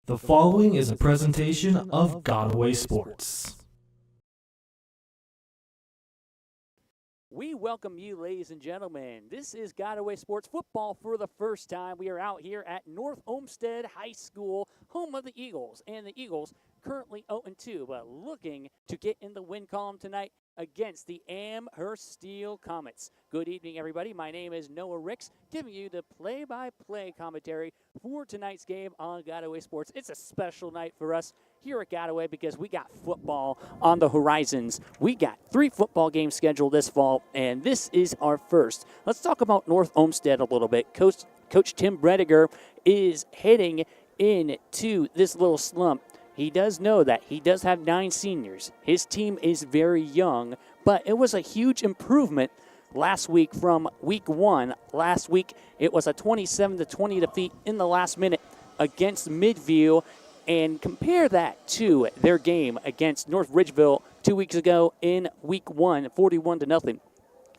The following is a presentation of Godaway Sports. We welcome you, ladies and gentlemen. This is Godaway Sports Football for the first time. We are out here at North Olmsted High School, home of the Eagles. And the Eagles currently 0-2, but looking to get in the win column tonight against the Amherst Steele Comets. Good evening, everybody. My name is Noah Ricks, giving you the play-by-play commentary for tonight's game on Godaway Sports. It's a special night for us here at Godaway because we got football on the horizons. We got 3 football games scheduled this fall, and this is our first. Let's talk about North Olmsted a little bit. Coach Tim Brediger is heading into this little slump. He does know that he does have 9 seniors. His team is very young, but it was a huge improvement last week from week 1. Last week, it was a 27-20 defeat in the last minute against Midview. And compare that to their game against North Ridgeville 2 weeks ago in week 1, 41-0.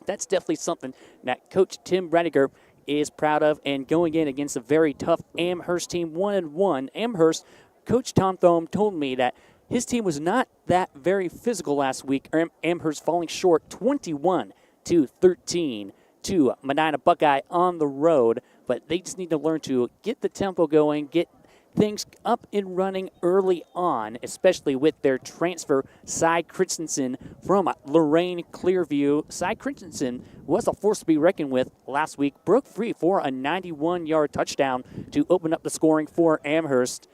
That's definitely something that Coach Tim Brediger is proud of, and going in against a very tough Amherst team, 1-1. Amherst, Coach Tom Thome told me that his team was not that very physical last week. Amherst falling short 21-13 to Medina Buckeye on the road, but they just need to learn to get the tempo going, get things up and running early on, especially with their transfer, Cy Christensen from Lorraine Clearview. Cy Christensen was a force to be reckoned with last week, broke free for a 91-yard touchdown to open up the scoring for Amherst.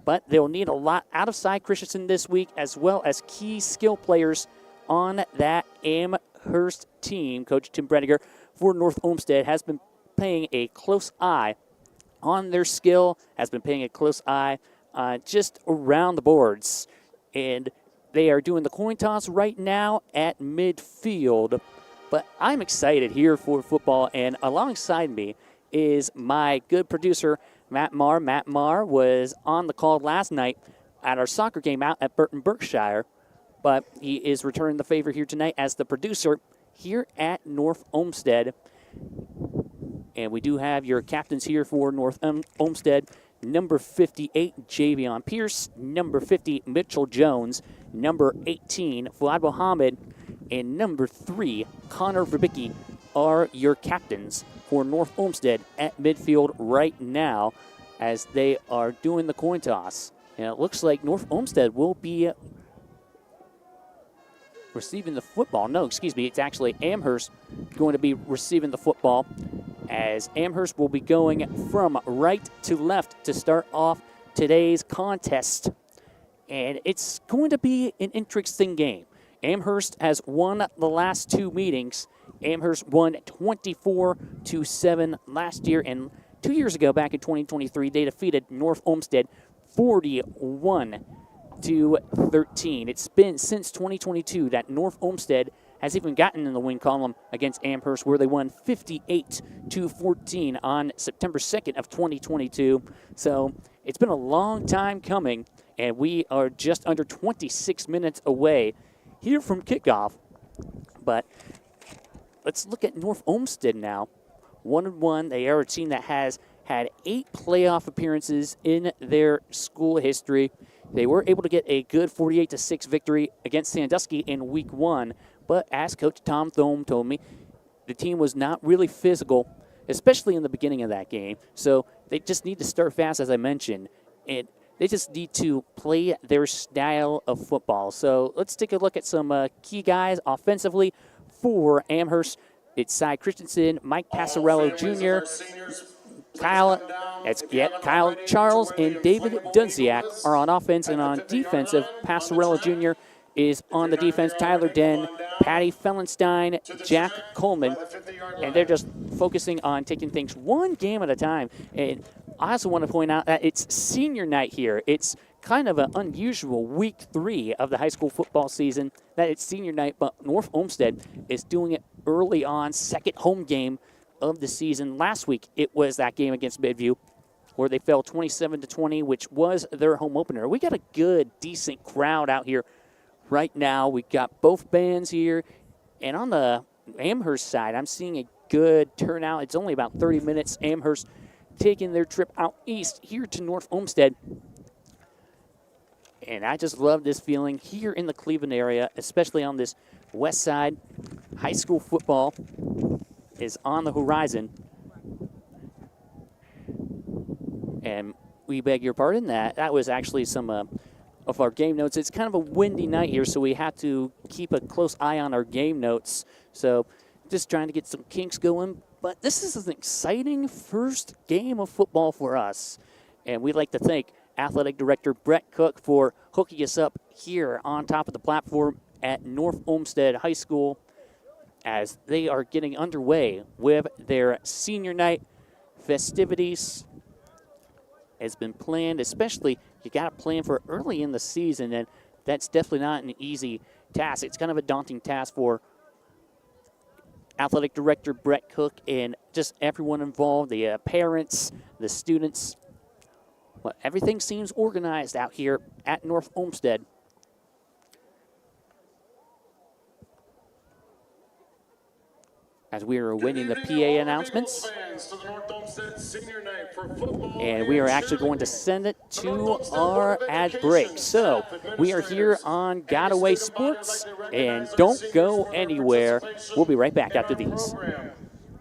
But they'll need a lot out of Cy Christensen this week, as well as key skill players on that Amherst team. Coach Tim Brediger for North Olmsted has been paying a close eye on their skill, has been paying a close eye just around the boards. And they are doing the coin toss right now at midfield. But I'm excited here for football, and alongside me is my good producer, Matt Marr. Matt Marr was on the call last night at our soccer game out at Burton Berkshire, but he is returning the favor here tonight as the producer here at North Olmsted. And we do have your captains here for North Olmsted. Number 58, Javion Pierce. Number 50, Mitchell Jones. Number 18, Fuad Mohammed. And number 3, Connor Verbicki are your captains for North Olmsted at midfield right now as they are doing the coin toss. And it looks like North Olmsted will be receiving the football. No, excuse me, it's actually Amherst going to be receiving the football, as Amherst will be going from right to left to start off today's contest. And it's going to be an interesting game. Amherst has won the last 2 meetings. Amherst won 24-7 last year, and 2 years ago, back in 2023, they defeated North Olmsted 41-13. It's been since 2022 that North Olmsted has even gotten in the win column against Amherst, where they won 58-14 on September 2nd of 2022. So it's been a long time coming, and we are just under 26 minutes away here from kickoff. But let's look at North Olmsted now. 1-1. They are a team that has had 8 playoff appearances in their school history. They were able to get a good 48-6 victory against Sandusky in week 1. But as Coach Tom Thome told me, the team was not really physical, especially in the beginning of that game. So they just need to start fast, as I mentioned. And they just need to play their style of football. So let's take a look at some key guys offensively for Amherst. It's Cy Christensen, Mike Passarello Jr., Kyle Charles, and David Dunziak are on offense, and on defensive, Passarello Jr. is on the defense, Tyler Den, Patty Fellenstein, Jack Coleman, and they're just focusing on taking things one game at a time. And I also want to point out that it's senior night here. It's kind of an unusual week 3 of the high school football season that it's senior night, but North Olmsted is doing it early on, second home game of the season. Last week, it was that game against Midview where they fell 27-20, which was their home opener. We got a good, decent crowd out here right now. We got both bands here, and on the Amherst side, I'm seeing a good turnout. It's only about 30 minutes. Amherst taking their trip out east here to North Olmsted And I just love this feeling here in the Cleveland area, especially on this west side. High school football is on the horizon. And we beg your pardon, that was actually some of our game notes. It's kind of a windy night here, so we have to keep a close eye on our game notes. So just trying to get some kinks going. But this is an exciting first game of football for us. And we'd like to thank Athletic Director Brett Cook for hooking us up here on top of the platform at North Olmsted High School as they are getting underway with their senior night festivities. Has been planned, especially you got to plan for early in the season, and that's definitely not an easy task. It's kind of a daunting task for Athletic Director Brett Cook and just everyone involved, the parents, the students. Well, everything seems organized out here at North Olmsted. As we are awaiting the PA announcements. And we are actually going to send it to our ad break. So we are here on Godaway Sports, and don't go anywhere. We'll be right back after these.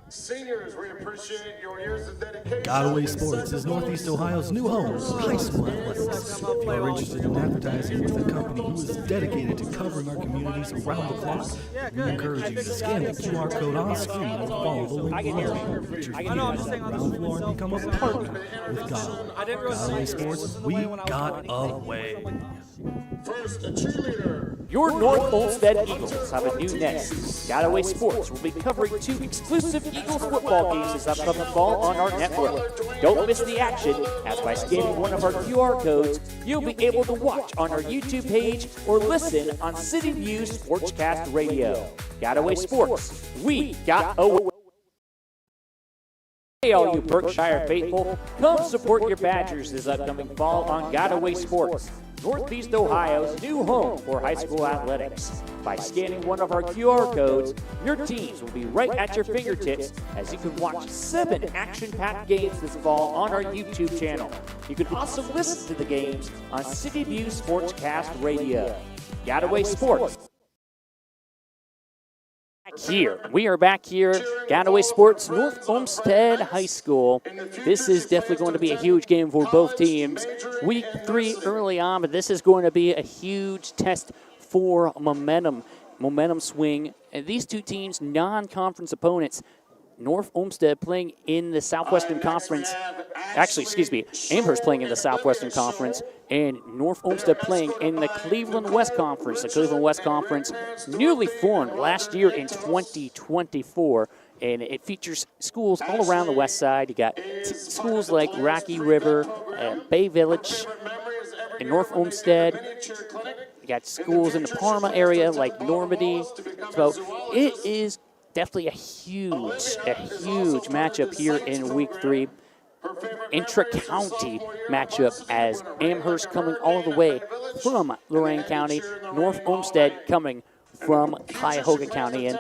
Seniors, we appreciate your years of dedication. Godaway Sports is Northeast Ohio's new home for high school athletics. If you are interested in advertising with a company who is dedicated to covering our communities around the clock, we encourage you to scan the QR code on screen or follow the link below. Put your feet on the ground floor and become a partner with Godaway. Godaway Sports, we got away. First, a cheerleader. Your North Olmsted Eagles have a new nest. Godaway Sports will be covering 2 exclusive Eagles football games this upcoming fall on our network. Don't miss the action, as by scanning one of our QR codes, you'll be able to watch on our YouTube page or listen on City View Sportscast Radio. Godaway Sports, we got away. Hey, all you Berkshire faithful, come support your Badgers this upcoming fall on Godaway Sports, Northeast Ohio's new home for high school athletics. By scanning one of our QR codes, your teams will be right at your fingertips as you can watch 7 action-packed games this fall on our YouTube channel. You can also listen to the games on City View Sportscast Radio. Godaway Sports. We are back here, Godaway Sports, North Olmsted High School. This is definitely going to be a huge game for both teams. Week 3 early on, but this is going to be a huge test for momentum swing. And these two teams, non-conference opponents. North Olmsted playing in the Southwestern Conference. Amherst playing in the Southwestern Conference, and North Olmsted playing in the Cleveland West Conference. The Cleveland West Conference, newly formed last year in 2024, and it features schools all around the west side. You got schools like Rocky River, Bay Village, and North Olmsted. You got schools in the Parma area like Normandy. So it is definitely a huge matchup here in Week 3. Intra-county matchup as Amherst coming all the way from Lorain County, North Olmsted coming from Cuyahoga County. And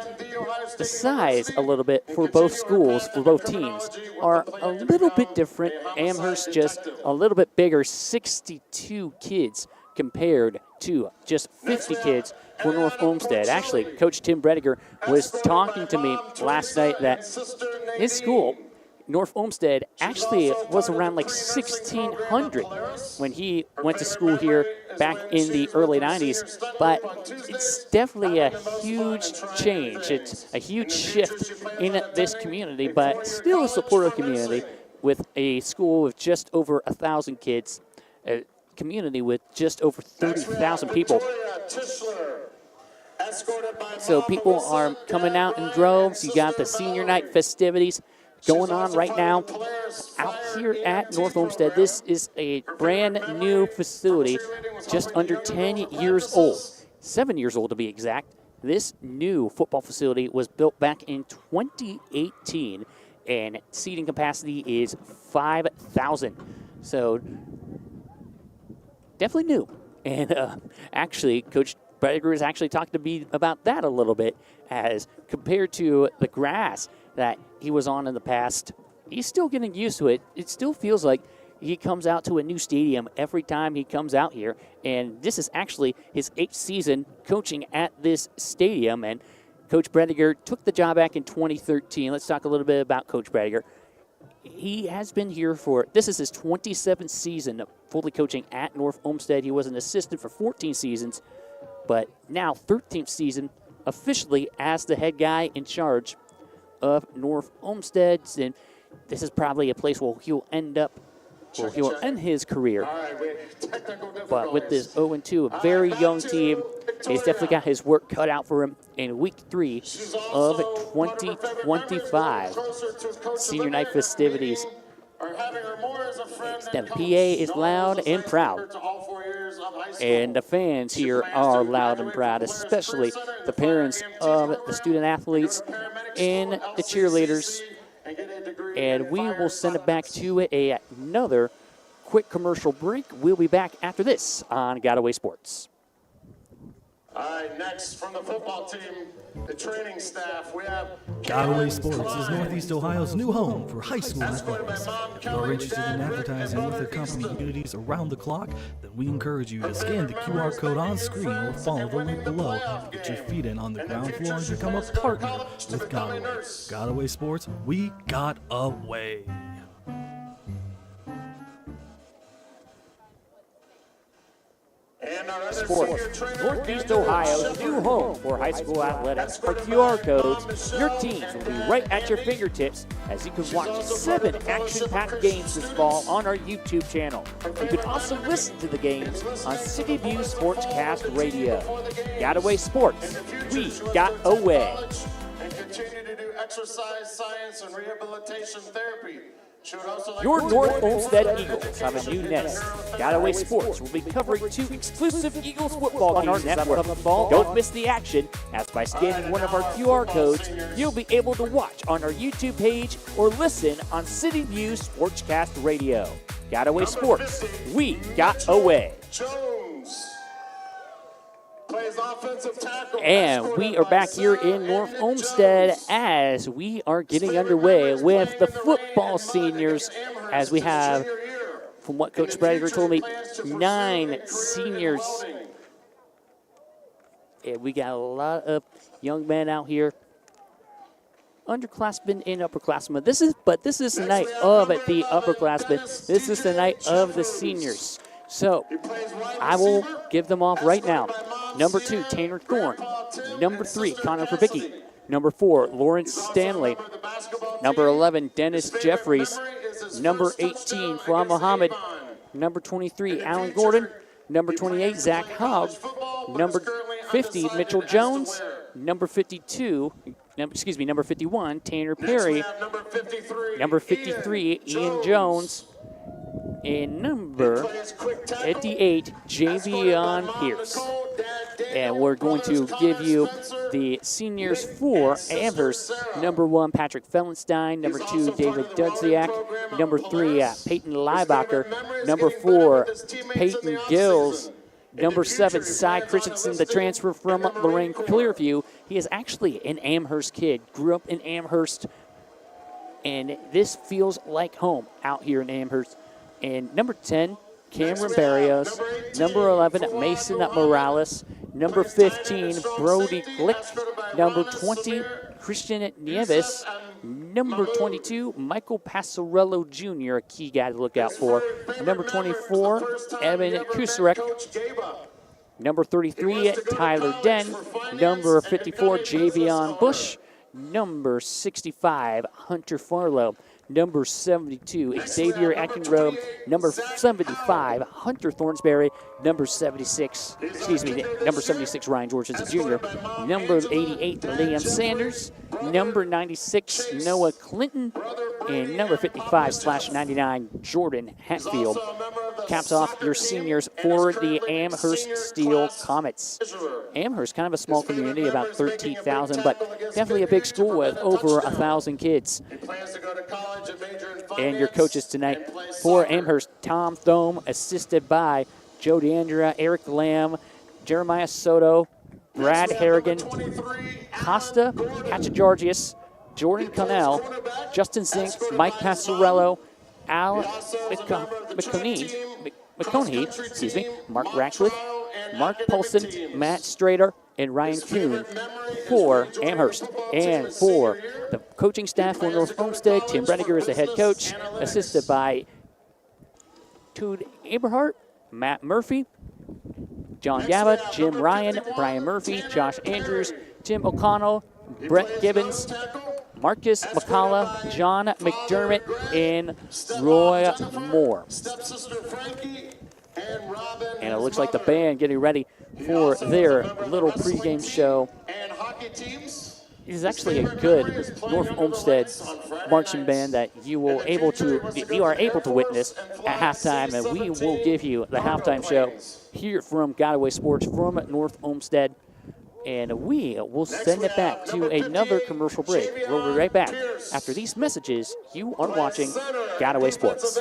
the size a little bit for both schools, for both teams, are a little bit different. Amherst just a little bit bigger, 62 kids compared to just 50 kids for North Olmsted. Actually, Coach Tim Brediger was talking to me last night that his school, North Olmsted, actually was around like 1,600 when he went to school here back in the early 90s. But it's definitely a huge change. It's a huge shift in this community, but still a supportive community with a school with just over 1,000 kids, a community with just over 30,000 people. So people are coming out in droves. You got the senior night festivities going on right now out here at North Olmsted. This is a brand new facility, just under 10 years old, 7 years old to be exact. This new football facility was built back in 2018, and seating capacity is 5,000. So definitely new. And actually, Coach Brediger has actually talked to me about that a little bit, as compared to the grass that he was on in the past. He's still getting used to it. It still feels like he comes out to a new stadium every time he comes out here. And this is actually his 8th season coaching at this stadium. And Coach Brediger took the job back in 2013. Let's talk a little bit about Coach Brediger. He has been here this is his 27th season of fully coaching at North Olmsted. He was an assistant for 14 seasons, but now 13th season officially as the head guy in charge of North Olmsted. And this is probably a place where he'll end his career. But with this 0-2, a very young team, he's definitely got his work cut out for him in week 3 of 2025 senior night festivities. The PA is loud and proud, and the fans here are loud and proud, especially the parents of the student athletes and the cheerleaders. And we will send it back to another quick commercial break. We'll be back after this on Godaway Sports. All right, next from the football team, the training staff, we have Godaway Sports is Northeast Ohio's new home for high school athletics. If you are interested in advertising with the company communities around the clock, then we encourage you to scan the QR code on screen or follow the link below to get your feet in on the ground floor and become a partner with Godaway. Godaway Sports, we got away. Sports, Northeast Ohio's new home for high school athletics. For QR codes, your teams will be right at your fingertips as you can watch 7 action-packed games this fall on our YouTube channel. You can also listen to the games on City View Sportscast Radio. Godaway Sports, we got away. and continue to do exercise, science, and rehabilitation therapy. Your North Olmsted Eagles have a new nest. Godaway Sports will be covering 2 exclusive Eagles football games this upcoming fall. Don't miss the action, as by scanning one of our QR codes, you'll be able to watch on our YouTube page or listen on City View Sportscast Radio. Godaway Sports, we got away. Jones plays offensive tackle. And we are back here in North Olmsted as we are getting underway with the football seniors, as we have, from what Coach Brediger told me, 9 seniors. And we got a lot of young men out here, underclassmen and upperclassmen. This is the night of the upperclassmen. This is the night of the seniors. So I will give them off right now. Number 2, Tanner Thorne. Number 3, Connor Verbicki. Number 4, Lawrence Stanley. Number 11, Dennis Jeffries. Number 18, Fran Mohammed. Number 23, Alan Gordon. Number 28, Zach Hogg. Number 50, Mitchell Jones. Number 51, Tanner Perry. Number 53, Ian Jones. And number 58, Javion Pierce. And we're going to give you the seniors for Amherst. Number 1, Patrick Fellenstein. Number 2, David Dudziak. Number 3, Peyton Leibacher. Number 4, Peyton Gills. Number 7, Cy Christensen, the transfer from Lorraine Clearview. He is actually an Amherst kid, grew up in Amherst, and this feels like home out here in Amherst. And number 10, Cameron Barrios. Number 11, Mason Morales. Number 15, Brody Glick. Number 20, Christian Nieves. Number 22, Michael Passarello Jr., a key guy to look out for. Number 24, Evan Kusarek. Number 33, Tyler Den. Number 54, Javion Bush. Number 65, Hunter Farlow. Number 72, Xavier Eckenrode. Number 75, Hunter Thornsberry. Number 76, Ryan George Jr. Number 88, Liam Sanders. Number 96, Noah Clinton. And number 55/99, Jordan Hatfield. Caps off your seniors for the Amherst Steele Comets. Amherst, kind of a small community, about 13,000, but definitely a big school with over 1,000 kids. And your coaches tonight for Amherst, Tom Thome, assisted by Joe D'Andrea, Eric Lamb, Jeremiah Soto, Brad Harrigan, Costa Hatchageorgius, Jordan Connell, Justin Zink, Mike Passarello, Al McConey, Mark Ratcliffe, Mark Paulson, Matt Strader, and Ryan Kuhn for Amherst. And for the coaching staff for North Olmsted, Tim Brediger is the head coach, assisted by Tude Eberhardt, Matt Murphy, John Gaba, Jim Ryan, Brian Murphy, Josh Andrews, Tim O'Connell, Brett Gibbons, Marcus McCullough, John McDermott, and Roy Moore. And it looks like the band getting ready for their little pregame show. It is actually a good North Olmsted marching band that you are able to witness at halftime, and we will give you the halftime show here from Godaway Sports from North Olmsted. And we will send it back to another commercial break. We'll be right back after these messages. You are watching Godaway Sports.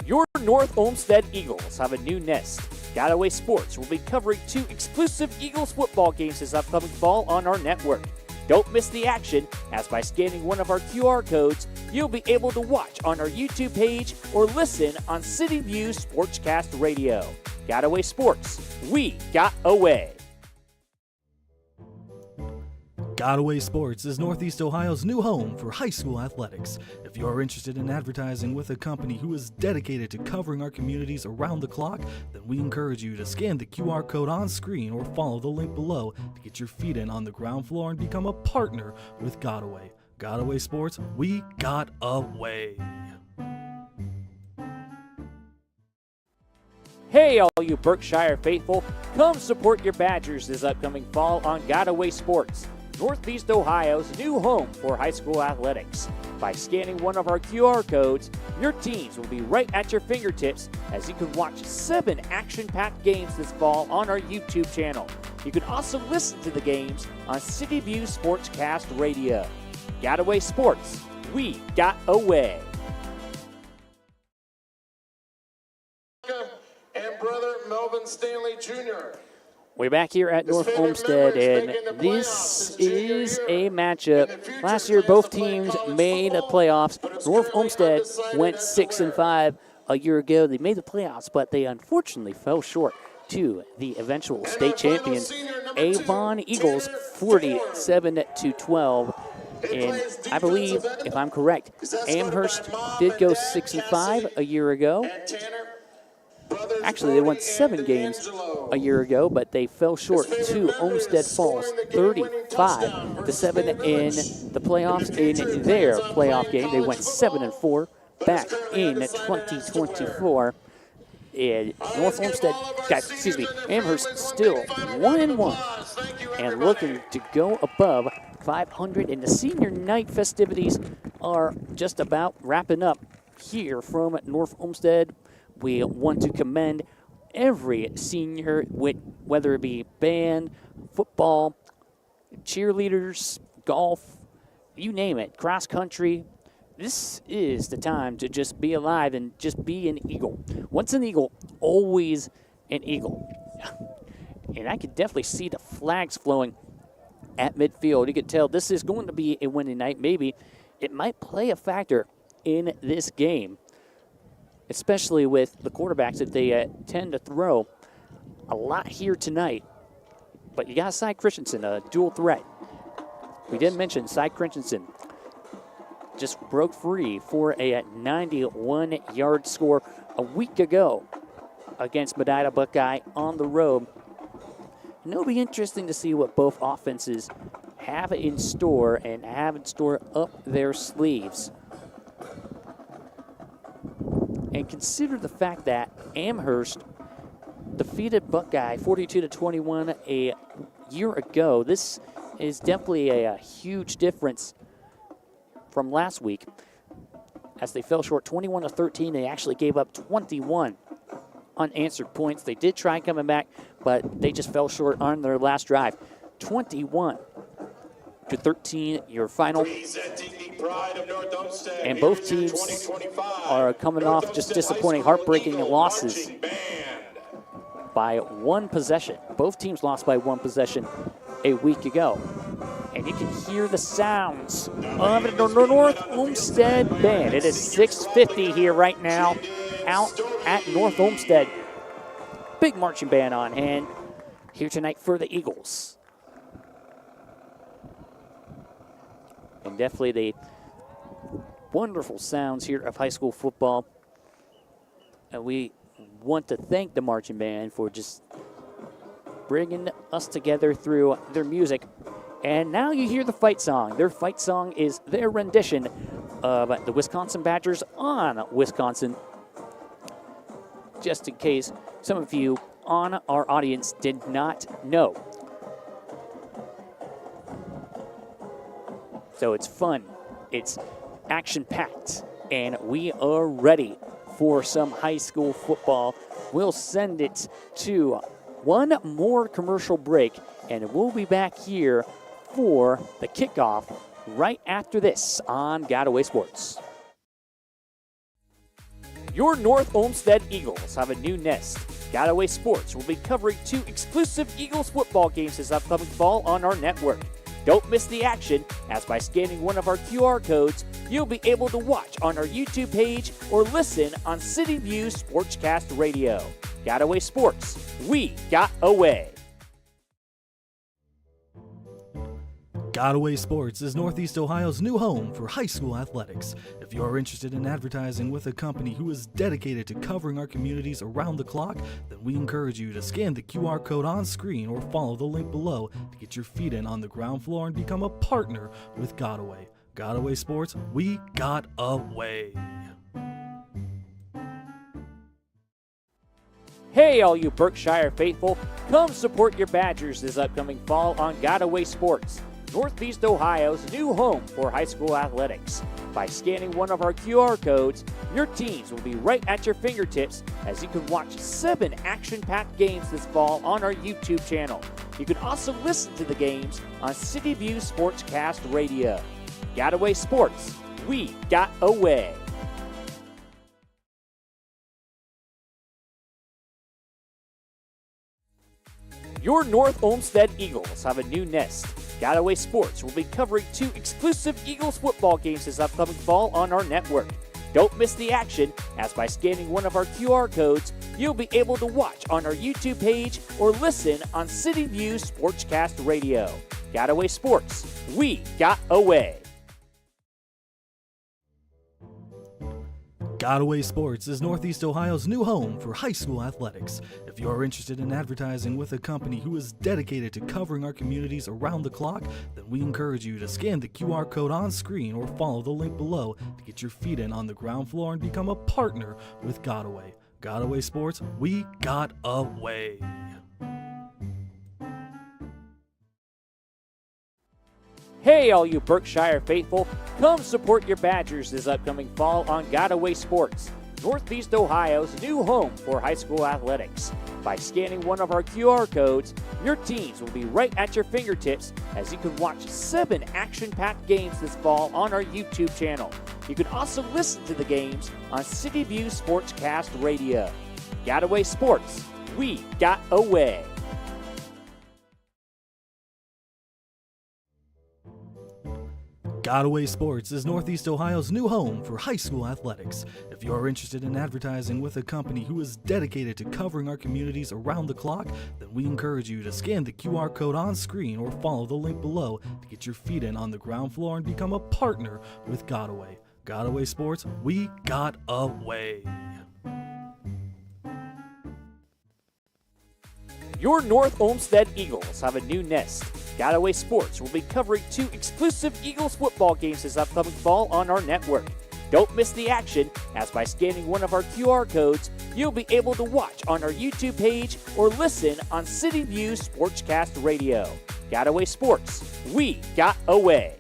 Your North Olmsted Eagles have a new nest. Godaway Sports will be covering 2 exclusive Eagles football games this upcoming fall on our network. Don't miss the action, as by scanning one of our QR codes, you'll be able to watch on our YouTube page or listen on City View Sportscast Radio. Godaway Sports, we got away. Godaway Sports is Northeast Ohio's new home for high school athletics. If you are interested in advertising with a company who is dedicated to covering our communities around the clock, then we encourage you to scan the QR code on screen or follow the link below to get your feet in on the ground floor and become a partner with Godaway. Godaway Sports, we got away. Hey, all you Berkshire faithful, come support your Badgers this upcoming fall on Godaway Sports, Northeast Ohio's new home for high school athletics. By scanning one of our QR codes, your teams will be right at your fingertips as you can watch 7 action-packed games this fall on our YouTube channel. You can also listen to the games on City View Sportscast Radio. Godaway Sports, we got away. And brother Melvin Stanley Jr. We're back here at North Olmsted, and this is a matchup. Last year, both teams made the playoffs. North Olmsted went 6-5 a year ago. They made the playoffs, but they unfortunately fell short to the eventual state champions, Avon Eagles, 47-12. And I believe, if I'm correct, Amherst did go 6-5 a year ago. Actually, they won 7 games a year ago, but they fell short to Olmsted Falls 35-7 in the playoffs. In their playoff game, they went 7-4 back in 2024. And Amherst still 1-1 and looking to go above 500. And the senior night festivities are just about wrapping up here from North Olmsted. We want to commend every senior, whether it be band, football, cheerleaders, golf, you name it, cross country. This is the time to just be alive and just be an Eagle. Once an Eagle, always an Eagle. And I could definitely see the flags flowing at midfield. You could tell this is going to be a winning night. Maybe it might play a factor in this game, especially with the quarterbacks that they tend to throw a lot here tonight. But you got Cy Christensen, a dual threat. We didn't mention Cy Christensen just broke free for a 91-yard score a week ago against Medina Buckeye on the road. And it'll be interesting to see what both offenses have in store and have in store up their sleeves. And consider the fact that Amherst defeated Buckeye 42-21 a year ago. This is definitely a huge difference from last week, as they fell short 21-13. They actually gave up 21 unanswered points. They did try coming back, but they just fell short on their last drive. 21-13, your final. And both teams are coming off just disappointing, heartbreaking losses by one possession. Both teams lost by one possession a week ago. and you can hear the sounds of the North Olmsted Band. It is 6:50 here right now out at North Olmsted. Big marching band on hand here tonight for the Eagles. And definitely the wonderful sounds here of high school football. And we want to thank the marching band for just bringing us together through their music. And now you hear the fight song. Their fight song is their rendition of the Wisconsin Badgers on Wisconsin. Just in case some of you on our audience did not know. So it's fun, it's action-packed, and we are ready for some high school football. We'll send it to one more commercial break, and we'll be back here for the kickoff right after this on Godaway Sports. Your North Olmsted Eagles have a new nest. Godaway Sports will be covering 2 exclusive Eagles football games this upcoming fall on our network. Don't miss the action, as by scanning one of our QR codes, you'll be able to watch on our YouTube page or listen on City View Sportscast Radio. Godaway Sports, we got away. Godaway Sports is Northeast Ohio's new home for high school athletics. If you are interested in advertising with a company who is dedicated to covering our communities around the clock, then we encourage you to scan the QR code on screen or follow the link below to get your feet in on the ground floor and become a partner with Godaway. Godaway Sports, we got away. Hey, all you Berkshire faithful, come support your Badgers this upcoming fall on Godaway Sports, Northeast Ohio's new home for high school athletics. By scanning one of our QR codes, your teams will be right at your fingertips as you can watch 7 action-packed games this fall on our YouTube channel. You can also listen to the games on City View Sportscast Radio. Godaway Sports, we got away. Your North Olmsted Eagles have a new nest. Godaway Sports will be covering 2 exclusive Eagles football games this upcoming fall on our network. Don't miss the action, as by scanning one of our QR codes, you'll be able to watch on our YouTube page or listen on City View Sportscast Radio. Godaway Sports, we got away. Godaway Sports is Northeast Ohio's new home for high school athletics. If you are interested in advertising with a company who is dedicated to covering our communities around the clock, then we encourage you to scan the QR code on screen or follow the link below to get your feet in on the ground floor and become a partner with Godaway. Godaway Sports, we got away. Hey, all you Berkshire faithful, come support your Badgers this upcoming fall on Godaway Sports, Northeast Ohio's new home for high school athletics. By scanning one of our QR codes, your teams will be right at your fingertips as you can watch 7 action-packed games this fall on our YouTube channel. You can also listen to the games on City View Sportscast Radio. Godaway Sports, we got away. Godaway Sports is Northeast Ohio's new home for high school athletics. If you are interested in advertising with a company who is dedicated to covering our communities around the clock, then we encourage you to scan the QR code on screen or follow the link below to get your feet in on the ground floor and become a partner with Godaway. Godaway Sports, we got away. Your North Olmsted Eagles have a new nest. Godaway Sports will be covering 2 exclusive Eagles football games this upcoming fall on our network. Don't miss the action, as by scanning one of our QR codes, you'll be able to watch on our YouTube page or listen on City View Sportscast Radio. Godaway Sports, we got away.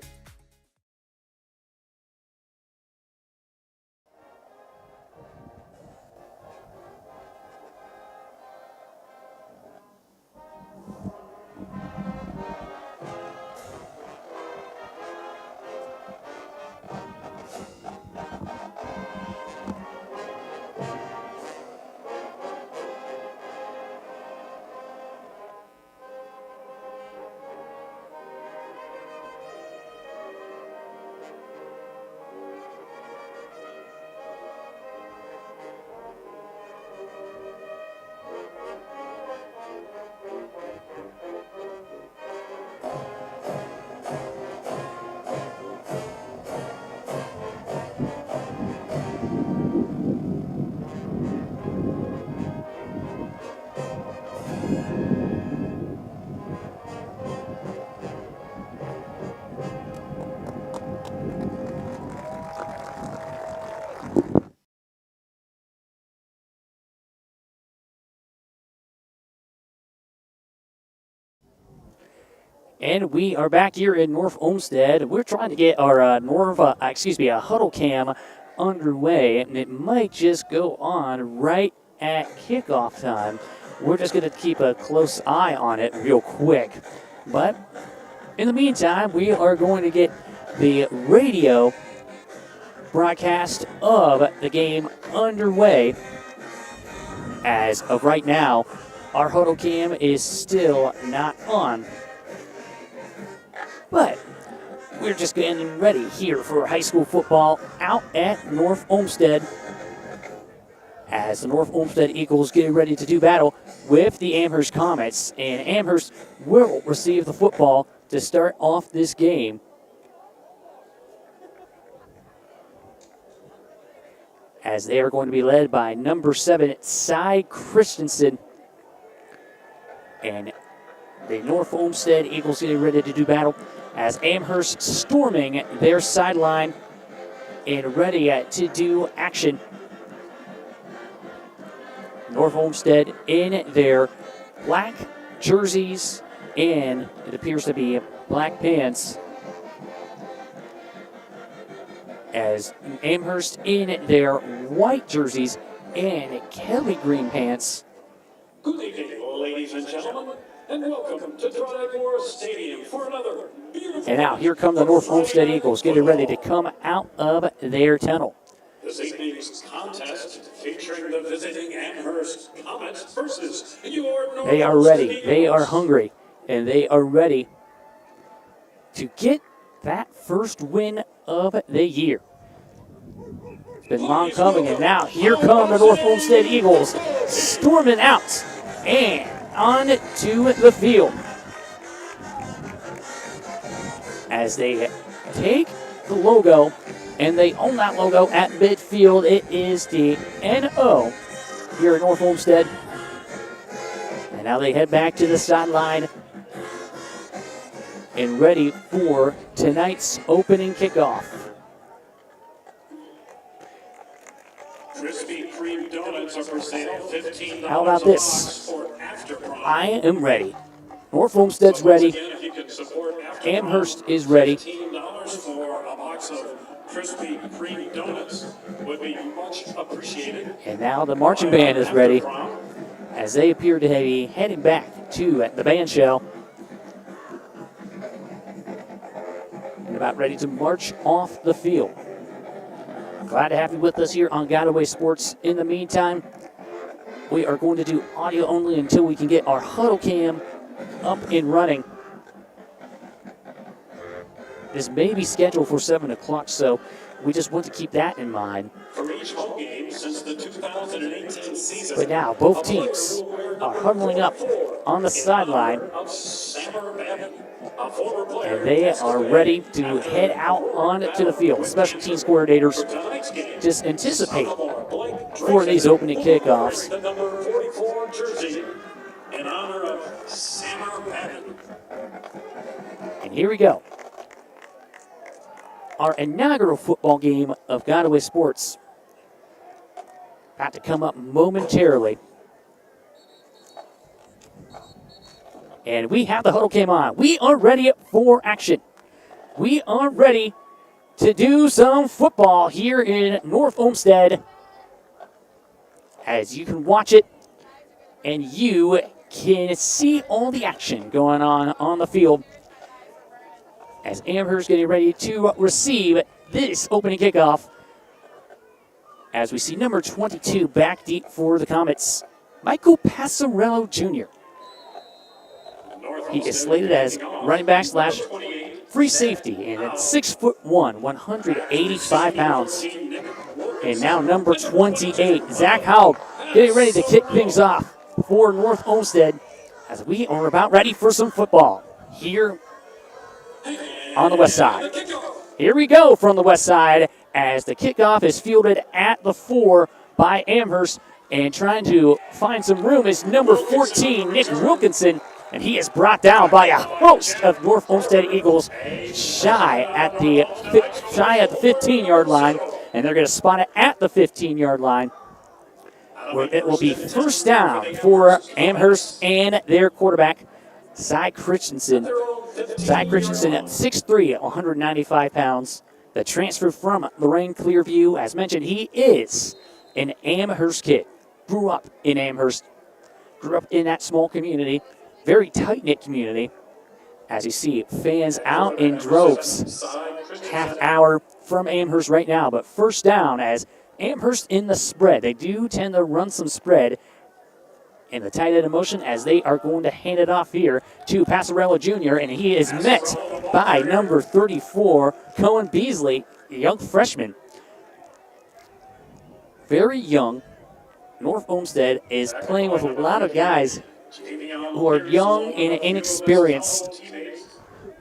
And we are back here in North Olmsted. We're trying to get our a huddle cam underway, and it might just go on right at kickoff time. We're just going to keep a close eye on it real quick. But in the meantime, we are going to get the radio broadcast of the game underway. As of right now, our huddle cam is still not on. But we're just getting ready here for high school football out at North Olmsted, as the North Olmsted Eagles getting ready to do battle with the Amherst Comets. And Amherst will receive the football to start off this game. As they are going to be led by number 7, Cy Christensen. And the North Olmsted Eagles getting ready to do battle as Amherst storming their sideline and ready to do action. North Olmsted in their black jerseys and it appears to be black pants, as Amherst in their white jerseys and Kelly green pants. Good evening, ladies and gentlemen, and welcome to Drivemore Stadium for another beautiful... And now here come the North Olmsted Eagles getting ready to come out of their tunnel. This evening's contest featuring the visiting Amherst Comets versus your North They are ready, Olmsted they are Eagles. hungry, and they are ready to get that first win of the year. It's been long coming, and now here come the North Olmsted Eagles storming out and on to the field. As they take the logo and they own that logo at midfield. It is the NO here at North Olmsted. And now they head back to the sideline and ready for tonight's opening kickoff. Krispy Kreme donuts are for sale, $15 How about a this? box for After Prom. I am ready. North Olmsted's ready. Again, if you can support After Amherst Prom, is ready. $15 for a box of Krispy Kreme donuts would be much appreciated. And now the marching band is ready After Prom, as they appear to be heading back to the band shell. And about ready to march off the field. Glad to have you with us here on Godaway Sports. In the meantime, we are going to do audio only until we can get our huddle cam up and running. This may be scheduled for 7 o'clock, so we just want to keep that in mind. for each home game since the 2018 season. But now both teams are huddling up on the sideline, Of Sammer Babbitt, a former player and they are ready to head out onto the field. Special teams coordinators tonight's game. just anticipate Sophomore Blake for these Drayton, opening kickoffs. the number 44 jersey in honor of Sammer Babbitt. And here we go. Our inaugural football game of Godaway Sports about to come up momentarily. And we have the huddle cam on. We are ready for action. We are ready to do some football here in North Olmsted. As you can watch it and you can see all the action going on the field. As Amherst getting ready to receive this opening kickoff. As we see number 22 back deep for the Comets, Michael Passarello Jr. He is slated as running back slash free safety, and at 6'1", 185 pounds. And now number 28, Zach Howell, getting ready to kick things off for North Olmsted as we are about ready for some football here on the west side. Here we go from the west side as the kickoff is fielded at the 4 by Amherst, and trying to find some room is number 14, Nick Wilkinson, and he is brought down by a host of North Olmsted Eagles shy at the 15-yard line, and they're going to spot it at the 15-yard line, where it will be first down for Amherst and their quarterback, Cy Christensen. Cy Christensen at 6'3", 195 pounds. The transfer from Lorraine Clearview, as mentioned, he is an Amherst kid. Grew up in Amherst. Grew up in that small community. Very tight-knit community. As you see, fans out in droves. Half hour from Amherst right now, but first down as Amherst in the spread. They do tend to run some spread in the tight end of motion as they are going to hand it off here to Passarella Jr., and he is met by number 34, Cohen Beasley, a young freshman. Very young. North Olmsted is playing with a lot of guys who are young and inexperienced.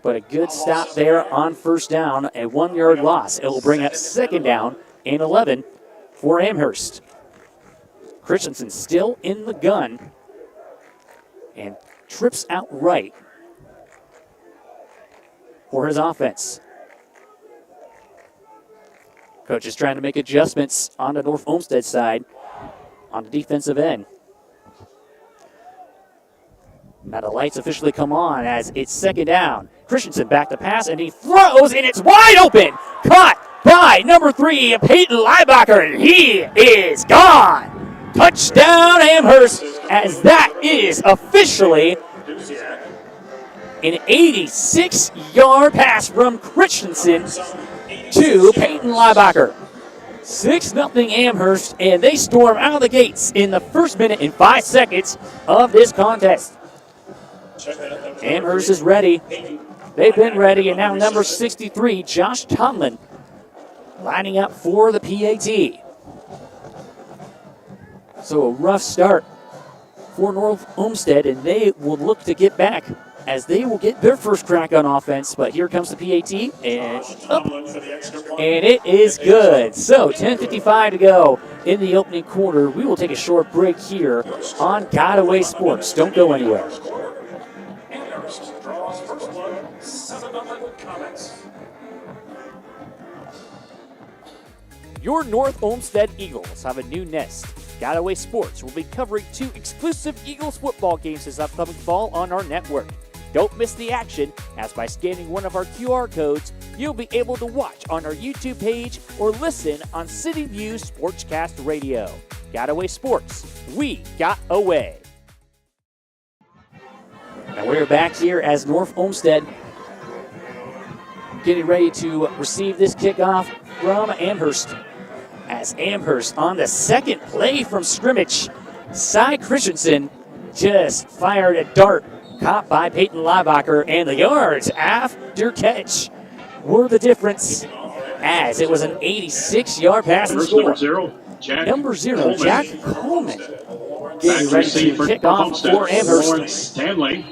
But a good stop there on first down, a 1-yard loss. It will bring up second down and 11 for Amherst. Christensen still in the gun and trips out right for his offense. Coach is trying to make adjustments on the North Olmsted side on the defensive end. Now the lights officially come on as it's second down. Christensen back to pass, and he throws, and it's wide open. Caught by number 3, Peyton Leibacher, and he is gone. Touchdown Amherst, as that is officially an 86-yard pass from Christensen to Peyton Leibacher. 6-0 Amherst, and they storm out of the gates in the first minute and 5 seconds of this contest. Amherst is ready. They've been ready, and now number 63, Josh Tomlin, lining up for the PAT. So a rough start for North Olmsted, and they will look to get back as they will get their first crack on offense. But here comes the PAT, and up, and it is good. So 10:55 to go in the opening quarter. We will take a short break here on Godaway Sports. Don't go anywhere. Draws first blood, 7-0 Comets. Your North Olmsted Eagles have a new nest. Godaway Sports will be covering 2 exclusive Eagles football games this upcoming fall on our network. Don't miss the action, as by scanning one of our QR codes, you'll be able to watch on our YouTube page or listen on City View Sportscast Radio. Godaway Sports, we got away. Now we're back here as North Olmsted getting ready to receive this kickoff from Amherst. As Amherst on the second play from scrimmage, Cy Christensen just fired a dart caught by Peyton Leibacher, and the yards after catch were the difference, as it was an 86-yard pass and score. Number 0, Jack Coleman, getting ready to kick off for Amherst. Stanley,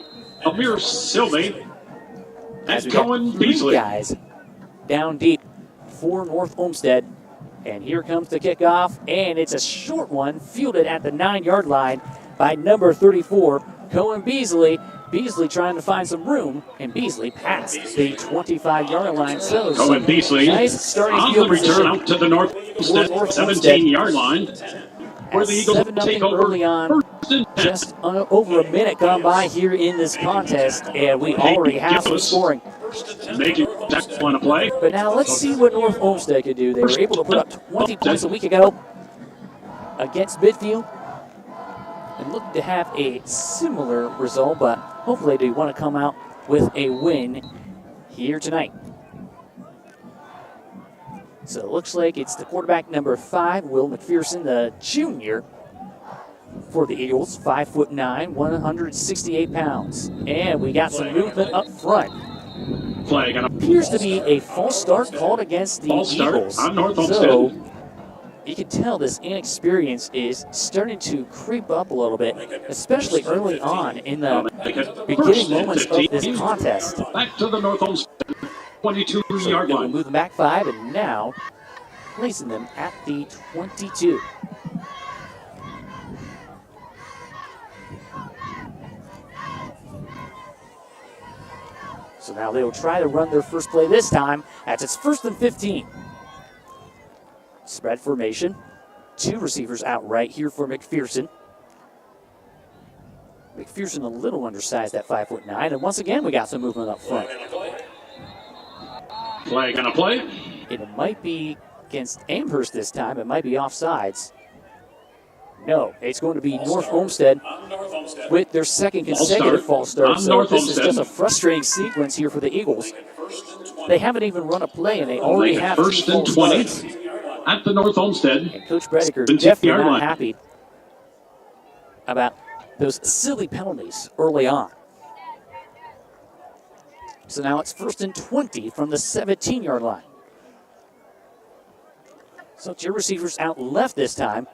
Amir Sylvie, and Cohen Beasley. Guys down deep for North Olmsted. And here comes the kickoff, and it's a short one, fielded at the 9-yard line by number 34, Cohen Beasley. Beasley trying to find some room, and Beasley passed the 25-yard line. So Cohen Beasley nice starting on field the return position up to the North Olmsted 17-yard line, where the Eagles take over early on. Just over a minute gone by here in this contest, and we already have some scoring. Making that one a play. But now let's see what North Olmsted could do. They were able to put up 20 points a week ago against Midfield and look to have a similar result, but hopefully they want to come out with a win here tonight. So it looks like it's the quarterback number 5, Will McPherson, the junior for the Eagles, 5'9", 168 pounds. And we got some movement up front. Flag Appears to be a false start called against the Eagles. On North Olmsted. So you can tell this inexperience is starting to creep up a little bit, especially early on in the beginning moments of this contest. Back to the North Olmsted 22-yard We'll line. move them back 5, and now placing them at the 22. So now they will try to run their first play this time, as it's 1st and 15. Spread formation. 2 receivers out right here for McPherson. McPherson a little undersized at 5'9", and once again we got some movement up front. Flag gonna play. It might be against Amherst this time. It might be offsides. No, it's going to be North Olmsted with their second consecutive false start. So this is just a frustrating sequence here for the Eagles. They haven't even run a play, and they already have first and 20 at the North Olmsted. And Coach Brediker definitely not happy about those silly penalties early on. So now it's first and 20 from the 17-yard line. So it's your receivers out left this time,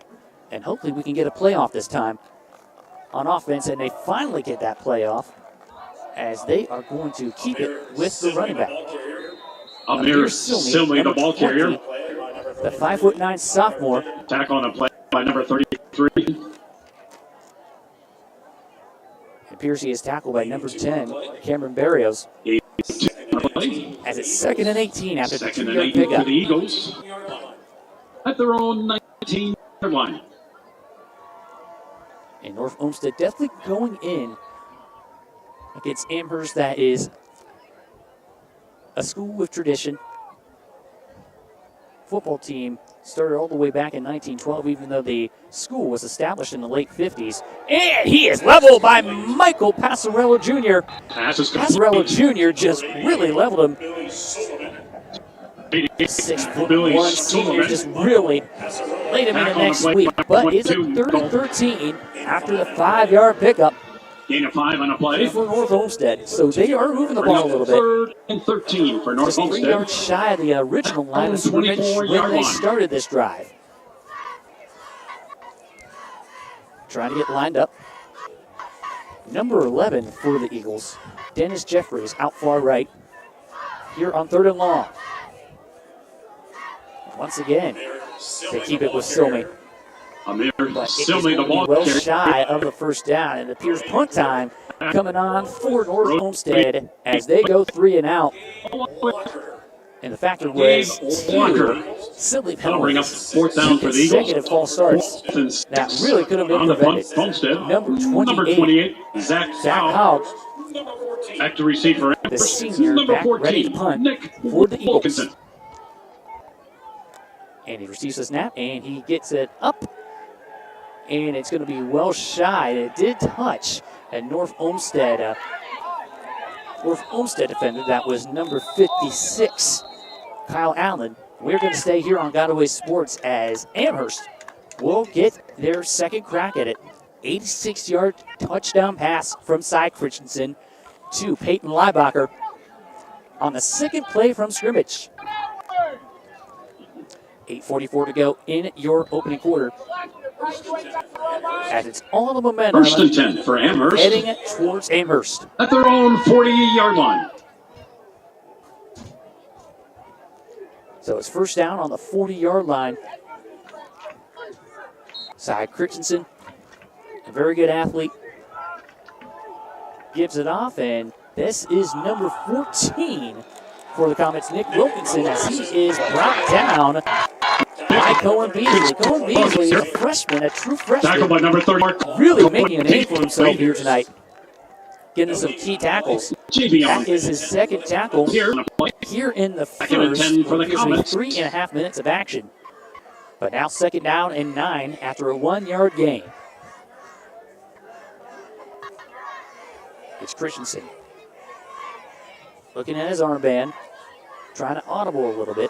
and hopefully we can get a playoff this time on offense, and they finally get that playoff as they are going to keep it with the running back. Amherst, Silmy, the ball carrier. The 5'9" sophomore. Tackle on a play by number 33. And Piercy is tackled by number 10, Cameron Barrios. As it's second and 18 after the 2-yard pickup. For the Eagles at their own 19-yard line. And North Olmsted definitely going in against Amherst, that is a school with tradition. Football team started all the way back in 1912, even though the school was established in the late 50s. And he is leveled by Michael Passarello Jr. Passarello Jr. just really leveled him. 6'1" senior just really laid him in the next sweep. But it's a 3rd and 13 after the 5-yard pickup. Gain of 5 on a play. For North Olmsted. So they are moving the ball a little bit. 3rd and 13 for North Olmsted. 3 yards shy of the original line of scrimmage when they started this drive. Trying to get lined up. Number 11 for the Eagles, Dennis Jeffries out far right. Here on 3rd and long. Once again, they keep it with Silmy. But Silmy, the ball well shy of the first down, and it appears punt time coming on for North Olmsted as they go 3 and out. And the factor was 2 silly penalties, 2 consecutive false starts that really could have been prevented. Number 28, Zach Hogg, back to receiver, the senior, back ready to punt for the Eagles. And he receives the snap, and he gets it up. And it's going to be well shy. It did touch a North Olmsted defender. That was number 56, Kyle Allen. We're going to stay here on Godaway Sports as Amherst will get their second crack at it. 86-yard touchdown pass from Cy Christensen to Peyton Leibacher on the second play from scrimmage. 8:44 to go in your opening quarter. As it's all the momentum 1st and 10 for Amherst. heading towards Amherst. At their own 40-yard line. So it's first down on the 40-yard line. Cy Christensen, a very good athlete, gives it off, and this is number 14 for the Comets, Nick Wilkinson, as he is brought down by Cohen Beasley. Cohen Beasley is a freshman, a true freshman. Tackled by number 30. Really making a name for himself here tonight. Getting some key tackles. That is his second tackle here in the first 3.5 minutes of action. But now second down and 9 after a 1-yard gain. It's Christensen. Looking at his armband, trying to audible a little bit.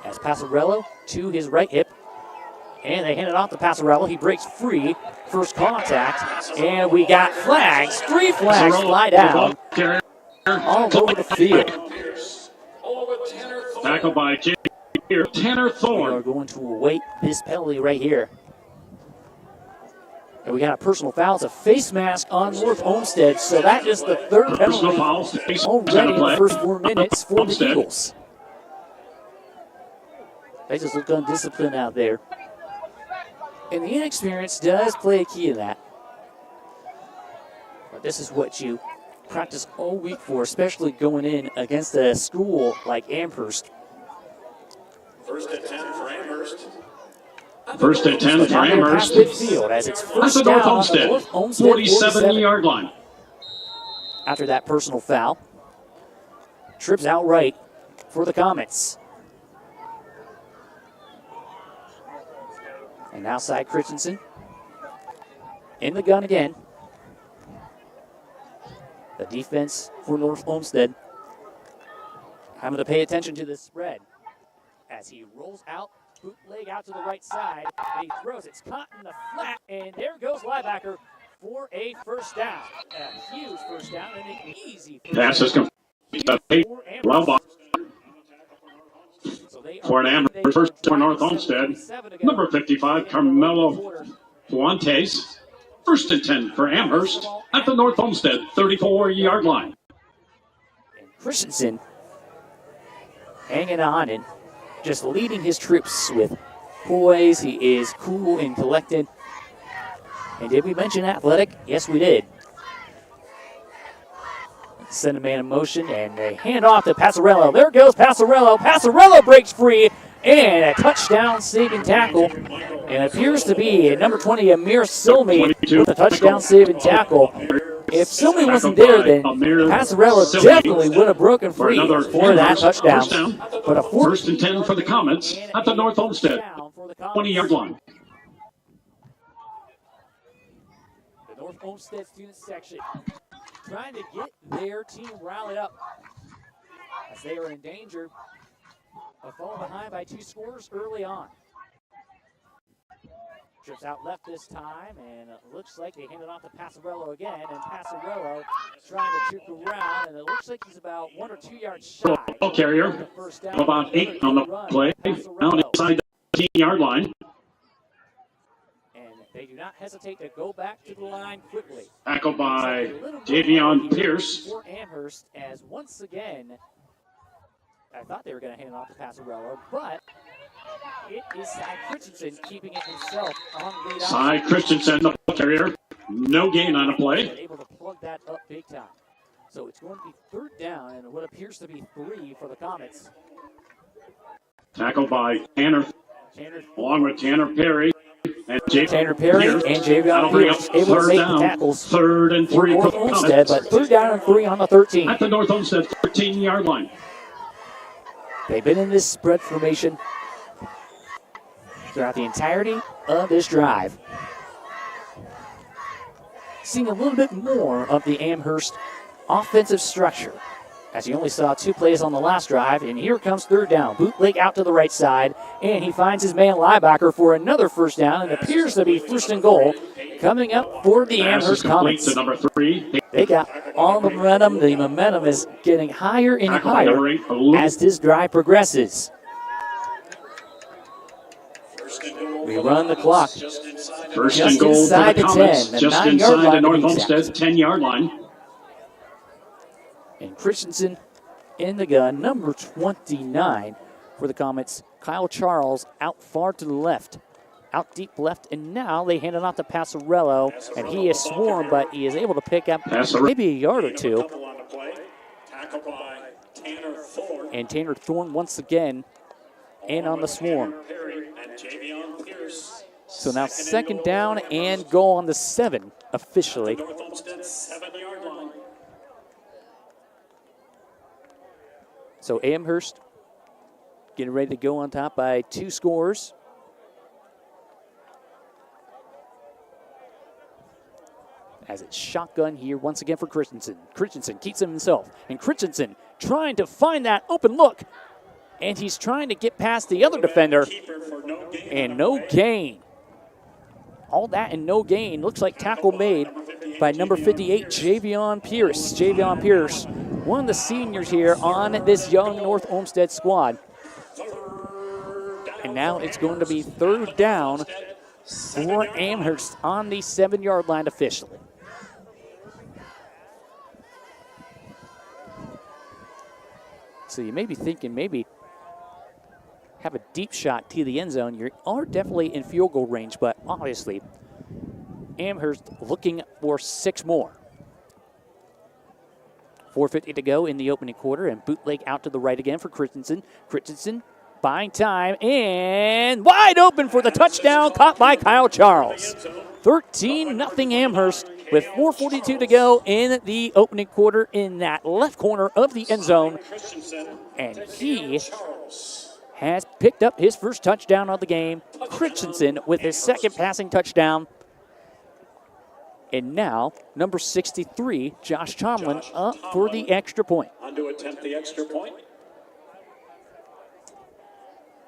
As Passarello to his right hip. And they hand it off to Passarello. He breaks free. First contact. And we got flags. 3 flags fly down all over the field. Tackled by Tanner Thorne. We are going to await this penalty right here. And we got a personal foul. It's a face mask on North Olmsted. So that is the 3rd penalty already in the first 4 minutes for the Eagles. They just look undisciplined out there. And the inexperience does play a key in that. But this is what you practice all week for, especially going in against a school like Amherst. 1st and 10 for Amherst. First and 10 for Amherst. Midfield as it's That's first the down North on the Olmsted, North Olmsted 47-yard line. After that personal foul. Trips out right for the Comets. And outside Christensen. In the gun again. The defense for North Olmsted having to pay attention to this spread as he rolls out, bootleg out to the right side, and he throws. It's caught in the flat, and there goes linebacker for a first down. A huge first down and an easy first Pass is down. complete. Well ball for an Amherst. First for North Olmsted. Number 55, Carmelo Fuentes. First and 10 for Amherst at the North Olmsted 34-yard line. And Christensen hanging on and just leading his troops with poise. He is cool and collected. And did we mention athletic? Yes, we did. Send a man in motion, and they hand off to Passarello. There goes Passarello. Passarello breaks free, and a touchdown saving tackle. And it appears to be number 20, Amir Silmy, with a touchdown saving tackle. If Silmy wasn't there, then Passarello definitely would have broken free for that touchdown. But a first and 10 for the Comets at the North Olmsted 20-yard line. The North Olmsted student section trying to get their team rallied up as they are in danger of falling behind by 2 scores early on. Trips out left this time, and it looks like they hand it off to Passarello again, and Passarello trying to juke around, and it looks like he's about 1 or 2 yards shy. Ball carrier, about 8 on the play, down inside the 10-yard line. And they do not hesitate to go back to the line quickly. Tackled by Javion Pierce. For Amherst, as once again, I thought they were going to hand it off to Passarello, but it is Cy Christensen keeping it himself on the lead. Cy Christensen, the ball carrier. No gain on a play. Able to plug that up big time. So it's going to be 3rd down and what appears to be 3 for the Comets. Tackled by Tanner, along with Tanner Perry. And Tanner Perry and Javion Pierce able to make the tackles. 3rd and 3 for the Olmsted, but 3rd down and 3 on the 13. At the North Olmsted 13-yard line. They've been in this spread formation throughout the entirety of this drive. Seeing a little bit more of the Amherst offensive structure, as you only saw 2 plays on the last drive, and here comes 3rd down. Bootleg out to the right side, and he finds his man linebacker for another first down, and it appears to be 1st and goal coming up for the Amherst Comets. To number 3. They got all the momentum. The momentum is getting higher and higher as this drive progresses. We run the clock. First and goal for the Comets, just inside the North Olmsted 10-yard line. And Christensen in the gun, number 29 for the Comets. Kyle Charles out far to the left, out deep left, and now they hand it off to Passarello, and he is swarmed, but he is able to pick up maybe a yard or 2. And Tanner Thorne once again in on the swarm. So now 2nd down and goal on the 7 officially. So Amherst getting ready to go on top by 2 scores. As it's shotgun here once again for Christensen. Christensen keeps him himself. And Christensen trying to find that open look. And he's trying to get past the other defender. And no gain. All that and no gain. Looks like tackle made by number 58, Javion Pierce. Javion Pierce, one of the seniors here on this young North Olmsted squad. And now it's going to be 3rd down for Amherst on the 7-yard line officially. So you may be thinking maybe have a deep shot to the end zone. You are definitely in field goal range, but obviously Amherst looking for 6 more. 4:50 to go in the opening quarter, and bootleg out to the right again for Christensen. Christensen buying time, and wide open for the touchdown, caught by Kyle Charles. 13-0 Amherst with 4:42 to go in the opening quarter in that left corner of the end zone. And he has picked up his first touchdown of the game. Christensen with his second passing touchdown. And now, number 63, Josh Tomlin, up for the extra point. On to attempt the extra point.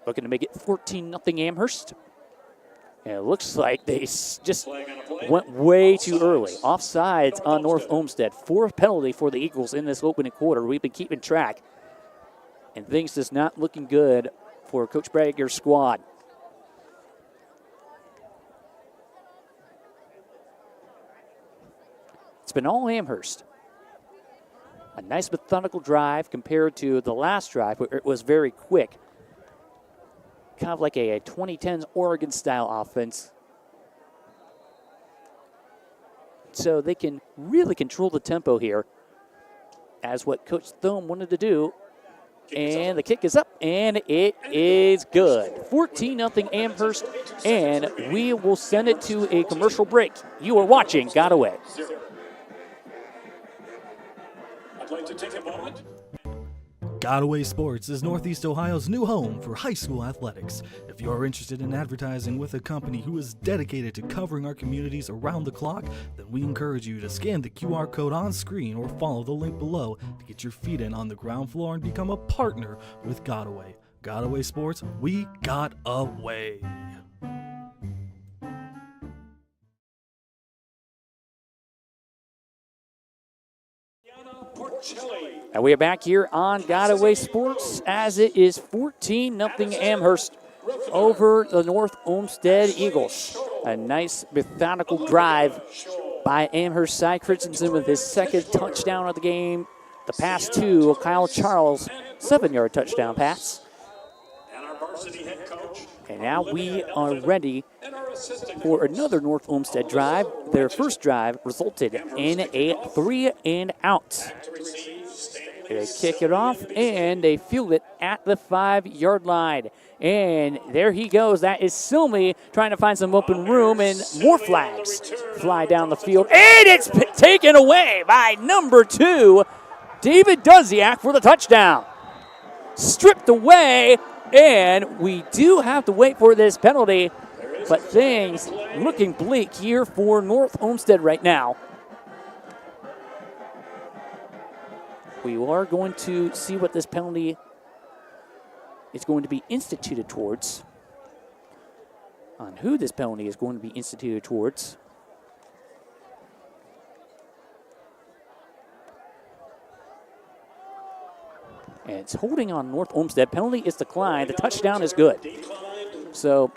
Looking to make it 14-0 Amherst. And it looks like they just went way too early. Offsides on North Olmsted. Fourth penalty for the Eagles in this opening quarter. We've been keeping track. And things just not looking good for Coach Bragger's squad. It's been all Amherst. A nice methodical drive compared to the last drive where it was very quick. Kind of like a 2010s Oregon-style offense. So they can really control the tempo here as what Coach Thome wanted to do. And the kick is up, and it is good. 14-0 Amherst, and we will send it to a commercial break. You are watching Got Away. I'd like to take a moment. Godaway Sports is Northeast Ohio's new home for high school athletics. If you are interested in advertising with a company who is dedicated to covering our communities around the clock, then we encourage you to scan the QR code on screen or follow the link below to get your feet in on the ground floor and become a partner with Godaway. Godaway Sports, we got away. And we are back here on Godaway Sports as it is 14-0 Amherst over the North Olmsted Eagles. A nice methodical drive by Amherst side. Christensen with his second touchdown of the game. The pass to Kyle Charles, 7-yard touchdown pass. And now we are ready for another North Olmsted drive. Their first drive resulted in a 3-and-out. They kick it off, and they field it at the 5-yard line. And there he goes. That is Silmy trying to find some open room, and more flags fly down the field. And it's taken away by number 2, David Duziak, for the touchdown. Stripped away, and we do have to wait for this penalty, but things looking bleak here for North Olmsted right now. We are going to see what this penalty is going to be instituted towards, on who this penalty is going to be instituted towards. And it's holding on North Olmsted. Penalty is declined. The touchdown is good. So,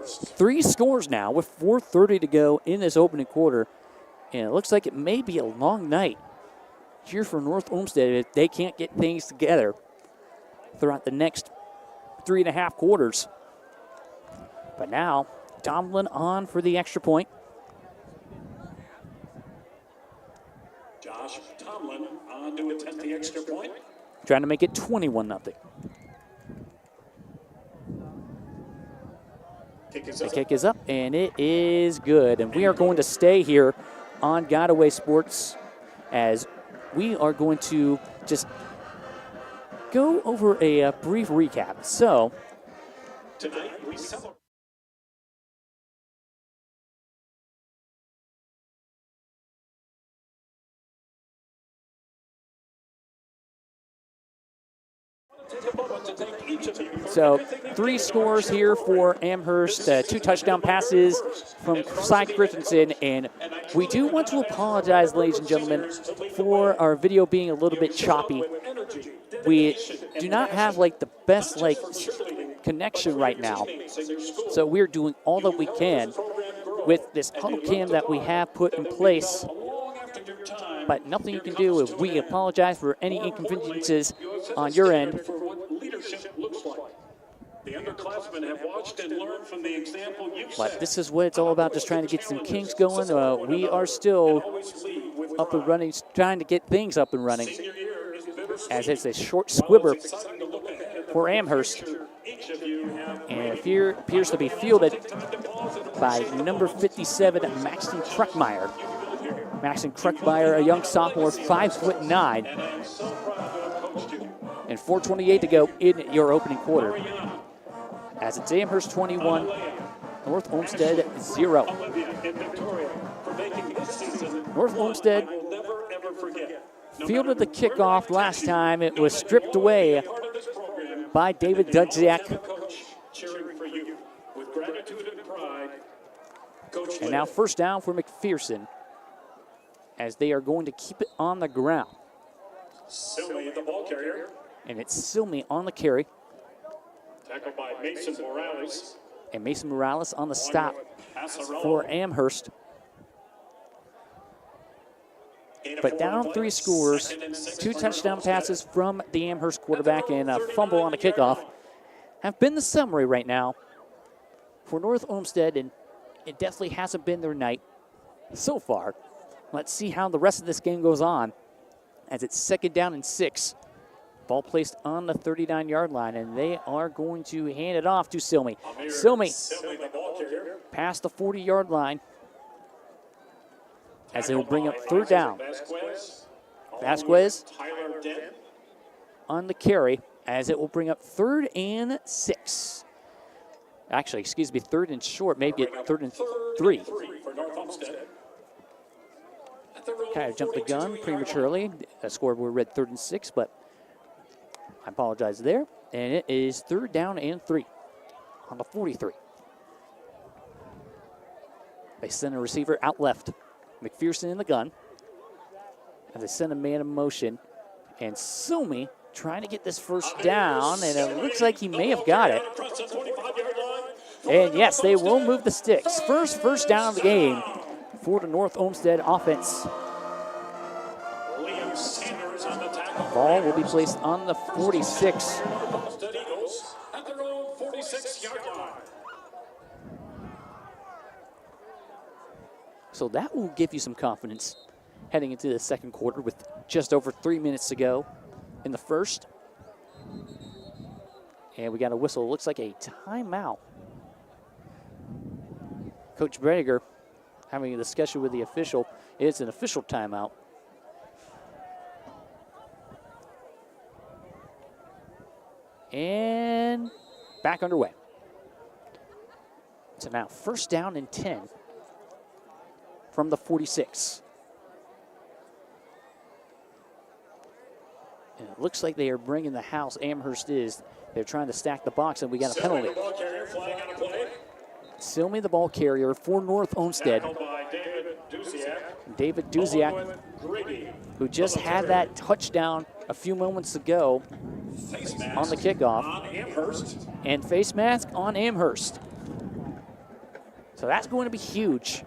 3 scores now with 4:30 to go in this opening quarter. And it looks like it may be a long night here for North Olmsted if they can't get things together throughout the next 3.5 quarters. But now, Tomlin on for the extra point. Josh Tomlin on to attempt the extra point. Trying to make it 21-0. The kick is up, and it is good. And we are going to stay here on Godaway Sports as we are going to just go over a brief recap. So, tonight we celebrate. So 3 scores here for Amherst, 2 touchdown passes from Cy Christensen, and we do want to apologize, ladies and gentlemen, for our video being a little bit choppy. We do not have like the best connection right now, so we're doing all that we can with this huddle cam that we have put in place. But nothing you can do is we apologize for any inconveniences on your end. The underclassmen have watched and learned from the example you set. But this is what it's all about, just trying to get some kinks going. We are still up and running, trying to get things up and running. As it's a short squibber for Amherst. And it appears to be fielded by number 57, Maxton Kruckmeyer. Maxton Kruckmeyer, a young sophomore, 5'9". And 4:28 to go in your opening quarter. As it's Amherst 21, North Olmsted 0. North Olmsted fielded the kickoff last time. It was stripped away by David Dudziak. And now first down for McPherson, as they are going to keep it on the ground. Silmy, the ball carrier. And it's Silmy on the carry. Tackled by Mason Morales. And Mason Morales on the stop for Amherst. But down 3 scores, 2 touchdown passes from the Amherst quarterback and a fumble on the kickoff have been the summary right now for North Olmsted, and it definitely hasn't been their night so far. Let's see how the rest of this game goes on, as it's 2nd down and 6. Ball placed on the 39-yard line, and they are going to hand it off to Silmy. Silmy past the 40-yard line, as they will bring up 3rd down. Vasquez on the carry, as it will bring up 3rd and 6. Actually, excuse me, 3rd and short, maybe at 3rd and 3. Kind of jumped the gun prematurely. The scoreboard read 3rd and 6, but I apologize there. And it is 3rd down and 3 on the 43. They send a receiver out left. McPherson in the gun. As they send a man in motion. And Silmy trying to get this first down, and it looks like he may have got it. And yes, they will move the sticks. First down of the game for the North Olmsted offense. Ball will be placed on the 46. So that will give you some confidence heading into the second quarter with just over 3 minutes to go in the first. And we got a whistle. It looks like a timeout. Coach Brediger having a discussion with the official. It's an official timeout. And back underway. So now 1st down and 10 from the 46. And it looks like they are bringing the house. Amherst is. They're trying to stack the box, and we got a penalty. Silmy, the ball carrier for North Olmsted. David Duziak, who just had that touchdown a few moments ago on the kickoff. And face mask on Amherst. So that's going to be huge.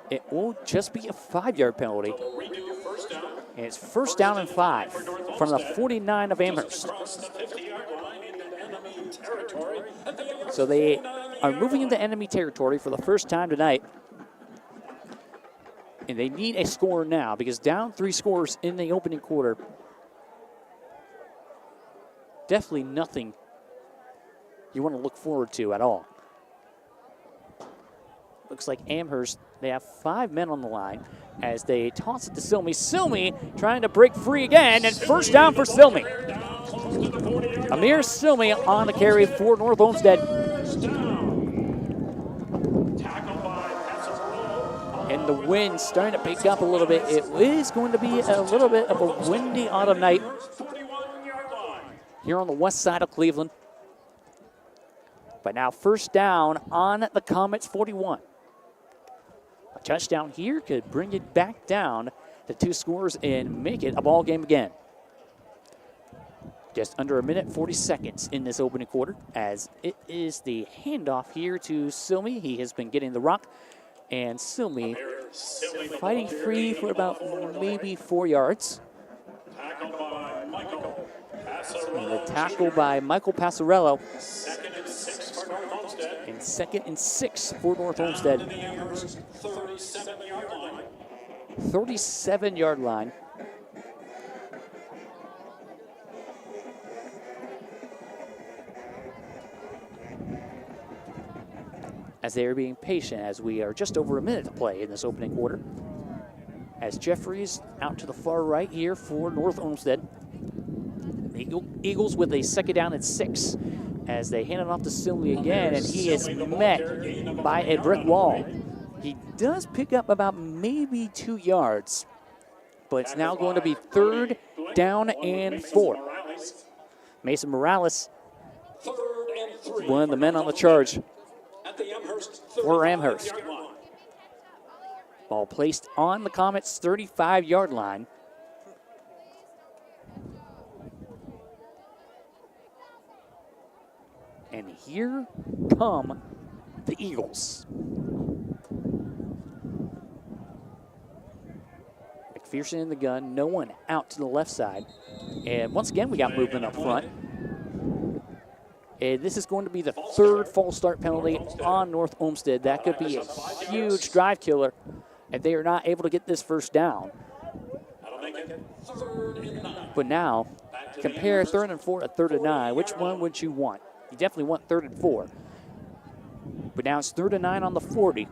It will just be a 5-yard penalty. And it's 1st down and 5 from the 49 of Amherst. So they are moving into enemy territory for the first time tonight. And they need a score now, because down 3 scores in the opening quarter. Definitely nothing you want to look forward to at all. Looks like Amherst, they have 5 men on the line as they toss it to Silmy. Silmy trying to break free again, and 1st down for Silmy. Amir Silmy on the carry for North Olmsted. And the wind starting to pick up a little bit. It is going to be a little bit of a windy autumn night here on the west side of Cleveland. But now 1st down on the Comets 41. A touchdown here could bring it back down to 2 scores and make it a ball game again. Just under 1 minute, 40 seconds in this opening quarter, as it is the handoff here to Silmy. He has been getting the rock, and Silmy fighting free for about maybe 4 yards. And the tackle by Michael Passarello. And 2nd and 6 for North Olmsted. 37-yard line. as they are being patient as we are just over a minute to play in this opening quarter. As Jeffries out to the far right here for North Olmsted. The Eagles with a second down and 6 as they hand it off to Steele again, and he is met by a brick wall. He does pick up about maybe 2 yards, but it's now going to be 3rd down and 4. Mason Morales, one of the men on the charge for Amherst. Ball placed on the Comets' 35-yard line. And here come the Eagles. McPherson in the gun, no one out to the left side. And once again, we got movement up front. And this is going to be the 3rd false start penalty on North Olmsted. That could be a huge drive killer if they are not able to get this first down. But now, compare 3rd and 4 to 3rd and 9. Which one would you want? You definitely want 3rd and 4. But now it's 3rd and 9 on the 40.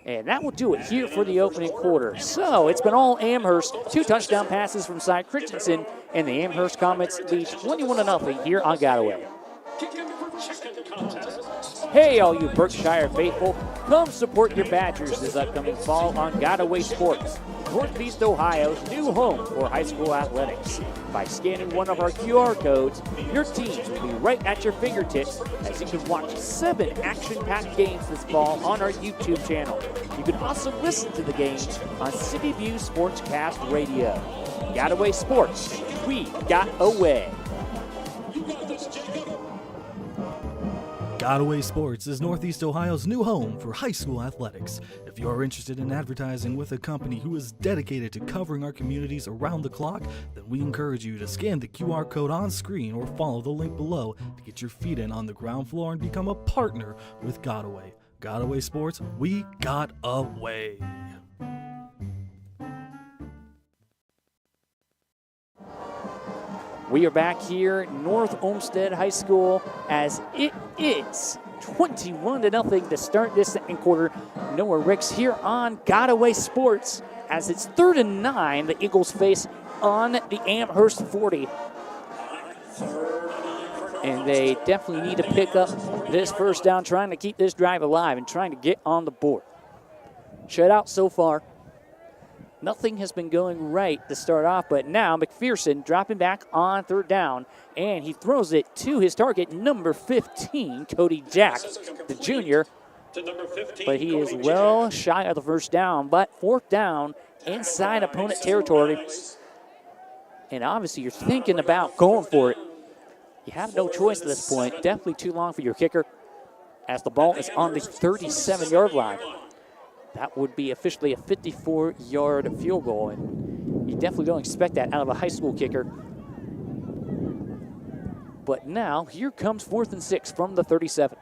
And that will do it here for the opening quarter. So it's been all Amherst. 2 touchdown passes from Cy Christensen, and the Amherst Comets lead 21-0 here on Godaway. Hey, all you Berkshire faithful, come support your Badgers this upcoming fall on Godaway Sports, Northeast Ohio's new home for high school athletics. By scanning one of our QR codes, your teams will be right at your fingertips as you can watch 7 action-packed games this fall on our YouTube channel. You can also listen to the games on City View Sportscast Radio. Godaway Sports, we got away. Godaway Sports is Northeast Ohio's new home for high school athletics. If you are interested in advertising with a company who is dedicated to covering our communities around the clock, then we encourage you to scan the QR code on screen or follow the link below to get your feet in on the ground floor and become a partner with Godaway. Godaway Sports, we got away. We are back here at North Olmsted High School as it is 21-0 to start this second quarter. Noah Ricks here on Godaway Sports as it's 3rd and 9. The Eagles face on the Amherst 40. And they definitely need to pick up this first down, trying to keep this drive alive and trying to get on the board. Shutout so far. Nothing has been going right to start off, but now McPherson dropping back on 3rd down, and he throws it to his target, number 15, Cody Jack, the junior. But he is well shy of the first down, but 4th down inside opponent territory. And obviously you're thinking about going for it. You have no choice at this point. Definitely too long for your kicker as the ball is on the 37-yard line. That would be officially a 54-yard field goal, and you definitely don't expect that out of a high school kicker. But now, here comes 4th and 6 from the 37.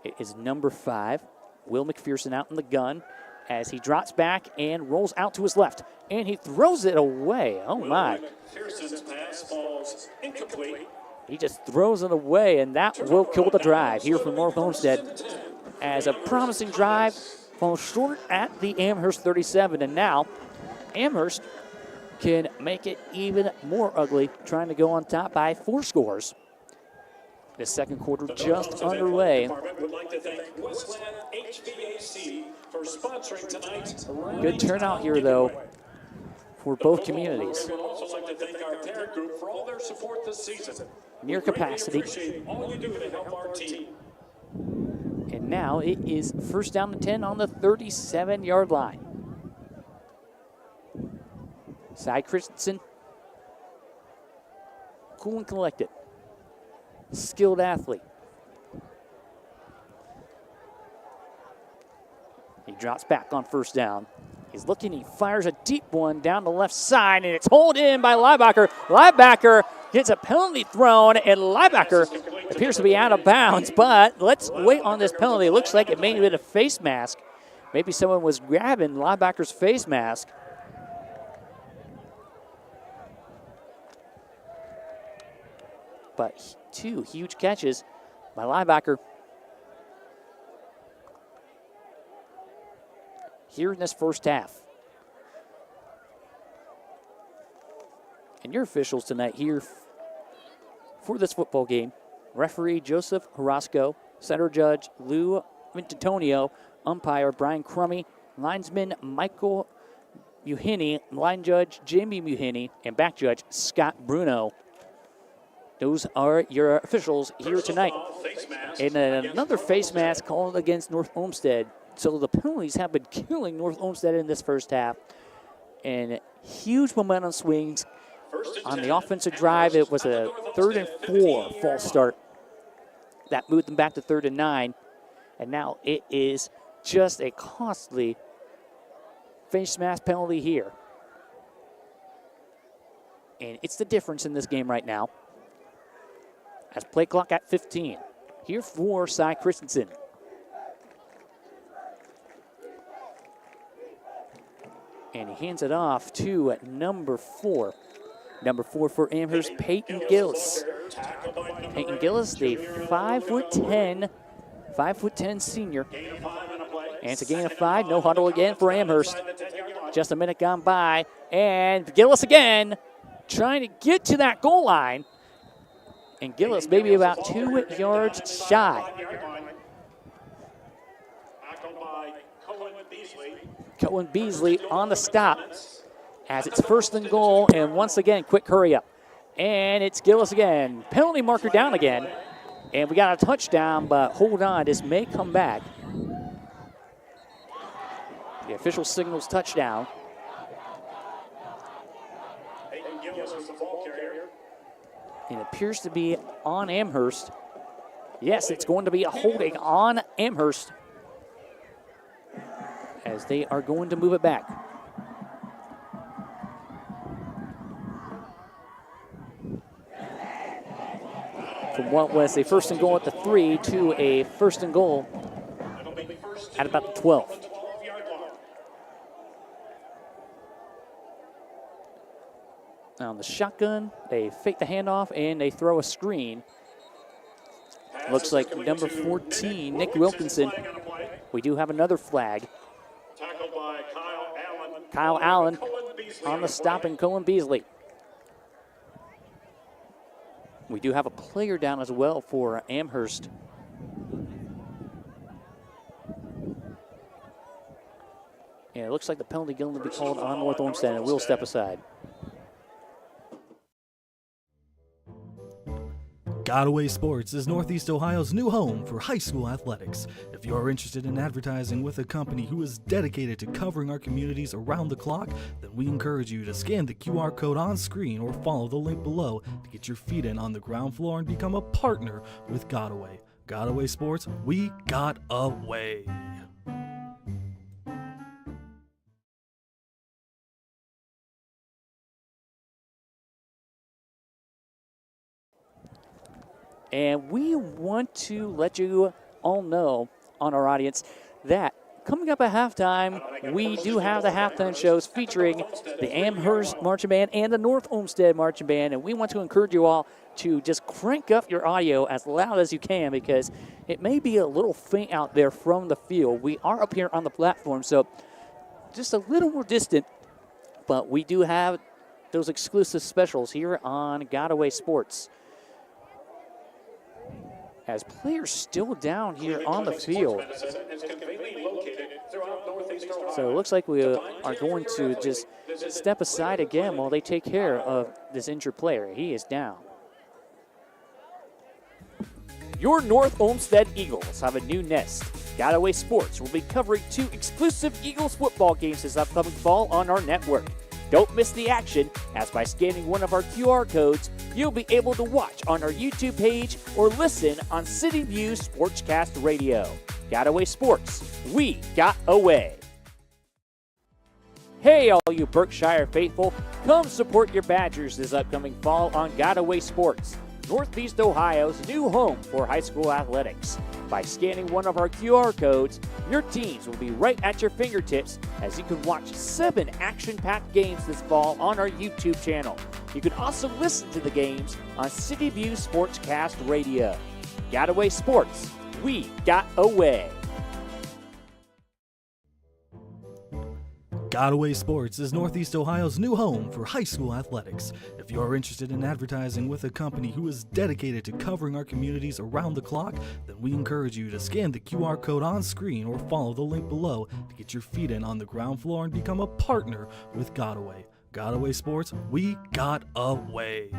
It is number 5, Will McPherson out in the gun as he drops back and rolls out to his left, and he throws it away. Oh, my. McPherson's pass falls incomplete. He just throws it away, and that will kill the drive here from North Olmsted. As a promising drive falls short at the Amherst 37. And now Amherst can make it even more ugly, trying to go on top by 4 scores. The second quarter just underway. Good turnout here, though, for both communities. Near capacity. And now it is 1st down and 10 on the 37-yard line. Cy Christensen, cool and collected. Skilled athlete. He drops back on 1st down. He's looking, he fires a deep one down the left side, and it's hauled in by Liebacher. Liebacher gets a penalty thrown, and Liebacher appears to be out of bounds, but let's wait on this penalty. It looks like it may have been a face mask. Maybe someone was grabbing Liebacher's face mask. but 2 huge catches by linebacker. Here in this first half. And your officials tonight here for this football game: referee Joseph Horosco, center judge Lou Vintantonio, umpire Brian Crummy, linesman Michael Muhini, line judge Jamie Muhini, and back judge Scott Bruno. Those are your officials here tonight. And another face mask called against North Olmsted. So the penalties have been killing North Olmsted in this first half. And huge momentum swings on the offensive drive. It was a 3rd and 4 false start that moved them back to 3rd and 9. And now it is just a costly face mask penalty here. And it's the difference in this game right now. As play clock at 15. Here for Cy Christensen. And he hands it off to number 4. Number 4 for Amherst, Peyton Gillis. Peyton Gillis, the 5'10" senior. And it's a gain of 5. No huddle again for Amherst. Just a minute gone by. And Gillis again trying to get to that goal line. And Gillis maybe about 2 yards shy. Cohen Beasley on the stop as it's 1st and goal. And once again, quick hurry up. And it's Gillis again. Penalty marker down again. And we got a touchdown, but hold on, this may come back. The official signals touchdown. It appears to be on Amherst. Yes, it's going to be a holding on Amherst as they are going to move it back. From what was a 1st and goal at the 3 to a 1st and goal at about the 12. Now on the shotgun, they fake the handoff and they throw a screen. Looks like number 14, Nick Wilkinson. We do have another flag. Kyle Allen on the stop and Cohen Beasley. We do have a player down as well for Amherst. Yeah, it looks like the penalty going to be called on North Olmsted, and we'll step aside. Godaway Sports is Northeast Ohio's new home for high school athletics. If you are interested in advertising with a company who is dedicated to covering our communities around the clock, then we encourage you to scan the QR code on screen or follow the link below to get your feet in on the ground floor and become a partner with Godaway. Godaway Sports, we got away. And we want to let you all know on our audience that coming up at halftime, we do have the halftime shows featuring the Amherst Marching Band and the North Olmsted Marching Band. And we want to encourage you all to just crank up your audio as loud as you can because it may be a little faint out there from the field. We are up here on the platform, so just a little more distant. But we do have those exclusive specials here on Godaway Sports. As players still down here on the field. So it looks like we are going to just step aside again while they take care of this injured player. He is down. Your North Olmsted Eagles have a new nest. Godaway Sports will be covering 2 exclusive Eagles football games this upcoming fall on our network. Don't miss the action, as by scanning one of our QR codes, you'll be able to watch on our YouTube page or listen on City View Sportscast Radio. Godaway Sports, we got away. Hey, all you Berkshire faithful, come support your Badgers this upcoming fall on Godaway Sports, Northeast Ohio's new home for high school athletics. By scanning one of our QR codes, your teams will be right at your fingertips as you can watch 7 action-packed games this fall on our YouTube channel. You can also listen to the games on City View Sportscast Radio. Gataway Sports, we got away. Gataway Sports is Northeast Ohio's new home for high school athletics. If you are interested in advertising with a company who is dedicated to covering our communities around the clock, then we encourage you to scan the QR code on screen or follow the link below to get your feet in on the ground floor and become a partner with Gataway. Gataway Sports, we got away.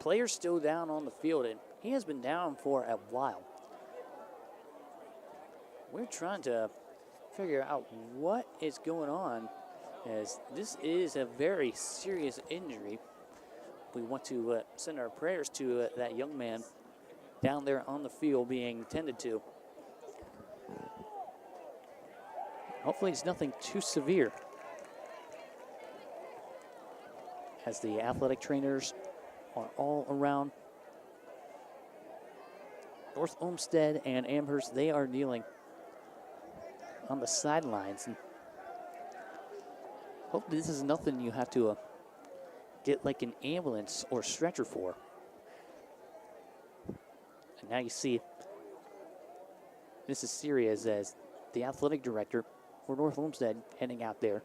Player's still down on the field, and he has been down for a while. We're trying to figure out what is going on, as this is a very serious injury. We want to send our prayers to that young man down there on the field being tended to. Hopefully it's nothing too severe, as the athletic trainers are all around. North Olmsted and Amherst, they are kneeling on the sidelines. And hopefully this is nothing you have to get like an ambulance or stretcher for. And now you see Mrs. Sirius as the athletic director for North Olmsted heading out there.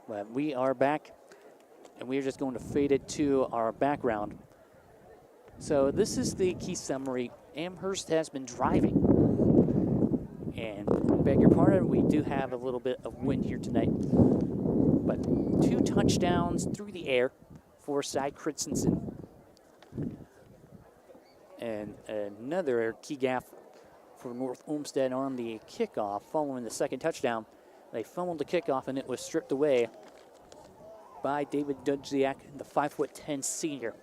But we are back, and we are just going to fade it to our background. So this is the key summary. Amherst has been driving. And beg your pardon, we do have a little bit of wind here tonight. But 2 touchdowns through the air for Cy Christensen. And another key gaffe for North Olmsted on the kickoff following the second touchdown. They fumbled the kickoff, and it was stripped away by David Dudziak, the 5'10" senior.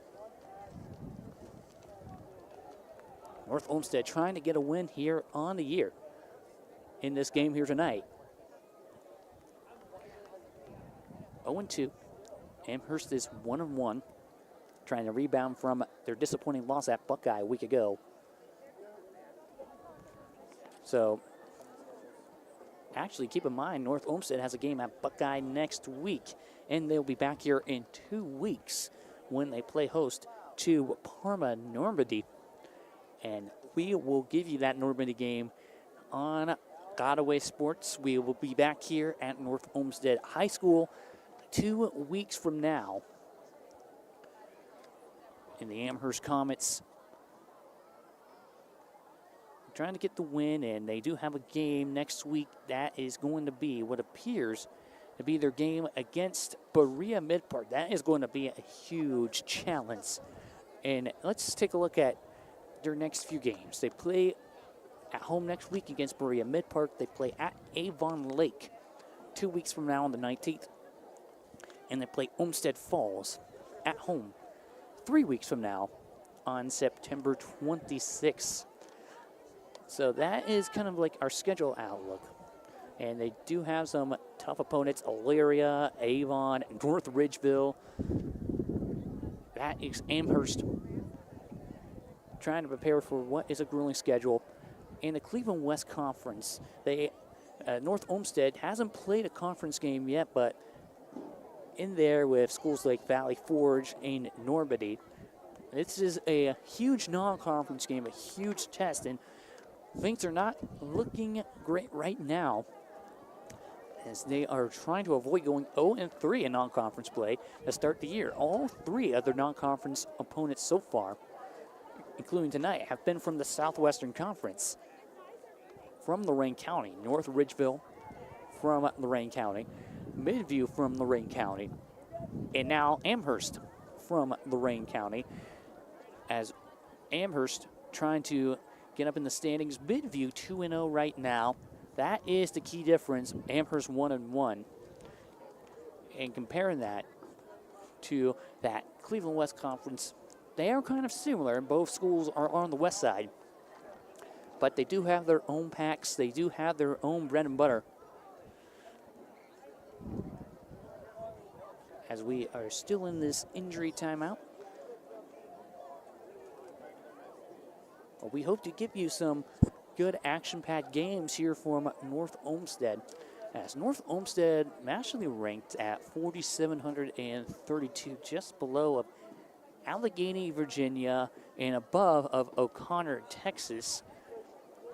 North Olmsted trying to get a win here on the year in this game here tonight. 0-2. Amherst is 1-1, trying to rebound from their disappointing loss at Buckeye a week ago. So, actually, keep in mind, North Olmsted has a game at Buckeye next week, and they'll be back here in 2 weeks when they play host to Parma Normandy. And we will give you that Normandy game on Gataway Sports. We will be back here at North Olmsted High School 2 weeks from now. And the Amherst Comets trying to get the win, and they do have a game next week that is going to be what appears to be their game against Berea Mid-Park. That is going to be a huge challenge. And let's take a look at their next few games. They play at home next week against Berea Mid-Park. They play at Avon Lake 2 weeks from now on the 19th. And they play Olmsted Falls at home 3 weeks from now on September 26th. So that is kind of like our schedule outlook. And they do have some tough opponents: Elyria, Avon, North Ridgeville. That is Amherst trying to prepare for what is a grueling schedule. In the Cleveland West Conference, North Olmsted hasn't played a conference game yet, but in there with schools like Valley Forge and Normandy, this is a huge non-conference game, a huge test, and things are not looking great right now, as they are trying to avoid going 0-3 in non-conference play to start the year. All 3 of their non-conference opponents so far, including tonight, have been from the Southwestern Conference. From Lorain County, North Ridgeville from Lorain County, Midview from Lorain County, and now Amherst from Lorain County, as Amherst trying to get up in the standings. Midview 2-0 right now. That is the key difference. Amherst 1-1. And comparing that to that Cleveland West Conference, they are kind of similar. Both schools are on the west side, but they do have their own packs. They do have their own bread and butter. As we are still in this injury timeout, but we hope to give you some good action-packed games here from North Olmsted. As North Olmsted nationally ranked at 4,732, just below of Allegheny, Virginia, and above of O'Connor, Texas.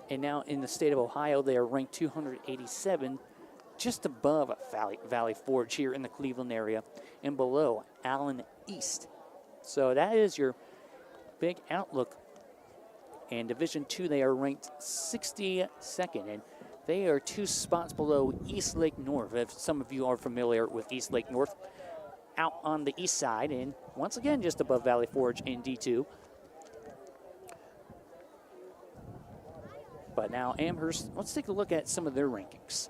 And now in the state of Ohio, they are ranked 287, just above Valley Forge here in the Cleveland area, and below Allen East. So that is your big outlook. And Division II, they are ranked 62nd, and they are 2 spots below East Lake North. If some of you are familiar with East Lake North, out on the east side, and once again just above Valley Forge in D2. But now Amherst, let's take a look at some of their rankings.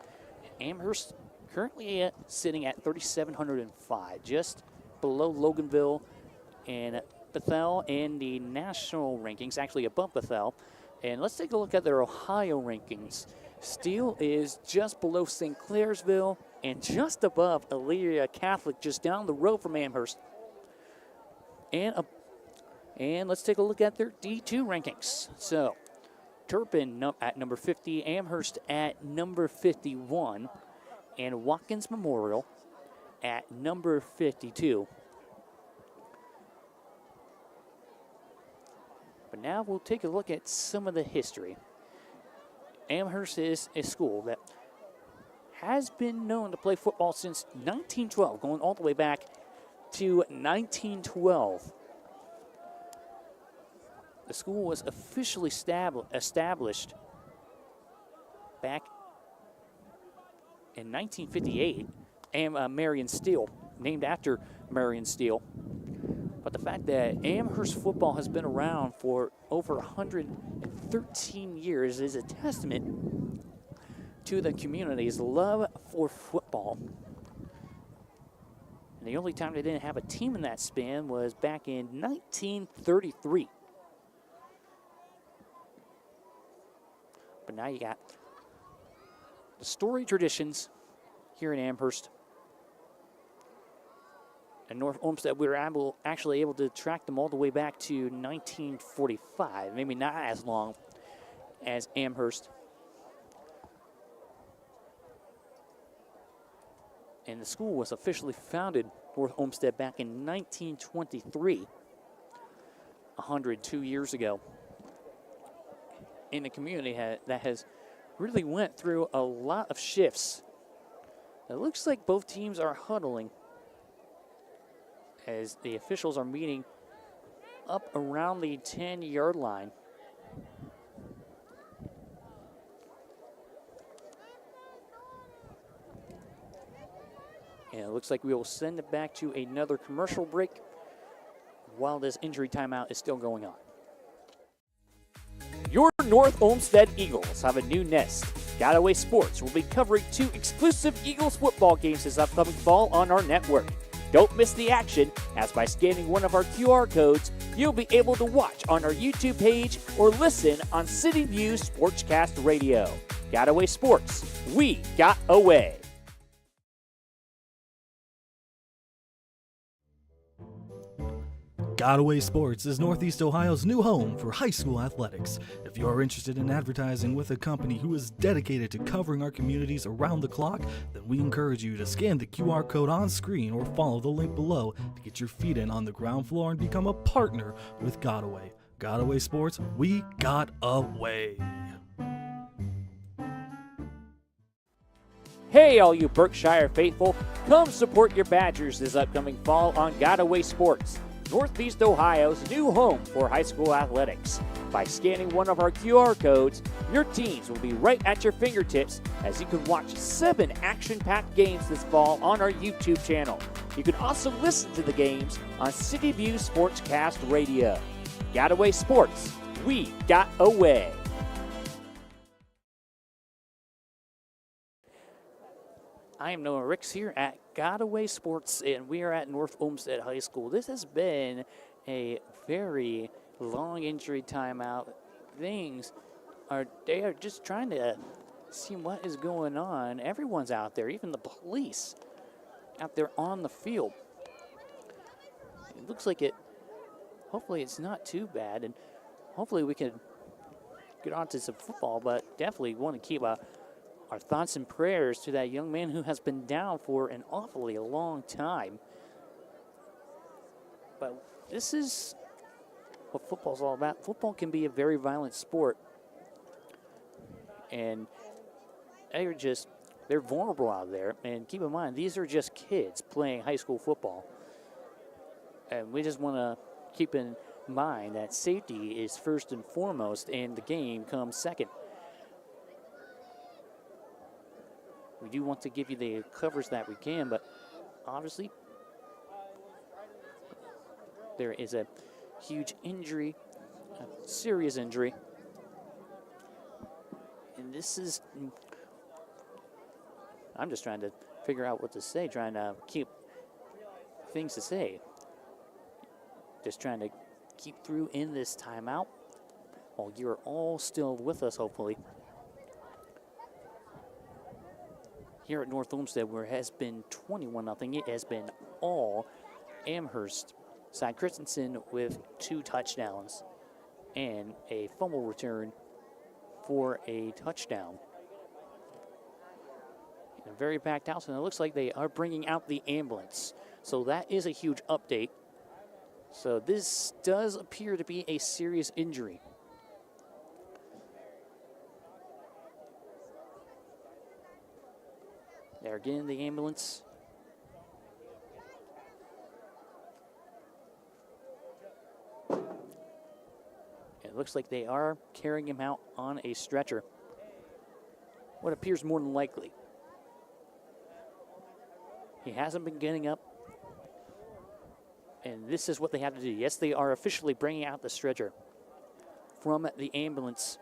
Amherst currently sitting at 3,705, just below Loganville and Bethel in the national rankings, actually above Bethel. And let's take a look at their Ohio rankings. Steele is just below St. Clairsville and just above Elyria Catholic, just down the road from Amherst. And let's take a look at their D2 rankings. So Turpin at number 50, Amherst at number 51, and Watkins Memorial at number 52. But now we'll take a look at some of the history. Amherst is a school that has been known to play football since 1912, going all the way back to 1912. The school was officially established back in 1958, and Marion Steele, named after Marion Steele. But the fact that Amherst football has been around for over 113 years is a testament to the community's love for football. And the only time they didn't have a team in that span was back in 1933. But now you got the storied traditions here in Amherst. And North Olmsted, we were actually able to track them all the way back to 1945, maybe not as long as Amherst. And the school was officially founded, North Olmsted, back in 1923, 102 years ago. In a community that has really went through a lot of shifts. It looks like both teams are huddling as the officials are meeting up around the 10-yard line. And it looks like we will send it back to another commercial break while this injury timeout is still going on. Your North Olmsted Eagles have a new nest. Godaway Sports will be covering 2 exclusive Eagles football games this upcoming fall on our network. Don't miss the action, as by scanning one of our QR codes, you'll be able to watch on our YouTube page or listen on City View Sportscast Radio. Godaway Sports, we got away. Godaway Sports is Northeast Ohio's new home for high school athletics. If you are interested in advertising with a company who is dedicated to covering our communities around the clock, then we encourage you to scan the QR code on screen or follow the link below to get your feet in on the ground floor and become a partner with Godaway. Godaway Sports, we got away. Hey, all you Berkshire faithful, come support your Badgers this upcoming fall on Godaway Sports, Northeast Ohio's new home for high school athletics. By scanning one of our QR codes, your teams will be right at your fingertips as you can watch 7 action-packed games this fall on our YouTube channel. You can also listen to the games on City View Sportscast Radio. Godaway Sports, we got away. I am Noah Ricks here at Godaway Sports, and we are at North Olmsted High School. This has been a very long injury timeout. They are just trying to see what is going on. Everyone's out there, even the police out there on the field. It looks like hopefully it's not too bad, and hopefully we can get on to some football, but definitely want to keep our thoughts and prayers to that young man who has been down for an awfully long time. But this is what football's all about. Football can be a very violent sport. And they're vulnerable out there. And keep in mind, these are just kids playing high school football. And we just want to keep in mind that safety is first and foremost, and the game comes second. We do want to give you the covers that we can, but obviously there is a huge injury, a serious injury. And this is, I'm just trying to figure out what to say, trying to keep things to say. Just trying to keep through in this timeout while you're all still with us, hopefully. Here at North Olmsted, where it has been 21-0, it has been all Amherst. Cy Christensen with 2 touchdowns and a fumble return for a touchdown. In a very packed house, and it looks like they are bringing out the ambulance. So that is a huge update. So this does appear to be a serious injury. There again, the ambulance. It looks like they are carrying him out on a stretcher. What appears more than likely. He hasn't been getting up. And this is what they have to do. Yes, they are officially bringing out the stretcher from the ambulance.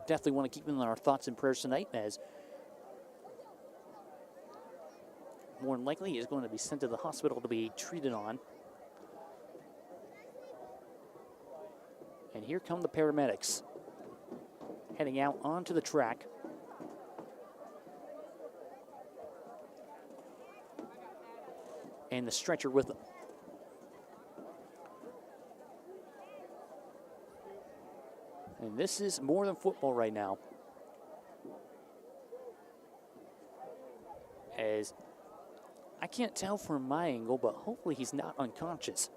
Definitely want to keep him in our thoughts and prayers tonight, as more than likely he is going to be sent to the hospital to be treated on. And here come the paramedics heading out onto the track. And the stretcher with them. And this is more than football right now. As I can't tell from my angle, but hopefully he's not unconscious.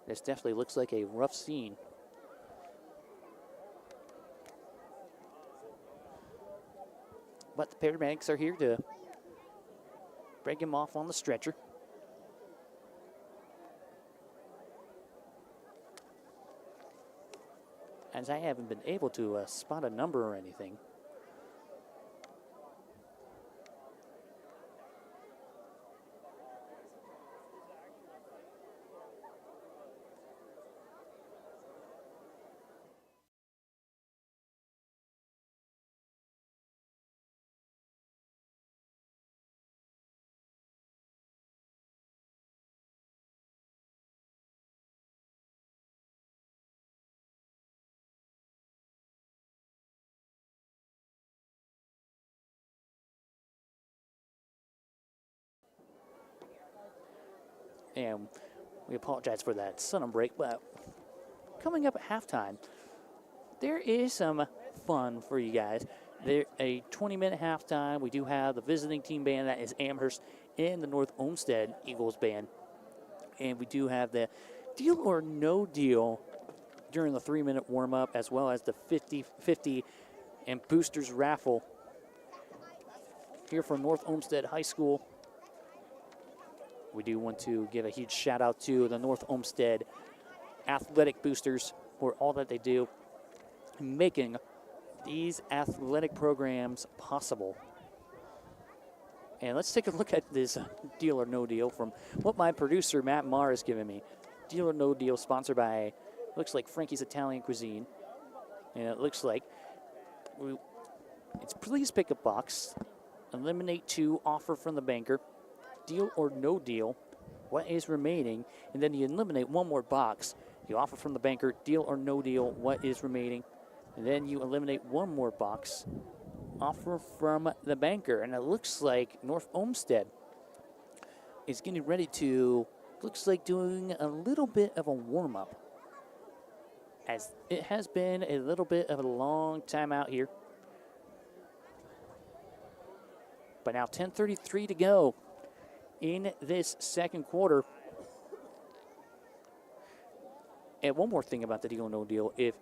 This definitely looks like a rough scene. But the paramedics are here to break him off on the stretcher. As I haven't been able to spot a number or anything. And we apologize for that sudden break, but coming up at halftime, there is some fun for you guys. There a 20-minute halftime. We do have the visiting team band, that is Amherst, and the North Olmsted Eagles band. And we do have the Deal or No Deal during the 3-minute warm-up, as well as the 50-50 and boosters raffle here from North Olmsted High School. We do want to give a huge shout out to the North Olmsted athletic boosters for all that they do in making these athletic programs possible. And let's take a look at this Deal or No Deal from what my producer Matt Marr has given me. Deal or No Deal sponsored by, looks like Frankie's Italian Cuisine. And it looks like it's please pick a box, eliminate 2, offer from the banker. Deal or no deal, what is remaining, and then you eliminate 1 more box. You offer from the banker, deal or no deal, what is remaining, and then you eliminate 1 more box, offer from the banker, and it looks like North Olmsted is getting ready to, looks like doing a little bit of a warm-up, as it has been a little bit of a long time out here. But now 10:33 to go in this second quarter. And one more thing about the deal or no deal. If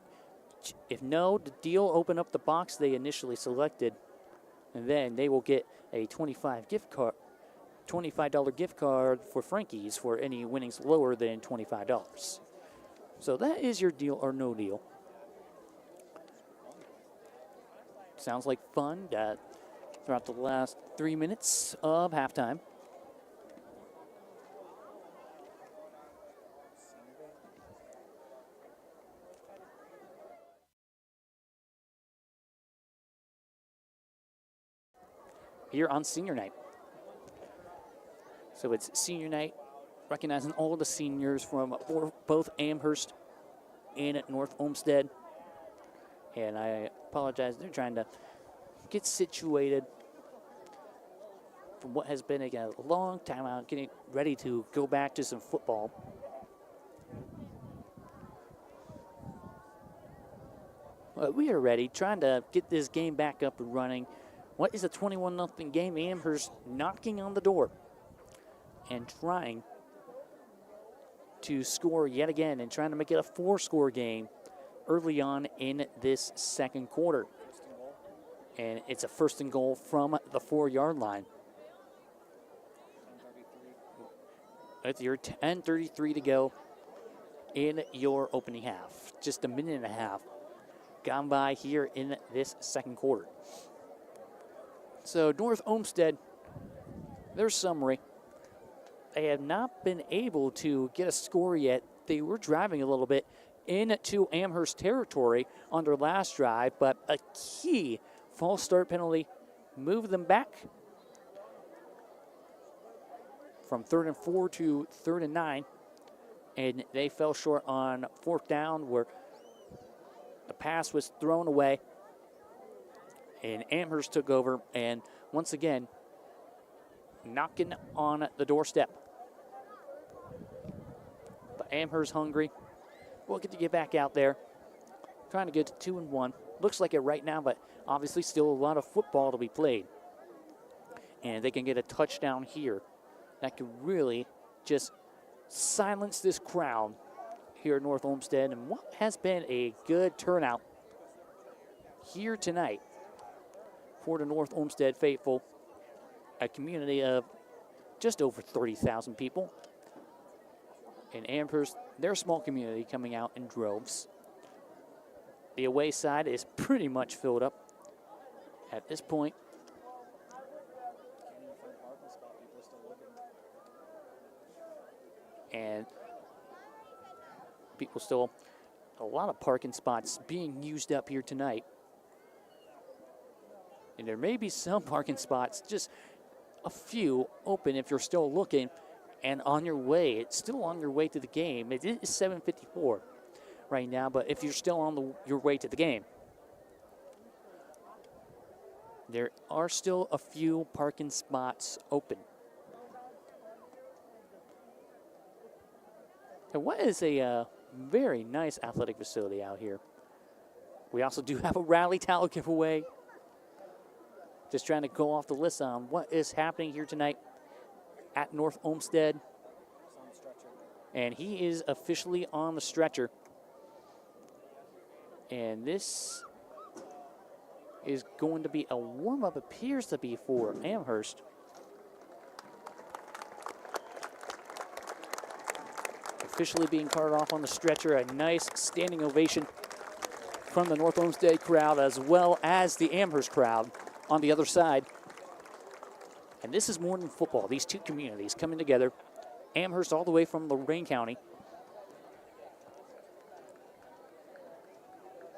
no, the deal open up the box they initially selected, and then they will get a $25 gift card for Frankie's for any winnings lower than $25. So that is your deal or no deal. Sounds like fun throughout the last 3 minutes of halftime. Here on senior night. So it's senior night, recognizing all of the seniors from both Amherst and North Olmsted. And I apologize, they're trying to get situated from what has been a long time out, getting ready to go back to some football. Well, we are ready, trying to get this game back up and running. What is a 21-0 game? Amherst knocking on the door and trying to score yet again and trying to make it a 4-score game early on in this second quarter. And it's a 1st and goal from the 4-yard line. With your 10:33 to go in your opening half. Just a minute and a half gone by here in this second quarter. So North Olmsted, their summary, they have not been able to get a score yet. They were driving a little bit into Amherst territory on their last drive, but a key false start penalty moved them back from 3rd and 4 to 3rd and 9, and they fell short on 4th down where the pass was thrown away. And Amherst took over and once again knocking on the doorstep. But Amherst hungry. We'll get to get back out there. Trying to get to 2-1. Looks like it right now, but obviously still a lot of football to be played. And they can get a touchdown here. That could really just silence this crowd here at North Olmsted. And what has been a good turnout here tonight for the North Olmsted faithful, a community of just over 30,000 people. And Amherst, their small community, coming out in droves. The away side is pretty much filled up at this point. And people still, a lot of parking spots being used up here tonight. And there may be some parking spots, just a few open if you're still looking and on your way. It's still on your way to the game. It is 7:54 right now, but if you're still on your way to the game, there are still a few parking spots open. And what is a very nice athletic facility out here. We also do have a rally towel giveaway. Just trying to go off the list on what is happening here tonight at North Olmsted. And he is officially on the stretcher. And this is going to be a warm-up, appears to be for Amherst. Officially being carted off on the stretcher. A nice standing ovation from the North Olmsted crowd as well as the Amherst crowd on the other side. And this is more than football. These two communities coming together. Amherst all the way from Lorain County.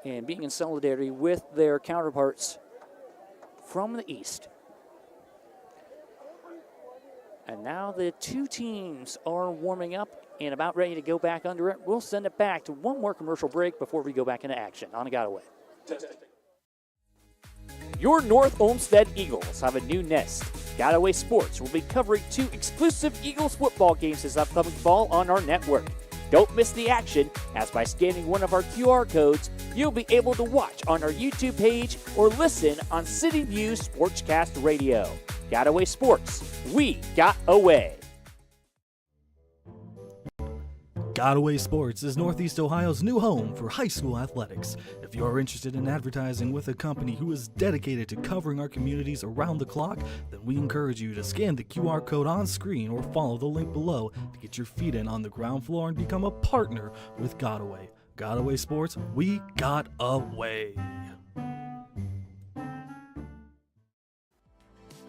And being in solidarity with their counterparts from the east. And now the two teams are warming up and about ready to go back under it. We'll send it back to one more commercial break before we go back into action. On a got away. Your North Olmsted Eagles have a new nest. Godaway Sports will be covering 2 exclusive Eagles football games this upcoming fall on our network. Don't miss the action, as by scanning one of our QR codes, you'll be able to watch on our YouTube page or listen on City View Sportscast Radio. Godaway Sports, we got away. Godaway Sports is Northeast Ohio's new home for high school athletics. If you're interested in advertising with a company who is dedicated to covering our communities around the clock, then we encourage you to scan the QR code on screen or follow the link below to get your feet in on the ground floor and become a partner with Godaway. Godaway Sports, we got away.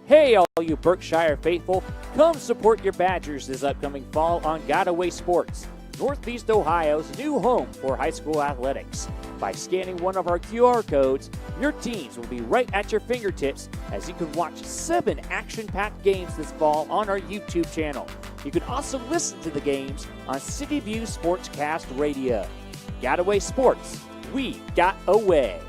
Hey, all you Berkshire faithful, come support your Badgers this upcoming fall on Godaway Sports, Northeast Ohio's new home for high school athletics. By scanning one of our QR codes, your teams will be right at your fingertips as you can watch 7 action-packed games this fall on our YouTube channel. You can also listen to the games on City View Sportscast Radio. Godaway Sports, we got away.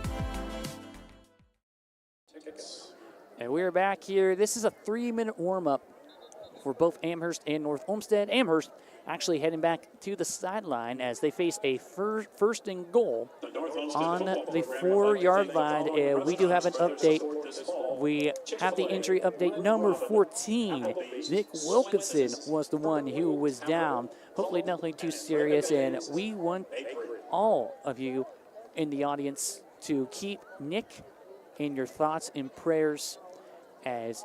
And we're back here. This is a 3-minute warm-up for both Amherst and North Olmsted. Amherst actually heading back to the sideline as they face a first and goal on the 4-yard line. We do have an update. We have the injury update. Number 14, Nick Wilkinson, was the one who was down. Hopefully nothing too serious, and we want all of you in the audience to keep Nick in your thoughts and prayers, as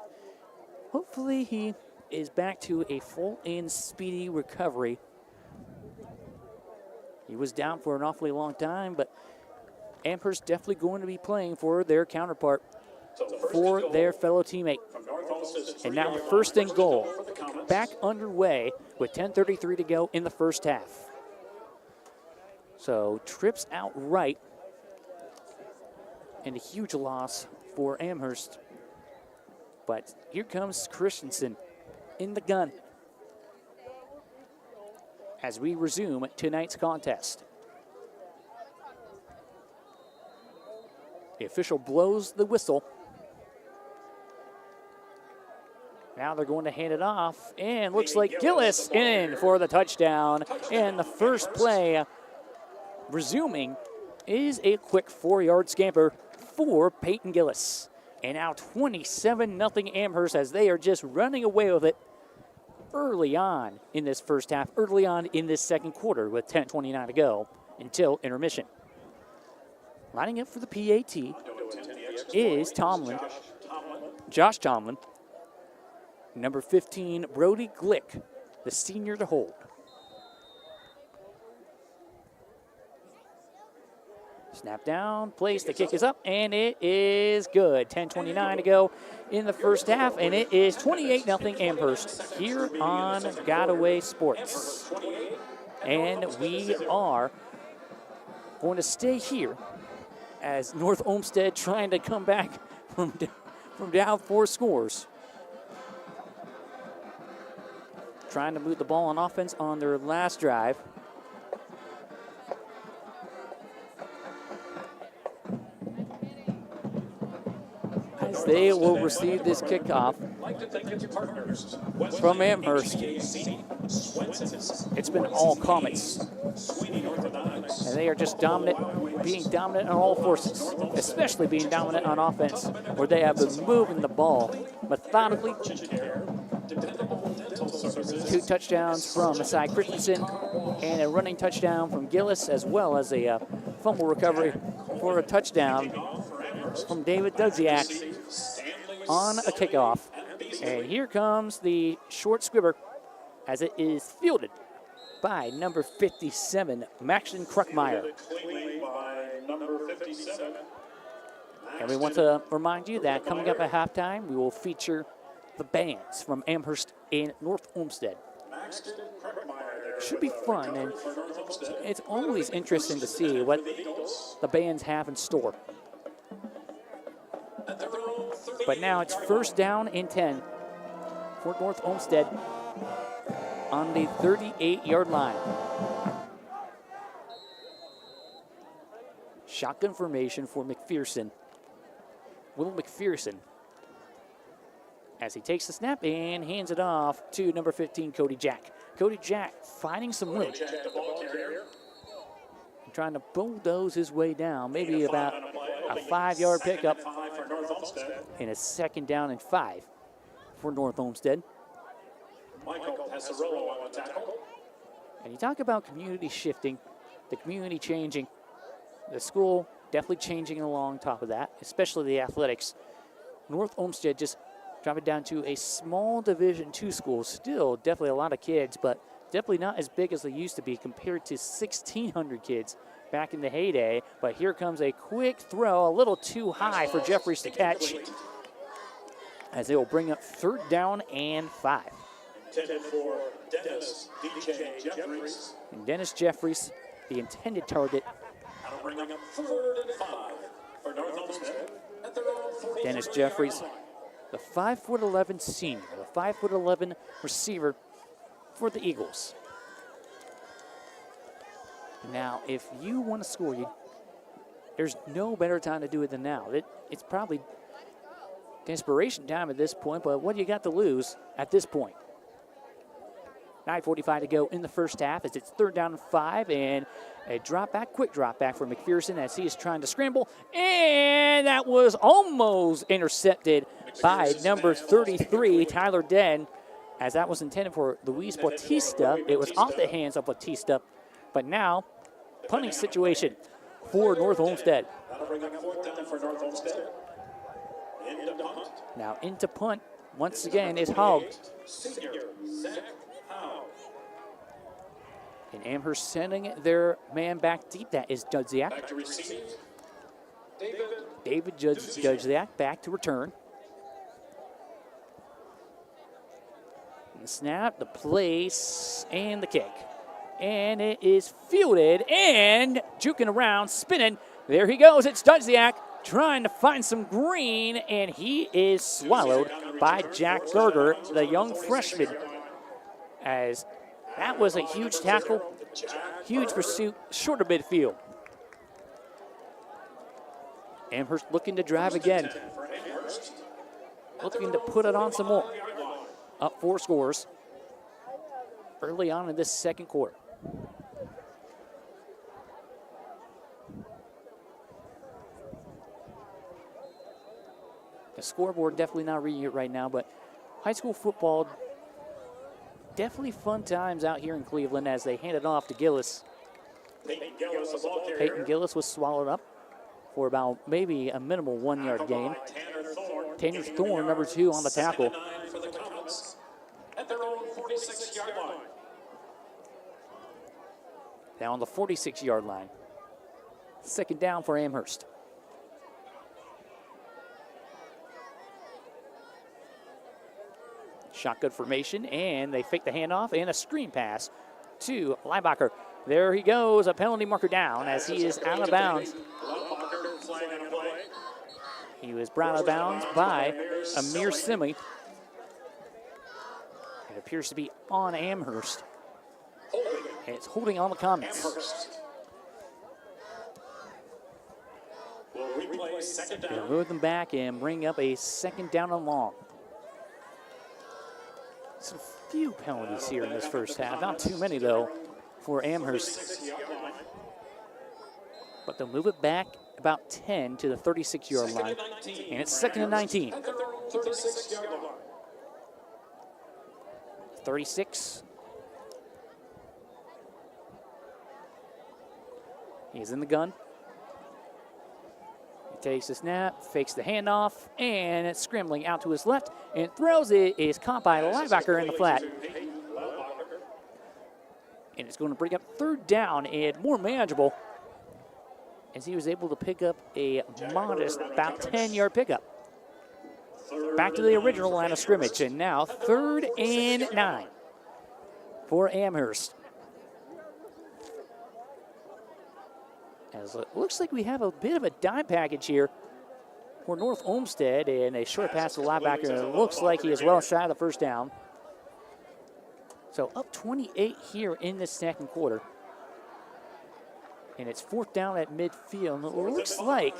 hopefully he is back to a full and speedy recovery. He was down for an awfully long time, but Amherst definitely going to be playing for their counterpart, for their fellow teammate. And now first and goal, back underway with 10:33 to go in the first half. So trips out right, and a huge loss for Amherst. But here comes Christensen in the gun as we resume tonight's contest. The official blows the whistle. Now they're going to hand it off, and looks like Gillis in for the touchdown. And the first play resuming is a quick 4-yard scamper for Peyton Gillis. And now 27-0 Amherst as they are just running away with it early on in this first half, early on in this second quarter with 10:29 to go until intermission. Lining up for the PAT is Josh Tomlin, number 15, Brody Glick, the senior to hold. Snap down, place, the kick is up, and it is good. 10:29 to go in the first half, and it is 28-0 Amherst here on Godaway Sports. And we are going to stay here as North Olmsted trying to come back from down 4 scores. Trying to move the ball on offense on their last drive. As they will receive this kickoff from Amherst. It's been all Comets. And they are just dominant, being dominant on all forces, especially being dominant on offense, where they have been moving the ball methodically. 2 touchdowns from Masai Christensen and a running touchdown from Gillis, as well as a fumble recovery for a touchdown from David Dudziak on a kickoff. And here comes the short squibber as it is fielded by number 57, Maxton Kruckmeyer. And we want to remind you that coming up at halftime, we will feature the bands from Amherst and North Olmsted. Should be fun, and it's always interesting to see what the bands have in store. But now it's first down and 10 for North Olmsted on the 38-yard line. Shotgun formation for McPherson. Will McPherson, as he takes the snap and hands it off to number 15, Cody Jack. Cody Jack finding some room, trying to bulldoze his way down, maybe about a 5-yard pickup, and a 2nd down and 5 for North Olmsted. And you talk about community shifting, the community changing, the school definitely changing along top of that, especially the athletics. North Olmsted just dropping down to a small Division II school. Still definitely a lot of kids, but definitely not as big as they used to be compared to 1,600 kids back in the heyday. But here comes a quick throw, a little too high for Jeffries to catch, as they will bring up 3rd down and 5. Intended for Dennis DJ Jeffries. And Dennis Jeffries, the intended target. That'll bring up 3rd and 5 for North Olmsted at their own 43 Dennis Jeffries, the 5'11" senior, the 5'11" receiver for the Eagles. Now, if you want to score, there's no better time to do it than now. It's probably desperation time at this point, but what do you got to lose at this point? 9:45 to go in the first half as it's 3rd down and 5, and a quick drop back for McPherson as he is trying to scramble, and that was almost intercepted by number 33, Tyler Den, as that was intended for Luis Bautista. It was off the hands of Bautista, but now punting situation for North Olmsted. That'll bring up 4th down for North Olmsted. Into punt. Now into punt once again is Hogue. Senior Zach Howe. And Amherst sending their man back deep. That is Judziak. Back to receive. David Judziak back to return. And the snap, the place, and the kick. And it is fielded and juking around, spinning. There he goes. It's Judziak trying to find some green, and he is swallowed by Jack Gerger, the young freshman, as that was a huge tackle, huge pursuit, short of midfield. Amherst looking to drive again, looking to put it on some more. Up 4 scores early on in this 2nd quarter. The scoreboard definitely not reading it right now, but high school football, definitely fun times out here in Cleveland as they hand it off to Gillis. Peyton Gillis was swallowed up for about maybe a minimal 1-yard gain. Tanner Thorne, number 2, on the tackle. At their own 46-yard line. Now on the 46-yard line. 2nd down for Amherst. Shotgun formation, and they fake the handoff, and a screen pass to Leibacher. There he goes, a penalty marker down as he is out of bounds. He was brought out of bounds by Amir Simi. It appears to be on Amherst. And it's holding on the comments. They'll move them back and bring up a 2nd down and long. Some few penalties here in this first half. Not too many, though, for Amherst. But they'll move it back about 10 to the 36-yard line. And it's 2nd and 19. 36. He's in the gun. He takes the snap, fakes the handoff, and it's scrambling out to his left and throws it. Is caught by Leibacher in the flat. And it's going to bring up 3rd down and more manageable as he was able to pick up a modest about 10-yard pickup. Back to the original line of scrimmage, and now 3rd and 9 for Amherst. As it looks like we have a bit of a dime package here for North Olmsted, and a short pass to Leibacher. It looks like he is well shy of the 1st down. So up 28 here in the 2nd quarter. And it's 4th down at midfield. It looks like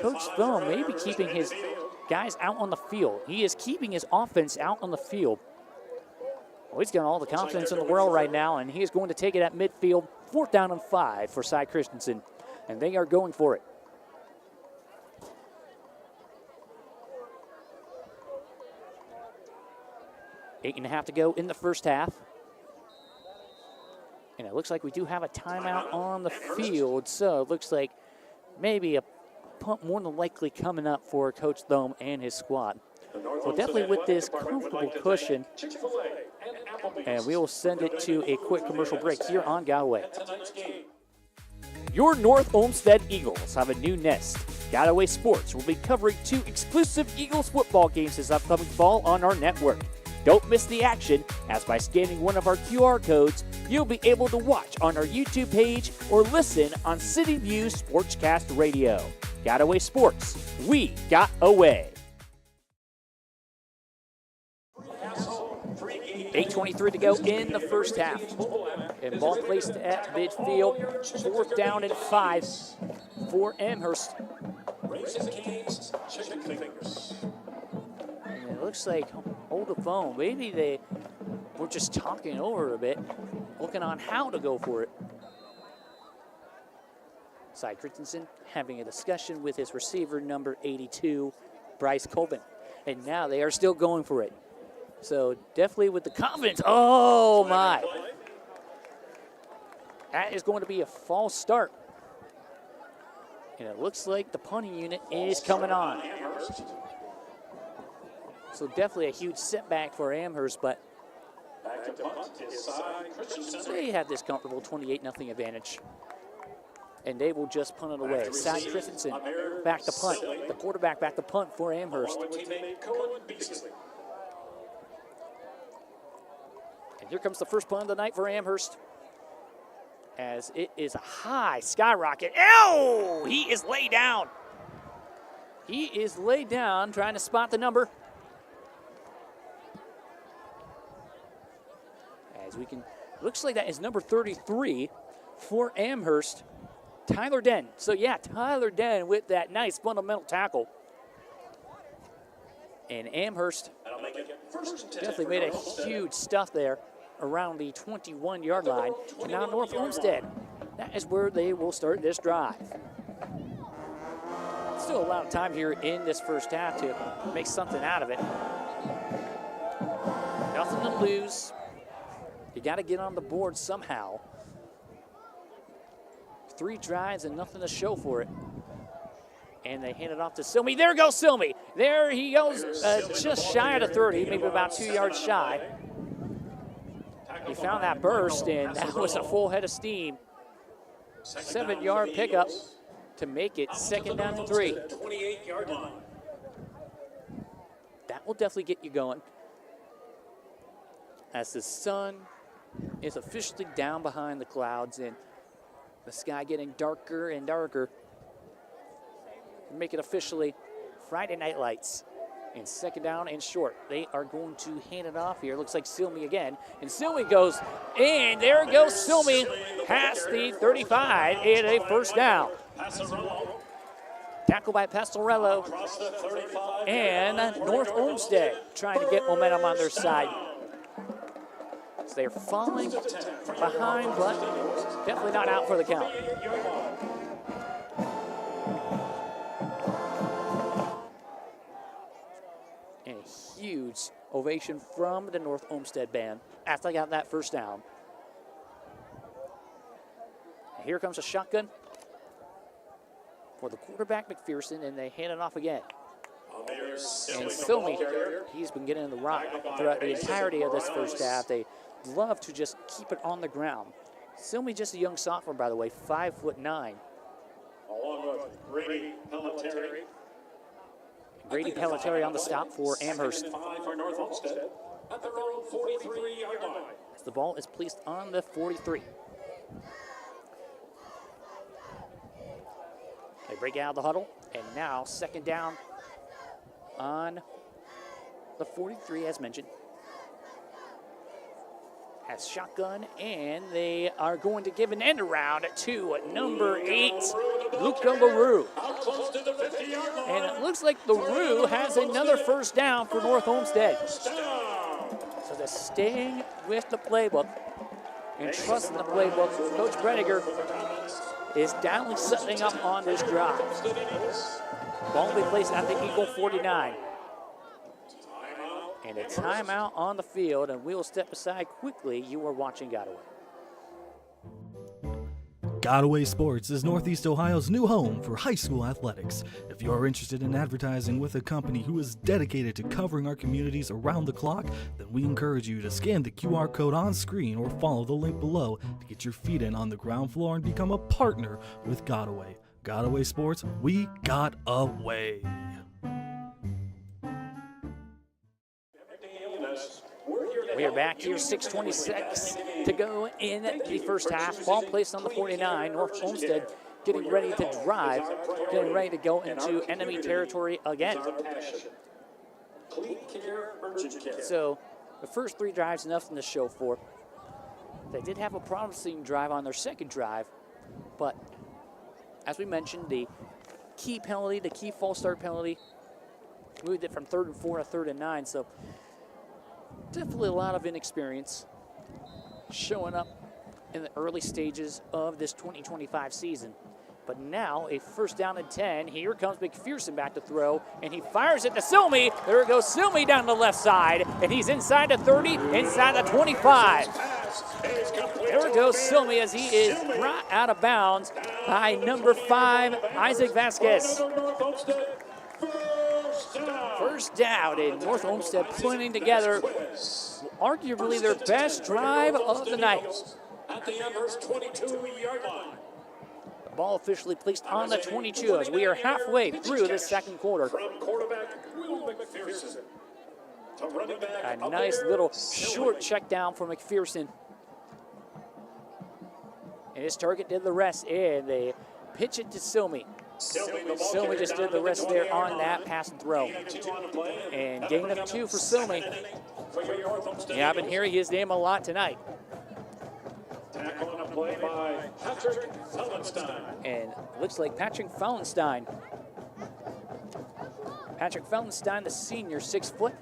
Coach Thome may be keeping his guys out on the field. He is keeping his offense out on the field. Well, he's got all the confidence in the world right now, and he is going to take it at midfield. 4th down and 5 for Cy Christensen, and they are going for it. 8.5 to go in the first half. And it looks like we do have a timeout on the field, so it looks like maybe a punt more than likely coming up for Coach Thome and his squad. So definitely with this comfortable cushion, and we will send it to a quick commercial break here on Galway. Your North Olmsted Eagles have a new nest. Galway Sports will be covering 2 exclusive Eagles football games this upcoming fall on our network. Don't miss the action, as by scanning one of our QR codes, you'll be able to watch on our YouTube page or listen on City View Sportscast Radio. Galway Sports, we got away. 8:23 to go in the first half. And ball placed at midfield. 4th down and 5 for Amherst. And it looks like hold the phone. Maybe they were just talking over a bit, looking on how to go for it. Cy Christensen having a discussion with his receiver, number 82, Bryce Colvin. And now they are still going for it. So definitely with the confidence. Oh, my. That is going to be a false start. And it looks like the punting unit is coming on. So definitely a huge setback for Amherst, but they have this comfortable 28-0 advantage. And they will just punt it away. Cy Christensen back to punt. The quarterback back to punt for Amherst. And here comes the first punt of the night for Amherst, as it is a high skyrocket. Ow! He is laid down. He is laid down trying to spot the number. As we can, looks like that is number 33 for Amherst, Tyler Den. So yeah, Tyler Den with that nice fundamental tackle. And Amherst definitely made a huge stuff there around the 21-yard line. And now North Olmsted, that is where they will start this drive. Still a lot of time here in this first half to make something out of it. Nothing to lose. You got to get on the board somehow. 3 drives and nothing to show for it. And they hand it off to Silmy. There goes Silmy. There he goes, just shy of the 30, maybe about 2 yards shy. He found that burst, and that was a full head of steam. 7-yard pickup to make it 2nd down and 3. That will definitely get you going, as the sun is officially down behind the clouds and the sky getting darker and darker. Make it officially Friday Night Lights. And 2nd down and short. They are going to hand it off here. Looks like Silmy again. And Silmy goes, and there goes Silmy past the 35 and a 1st down. Tackle by Pastorello. And North Olmsted trying to get momentum on their side. So they're falling behind, but definitely not out for the count. And a huge ovation from the North Olmsted band after they got that 1st down. And here comes a shotgun for the quarterback, McPherson, and they hand it off again. And Silmy, he's been getting in the rock throughout the entirety of this first half. They love to just keep it on the ground. Silmy, just a young sophomore, by the way, 5'9". Along with Grady Pelletieri. Grady Pelletieri on the stop for Amherst. For North Olmsted at their own 43-yard line. As the ball is placed on the 43. They break out of the huddle, and now 2nd down on the 43, as mentioned. has shotgun, and they are going to give an end around to number 8, Luca LaRue. And it looks like LaRue has another first down for North Olmsted. So they're staying with the playbook and trusting the playbook. Coach Brediger is definitely setting up on this drive. Ball will be placed at the Eagle 49. And a timeout on the field, and we will step aside quickly. You are watching Godaway. Godaway Sports is Northeast Ohio's new home for high school athletics. If you are interested in advertising with a company who is dedicated to covering our communities around the clock, then we encourage you to scan the QR code on screen or follow the link below to get your feet in on the ground floor and become a partner with Godaway. Godaway Sports, we got away. We are back here, 6:26 to go in the first half. Ball placed on the 49. North Olmsted getting ready to drive, getting ready to go into enemy territory again. So the first 3 drives, nothing to show for. They did have a promising drive on their second drive, but as we mentioned, the key penalty, the key false start penalty, moved it from 3rd and 4 to 3rd and 9. So definitely a lot of inexperience showing up in the early stages of this 2025 season. But now a first down and 10. Here comes McPherson back to throw, and he fires it to Silmy. There goes Silmy down the left side, and he's inside the 30, inside the 25. There goes Silmy as he is brought out of bounds by number 5, Isaac Vasquez. First down, and North Olmsted putting together arguably their best drive of the night. At the Amherst 22-yard line. The ball officially placed on the 22 as we are halfway through this second quarter. From quarterback Will McPherson to running back. A nice little short check down for McPherson. And his target did the rest, and they pitch it to Silmy. Silmy just did the rest there on that pass and throw. And gain of 2 for Silmy. Yeah, I've been hearing his name a lot tonight. Tackle on a play by Patrick Fellenstein. And looks like Patrick Fellenstein. Patrick Fellenstein, the senior, 6 foot,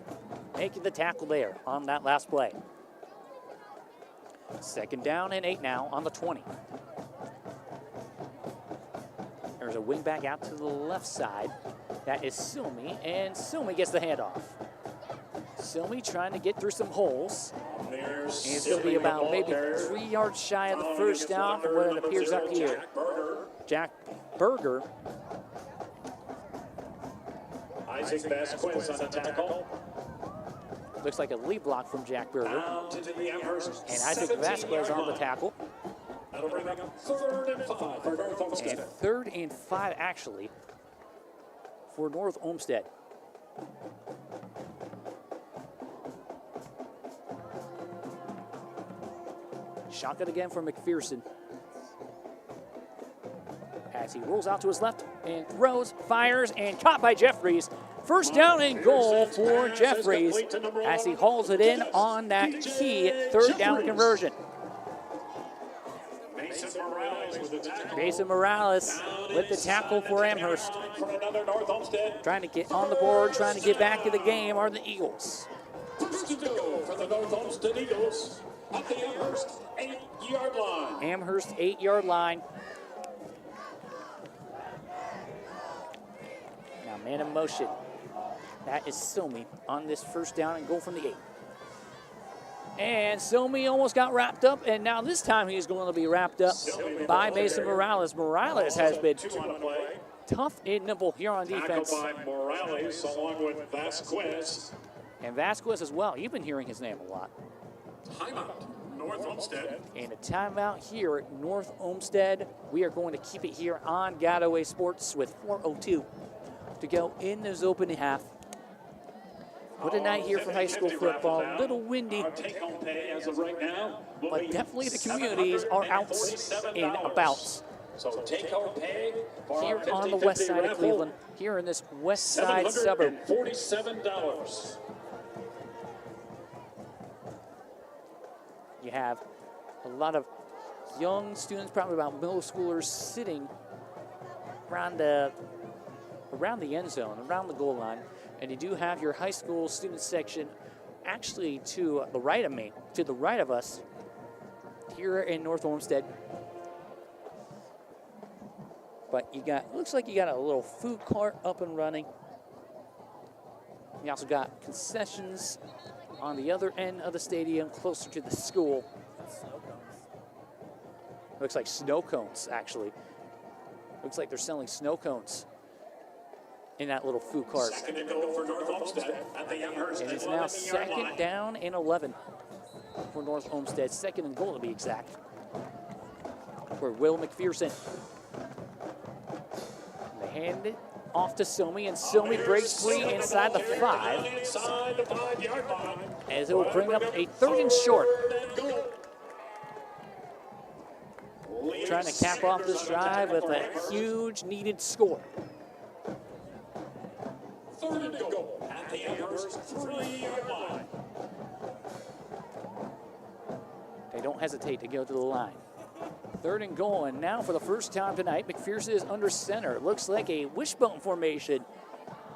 making the tackle there on that last play. Second down and 8 now on the 20. There's a wing back out to the left side. That is Silmy, and Silmy gets the handoff. Silmy trying to get through some holes. And it's going to be about maybe 3 yards shy of the first down from what it appears up here. Jack Berger. Isaac Vasquez on the tackle. Looks like a lead block from Jack Berger. And Isaac Vasquez on the tackle. That'll bring up 3rd and 5 for North Olmsted. And 3rd and 5 actually for North Olmsted. Shotgun again for McPherson. As he rolls out to his left and throws, fires, and caught by Jeffries. First down and goal for Jeffries as he hauls it in on that key 3rd down conversion. Mason Morales with the tackle for Amherst. Trying to get on the board, trying to get back in the game are the Eagles. First and goal for the North Olmsted Eagles at the Amherst 8-yard line. Amherst 8-yard line. Now man in motion. That is Silmy on this first down and goal from the 8. And Silmy almost got wrapped up, and now this time he's going to be wrapped up by Mason Morales. Morales has been tough and nimble here on defense. Tackled by Morales along with Vasquez. And Vasquez as well. You've been hearing his name a lot. Timeout, North Olmsted. And a timeout here at North Olmsted. We are going to keep it here on Godaway Sports with 4:02 to go in this opening half. What a night here for high school football. A little windy, Our take-home pay as of right now will but be definitely the communities are out and about. So take-home pay for Here our on the west 50-50 side of raffle, Cleveland, here in this west side suburb. $747. You have a lot of young students, probably about middle schoolers, sitting around the end zone, around the goal line. And you do have your high school student section actually to the right of me, to the right of us, here in North Olmsted. But looks like you got a little food cart up and running. You also got concessions on the other end of the stadium, closer to the school. Looks like snow cones, actually. Looks like they're selling snow cones in that little food cart. Second and goal for North Olmsted at the Amherst And it's now 11-yard second line. down and 11 for North Olmsted. Second and goal to be exact for Will McPherson. They hand it off to Somi, and Somi breaks free inside the 5 Inside the 5-yard line. as it will bring up a 3rd and short. Trying to cap off this drive with a huge needed score. 3rd and goal at the Amherst 3-yard line. They don't hesitate to go to the line. 3rd and goal, and now for the first time tonight, McPherson is under center. Looks like a wishbone formation.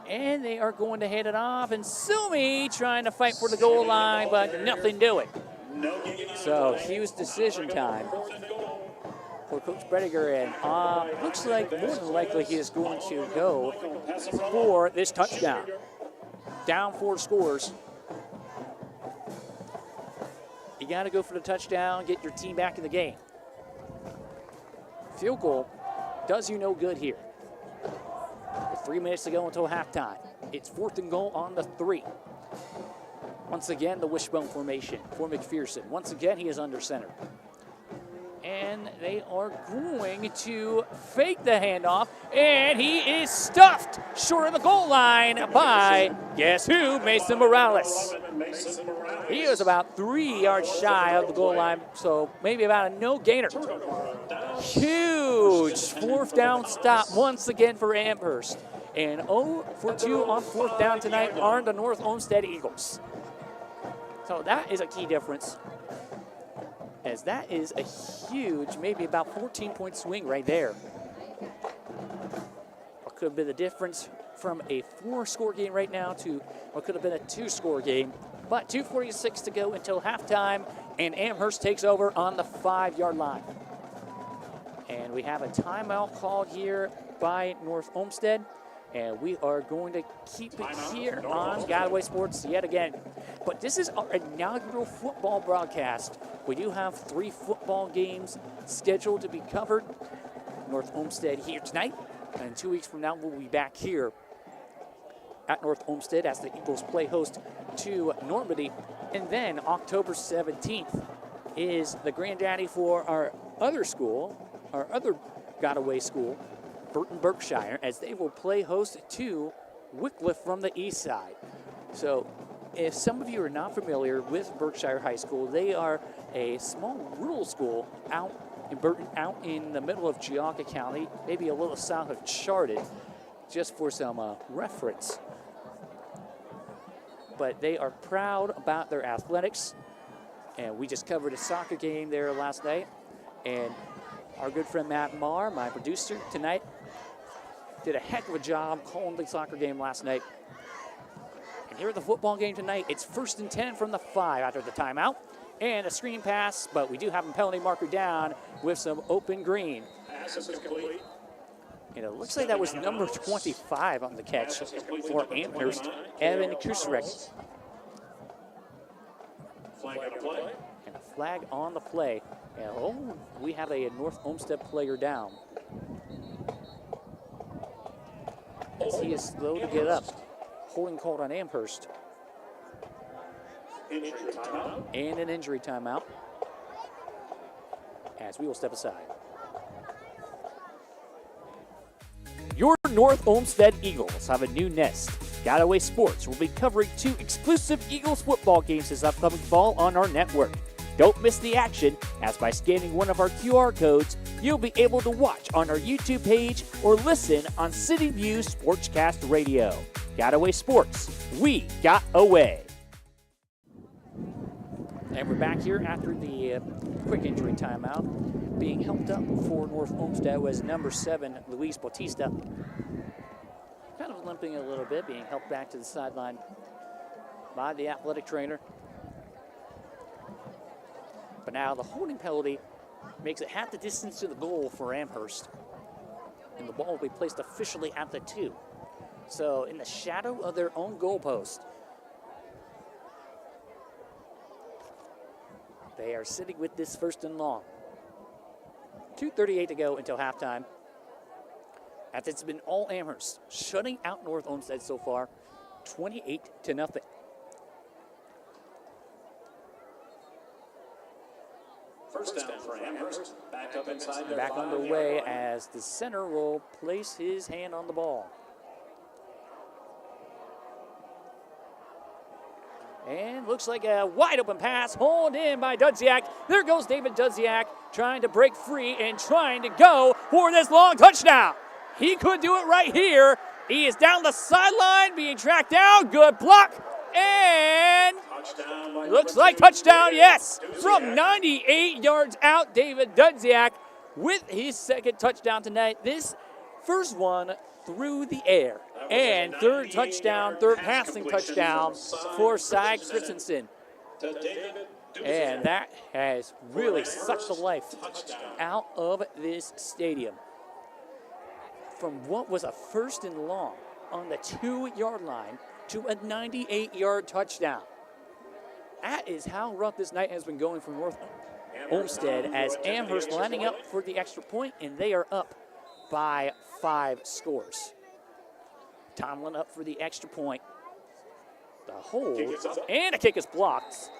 And they are going to hand it off, and Sumi trying to fight for the goal line, but nothing doing. So huge decision time for Coach Brediger, and looks like more than likely he is going to go for this touchdown. Down 4 scores. You got to go for the touchdown, get your team back in the game. Field goal does you no good here. With 3 minutes to go until halftime. It's 4th and goal on the 3. Once again, the wishbone formation for McPherson. Once again, he is under center. And they are going to fake the handoff, and he is stuffed short of the goal line by, guess who, Mason Morales. He is about 3 yards shy of the goal line, so maybe about a no-gainer. Huge 4th down stop once again for Amherst. And 0 for 2 on 4th down tonight are the North Olmsted Eagles. So that is a key difference, as that is a huge, maybe about 14-point swing right there. What could have been the difference from a 4-score game right now to what could have been a 2-score game. But 2:46 to go until halftime, and Amherst takes over on the 5-yard line. And we have a timeout called here by North Olmsted, and we are going to keep it here on Godaway Sports yet again. But this is our inaugural football broadcast. We do have 3 football games scheduled to be covered. North Olmsted here tonight, and 2 weeks from now we'll be back here at North Olmsted as the Eagles play host to Normandy. And then October 17th is the granddaddy for our other school, our other Godaway school, Burton Berkshire, as they will play host to Wycliffe from the east side. So if some of you are not familiar with Berkshire High School, they are a small rural school out in Burton, out in the middle of Geauga County, maybe a little south of Chardon, just for some reference. But they are proud about their athletics, and we just covered a soccer game there last night, and our good friend Matt Marr, my producer tonight, did a heck of a job calling the soccer game last night. And here at the football game tonight, it's 1st and 10 from the 5 after the timeout, and a screen pass, but we do have a penalty marker down with some open green. And it looks like that was number 25 on the catch for Amherst, Evan Kusrek. And a flag on the play. And we have a North Olmsted player down, as he is slow to get up. Holding called on Amherst. And an injury timeout, as we will step aside. Your North Olmsted Eagles have a new nest. Godaway Sports will be covering 2 exclusive Eagles football games this upcoming fall on our network. Don't miss the action, as by scanning one of our QR codes, you'll be able to watch on our YouTube page or listen on City View Sportscast Radio. Godaway Sports, we got away. And we're back here after the quick injury timeout. Being helped up for North Olmsted was number 7, Luis Bautista. Kind of limping a little bit, being helped back to the sideline by the athletic trainer. But now the holding penalty makes it half the distance to the goal for Amherst. And the ball will be placed officially at the 2. So in the shadow of their own goalpost. They are sitting with this first and long. 2:38 to go until halftime. As it's been all Amherst, shutting out North Olmsted so far, 28-0. First down for Amherst. Back up inside their Back 5-yard underway line. as the center will place his hand on the ball. And looks like a wide open pass, hauled in by Dudziak. There goes David Dudziak, trying to break free and trying to go for this long touchdown. He could do it right here. He is down the sideline, being tracked down. Good block. And Touchdown by looks number like 2, touchdown, David yes. Dudziak. From 98 yards out, David Dudziak with his second touchdown tonight. This first one through the air. And third touchdown, third passing touchdown for Cy Christensen. To David Dudziak. And that has really sucked the life out of this stadium. From what was a first and long on the 2-yard line to a 98-yard touchdown. That is how rough this night has been going for North Olmsted, as Amherst lining up for the extra point, and they are up by 5 scores. Tomlin up for the extra point. The hold, and a kick is blocked,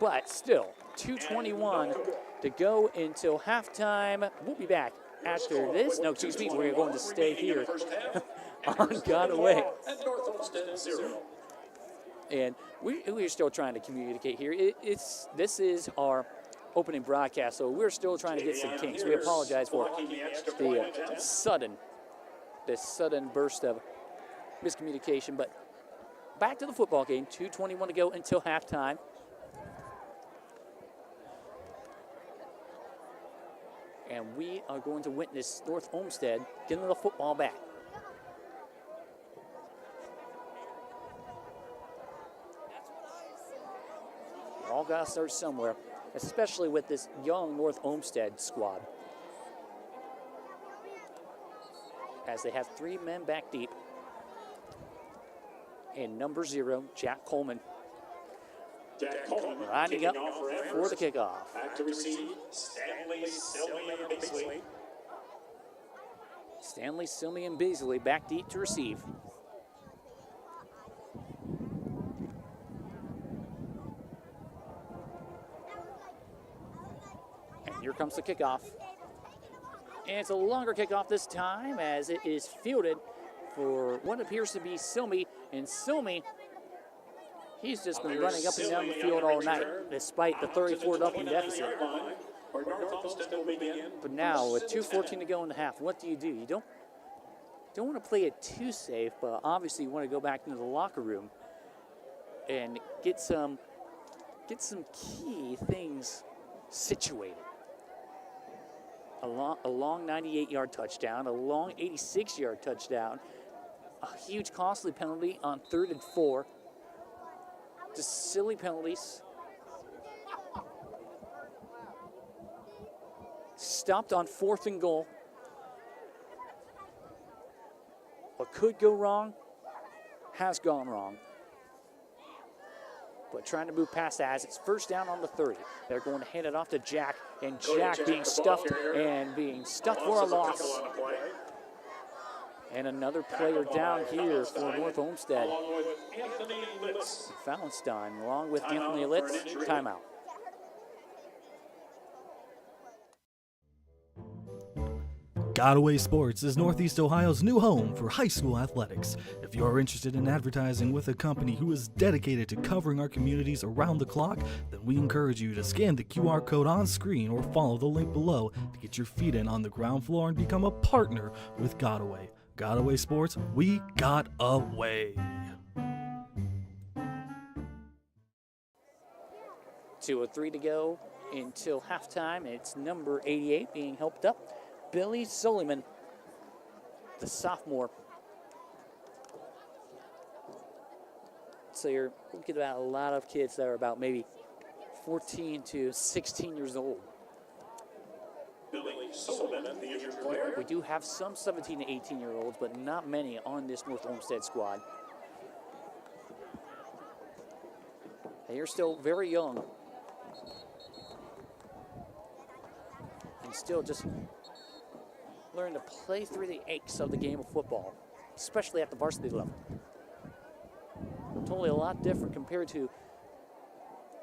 but still 2:21 to go until halftime. We'll be back after this. No, excuse me, we're going to stay here on Godaway. At North Olmsted 0. And we're still trying to communicate here. This is our opening broadcast, so we're still trying to get some kinks. We apologize for the sudden burst of miscommunication. But back to the football game. 2:21 to go until halftime. And we are going to witness North Olmsted getting the football back. We're all got to start somewhere, especially with this young North Olmsted squad. As they have 3 men back deep. And number 0, Jack Coleman, Jack Coleman lining up kicking off for the Amherst. kickoff. Back to receive Stanley Beasley. Stanley, Silmy, and Beasley back deep to receive. And here comes the kickoff. And it's a longer kickoff this time, as it is fielded for what appears to be Silmy. And Silmy, he's just been running up and down the field all night, despite the 34-0 deficit. But now, with 2:14 to go in the half, what do? You don't want to play it too safe, but obviously you want to go back into the locker room and get some key things situated. A long 98-yard touchdown, a long 86-yard touchdown, a huge costly penalty on 3rd and 4. Just silly penalties. Stopped on 4th and goal. What could go wrong has gone wrong. But trying to move past that as it's first down on the 30. They're going to hand it off to Jack, and Jack being stuffed for a loss. And another player down here for North Olmsted. Along with Anthony Litz. Fallenstein, along with Anthony Litz. Timeout. Godaway Sports is Northeast Ohio's new home for high school athletics. If you are interested in advertising with a company who is dedicated to covering our communities around the clock, then we encourage you to scan the QR code on screen or follow the link below to get your feet in on the ground floor and become a partner with Godaway. Godaway Sports, we got away. 2:03 to go until halftime. It's number 88 being helped up. Billy Soliman, the sophomore. So you're looking at a lot of kids that are about maybe 14 to 16 years old. Billy Sullivan, the injured player. We do have some 17 to 18-year-olds, but not many on this North Olmsted squad. They are still very young. And still just learning to play through the aches of the game of football, especially at the varsity level. Totally a lot different compared to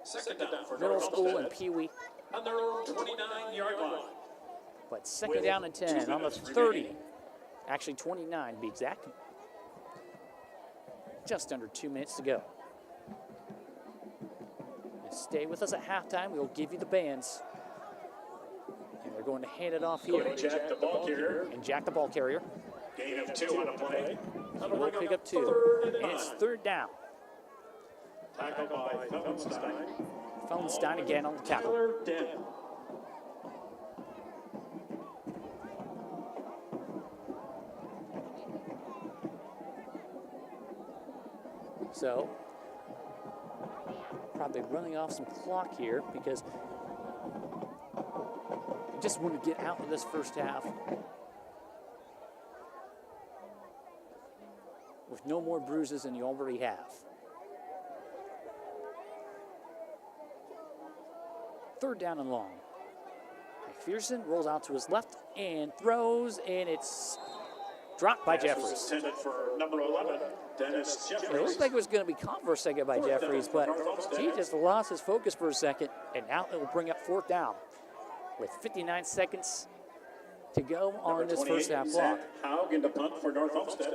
Second down for middle North school and Olmsted. Pee Wee. On their own 29-yard line. But second down and 10 on the 30. Actually 29 to be exact. Just under 2 minutes to go. And stay with us at halftime. We'll give you the bands. And we're going to hand it off here. Jack, the ball carrier. And Jack, the ball carrier. Gain of 2 on a play. We'll pick up 2. And it's third down. Tackled by Felsenstein. Felsenstein again on the tackle. Tyler Den. So, probably running off some clock here because you just want to get out of this first half with no more bruises than you already have. Third down and long. McPherson rolls out to his left and throws, and it's dropped by Jeffries. Intended for number 11, Dennis It Jeffries. looked like it was going to be caught for a second by Jeffries, but he just lost his focus for a second, and now it will bring up fourth down with 59 seconds to go on this first half clock. Haug into punt for North Olmsted.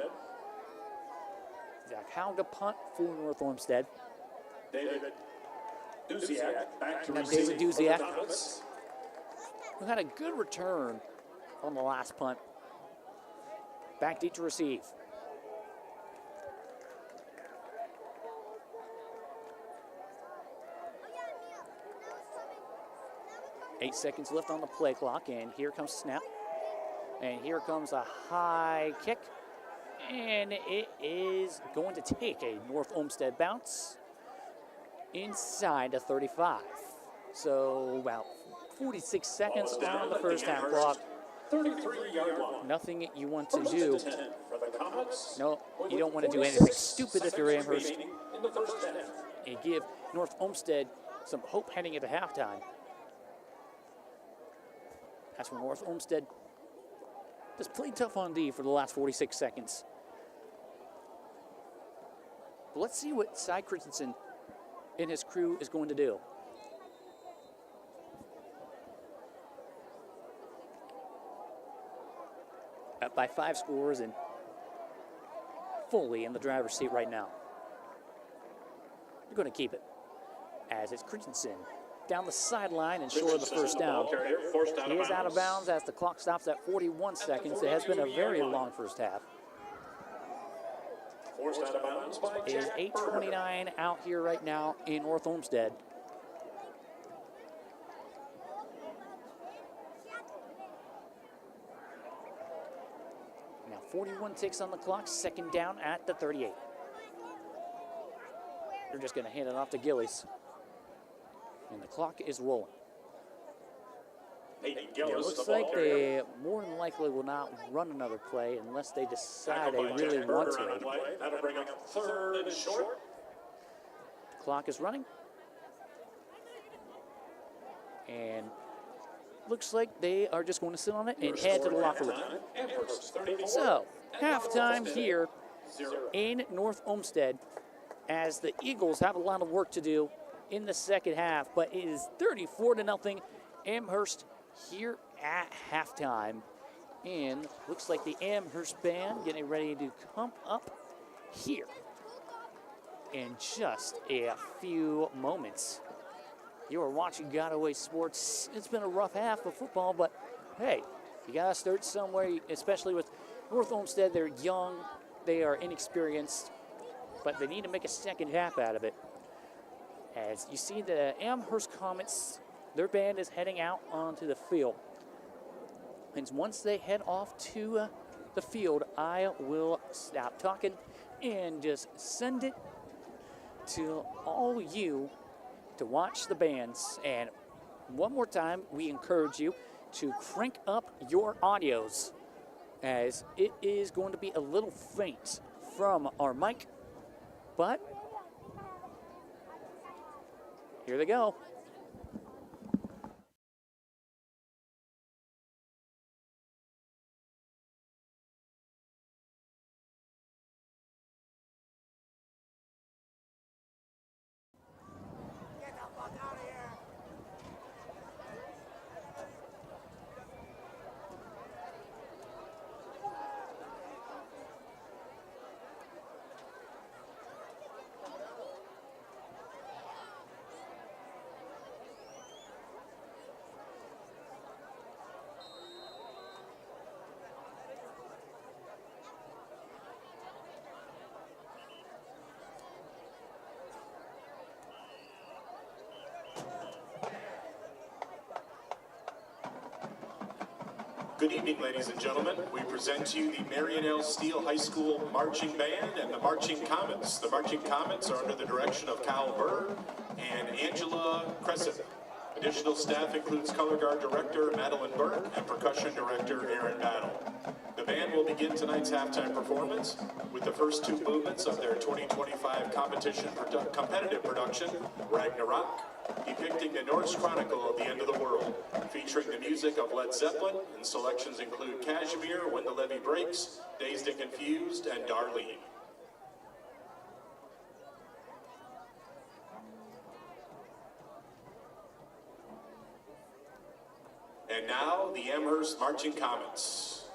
Zach Haug to punt for North Olmsted. David Duziak back to Now receive. David Duziak. Thomas. Who had a good return on the last punt. Back deep to receive. Eight seconds left on the play clock, and here comes snap. And here comes a high kick. And it is going to take a North Olmsted bounce inside the 35. So about 46 seconds on the first half clock. 33-yard line. Nothing you want to First do. and 10 for the Comets. No, you don't want to do anything stupid if you're Seconds Amherst remaining in the first half. and give North Olmsted some hope heading into halftime. That's when North Olmsted just played tough on D for the last 46 seconds. But let's see what Cy Christensen and his crew is going to do. Up by 5 scores and fully in the driver's seat right now. They're going to keep it as it's Christensen down the sideline and short of the first down. He is out of bounds as the clock stops at 41 seconds. It has been a very long first half. Forced out of bounds by It is Jack 8:29 out here right now in North Olmsted. Now 41 ticks on the clock, second down at the 38. They're just going to hand it off to Gillies. And the clock is rolling. Peyton It Gillis, looks the ball like carrier. they more than likely will not run another play unless they decide Tackled they by really Jack want Berger on the to. play. That'll bring up third and short. Clock is running. And looks like they are just going to sit on it and head to the locker room. Amherst 34. So, halftime here in North Olmsted as the Eagles have a lot of work to do in the second half, but it is 34-0 Amherst here at halftime. And looks like the Amherst band getting ready to come up here in just a few moments. You are watching Godaway Sports. It's been a rough half of football, but hey, you got to start somewhere, especially with North Olmsted. They're young, they are inexperienced, but they need to make a second half out of it. As you see the Amherst Comets, their band is heading out onto the field. And once they head off to the field, I will stop talking and just send it to all you to watch the bands. And one more time, we encourage you to crank up your audios, as it is going to be a little faint from our mic, but here they go. Good evening, ladies and gentlemen. We present to you the Mariannell Steele High School Marching Band and the Marching Comets. The Marching Comets are under the direction of Kyle Burr and Angela Crescent. Additional staff includes Color Guard Director Madeline Burke and Percussion Director Aaron Battle. The band will begin tonight's halftime performance with the first two movements of their 2025 competitive production, Ragnarok, depicting the Norse Chronicle of the End of the World, featuring the music of Led Zeppelin, and selections include Kashmir, When the Levee Breaks, Dazed and Confused, and Darlene. And now, the Amherst Marching Comets.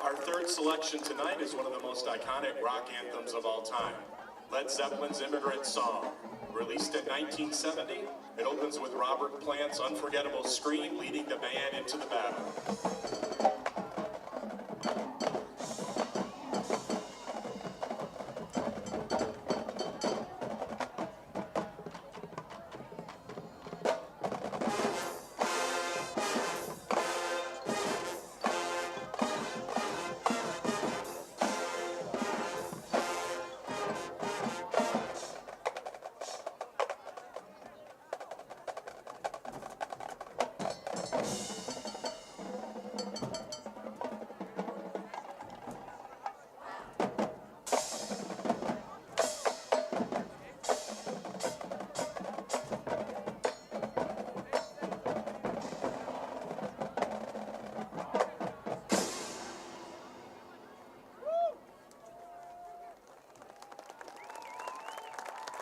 Our third selection tonight is one of the most iconic rock anthems of all time, Led Zeppelin's Immigrant Song. Released in 1970, it opens with Robert Plant's unforgettable scream leading the band into the battle.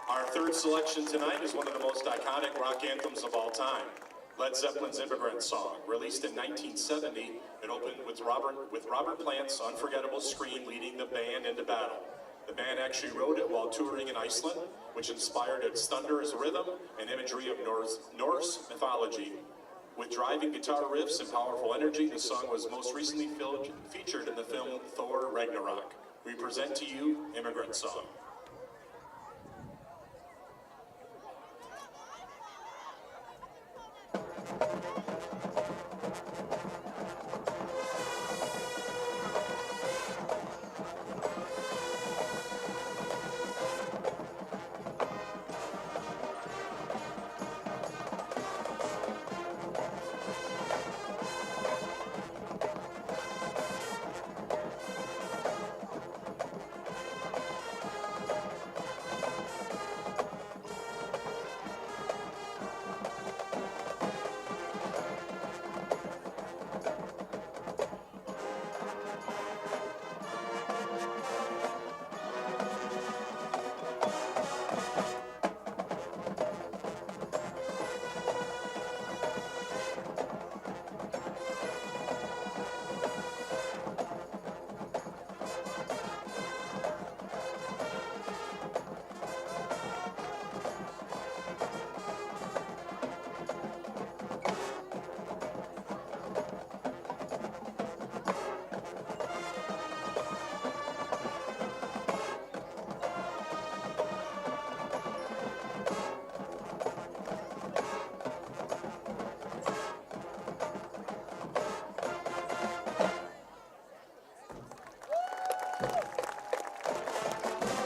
Our third selection tonight is one of the most iconic rock anthems of all time, Led Zeppelin's Immigrant Song. Released in 1970, it opened with Robert Plant's unforgettable scream leading the band into battle. The band actually wrote it while touring in Iceland, which inspired its thunderous rhythm and imagery of Norse mythology. With driving guitar riffs and powerful energy, the song was most recently featured in the film Thor Ragnarok. We present to you Immigrant Song.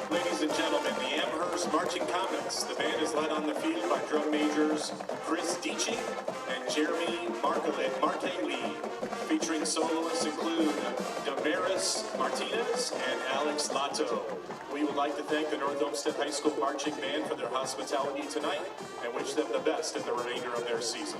Ladies and gentlemen, the Amherst Marching Comets. The band is led on the field by drum majors Chris Dici and Jeremy Markele. Featuring soloists include Damaris Martinez and Alex Lato. We would like to thank the North Olmsted High School Marching Band for their hospitality tonight and wish them the best in the remainder of their season.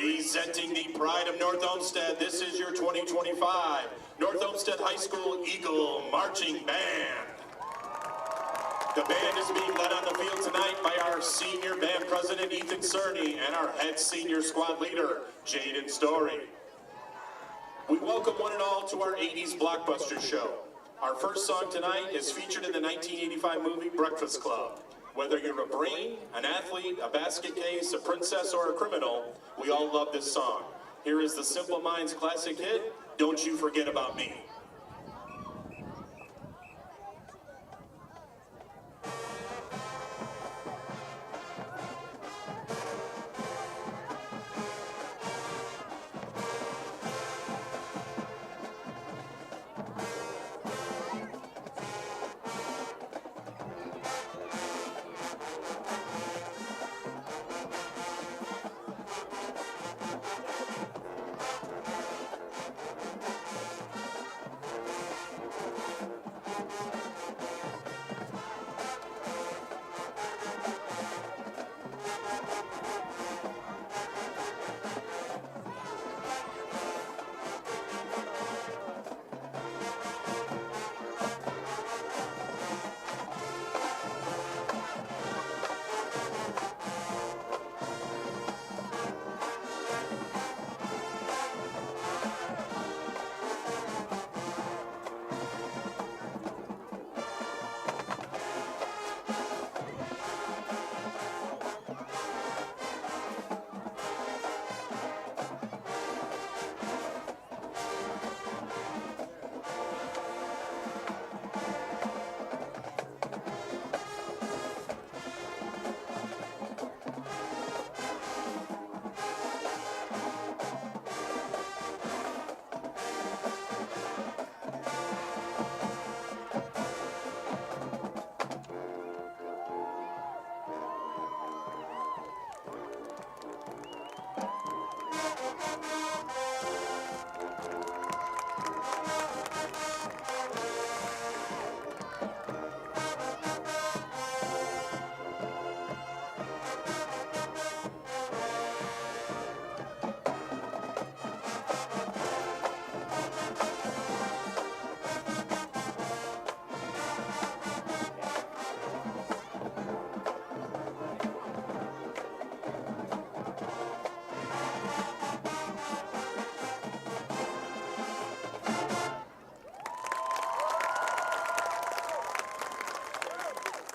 Presenting the pride of North Olmsted, this is your 2025 North Olmsted High School Eagle Marching Band. The band is being led on the field tonight by our senior band president, Ethan Cerny, and our head senior squad leader, Jaden Story. We welcome one and all to our 80s blockbuster show. Our first song tonight is featured in the 1985 movie Breakfast Club. Whether you're a brain, an athlete, a basket case, a princess, or a criminal, we all love this song. Here is the Simple Minds classic hit, Don't You Forget About Me.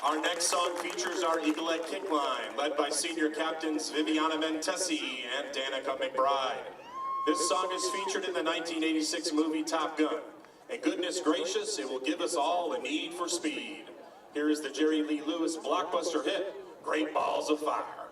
Our next song features our Eaglet kick line, led by senior captains Viviana Mentesi and Danica McBride. This song is featured in the 1986 movie Top Gun. And goodness gracious, it will give us all a need for speed. Here is the Jerry Lee Lewis blockbuster hit, Great Balls of Fire.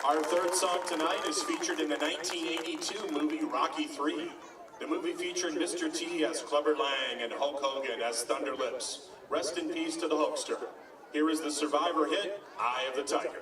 Our third song tonight is featured in the 1982 movie Rocky III. The movie featured Mr. T as Clubber Lang and Hulk Hogan as Thunder Lips. Rest in peace to the Hulkster. Here is the Survivor hit, Eye of the Tiger.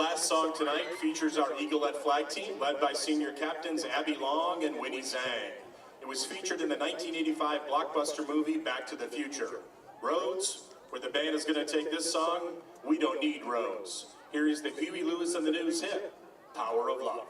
last song tonight features our Eaglet flag team, led by senior captains Abby Long and Winnie Zhang. It was featured in the 1985 blockbuster movie Back to the Future. Roads, where the band is going to take this song, We Don't Need Roads. Here is the Huey Lewis and the News hit, Power of Love.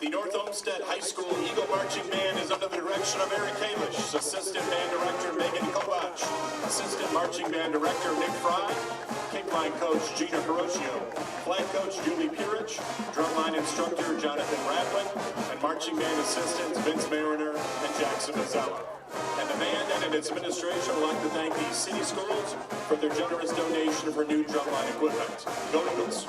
The North Olmsted High School Eagle Marching Band is under the direction of Eric Kalish, Assistant Band Director Megan Kovach, Assistant Marching Band Director Nick Fry, Kickline Coach Gina Carocchio, Flag Coach Julie Pirich, Drumline Instructor Jonathan Radlin, and Marching Band Assistants Vince Mariner and Jackson Mazzella. And the band and its administration would like to thank the City Schools for their generous donation for new drumline equipment. Go Eagles!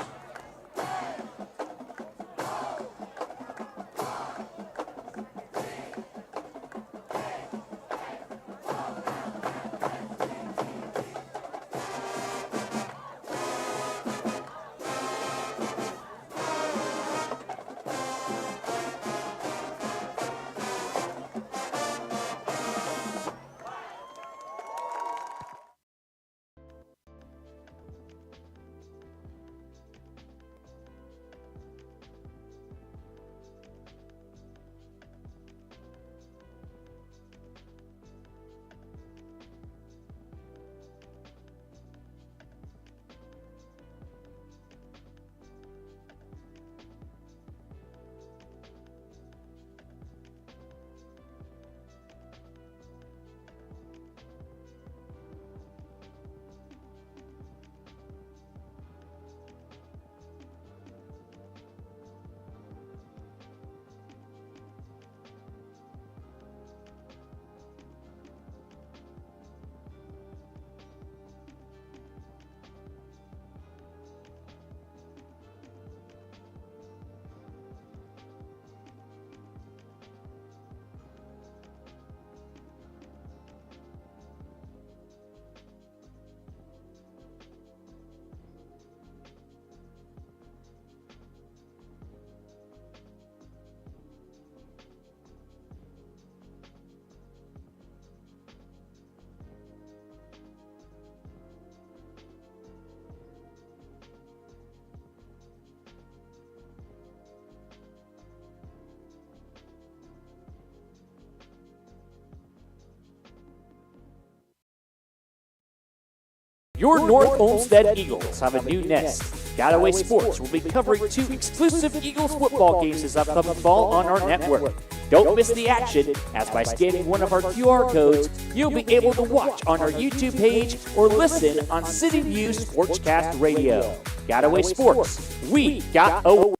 Your North Olmsted Eagles have a new nest. Godaway Sports will be covering 2 exclusive Eagles football games this upcoming fall on our network. Don't miss the action, as by scanning one of our QR codes, you'll be able to watch on our YouTube page or listen on City View Sportscast Radio. Godaway Sports, we got a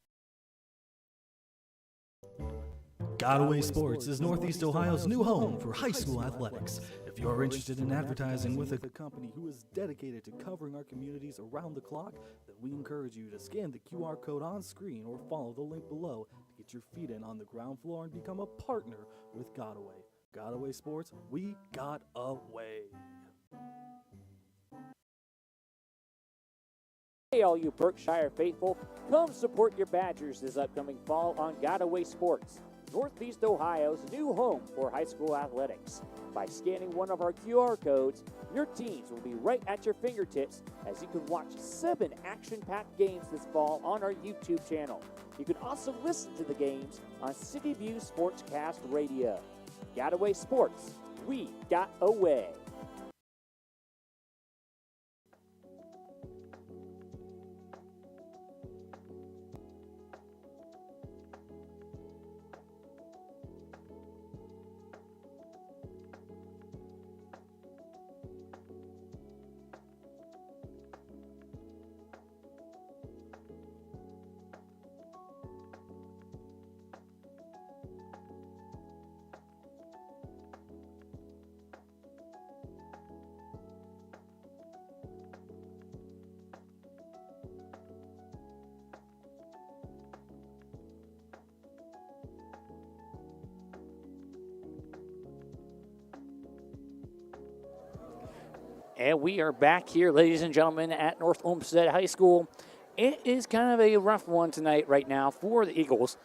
Godaway Sports is Northeast Ohio's new home for high school athletics. If you're interested in advertising with a company who is dedicated to covering our communities around the clock, then we encourage you to scan the QR code on screen or follow the link below to get your feet in on the ground floor and become a partner with Godaway. Godaway Sports, we got away. Hey, all you Berkshire faithful, come support your Badgers this upcoming fall on Godaway Sports, Northeast Ohio's new home for high school athletics. By scanning one of our QR codes, your teams will be right at your fingertips as you can watch 7 action-packed games this fall on our YouTube channel. You can also listen to the games on City View Sportscast Radio. Godaway Sports, we got away. And we are back here, ladies and gentlemen, at North Olmsted High School. It is kind of a rough one tonight right now for the Eagles.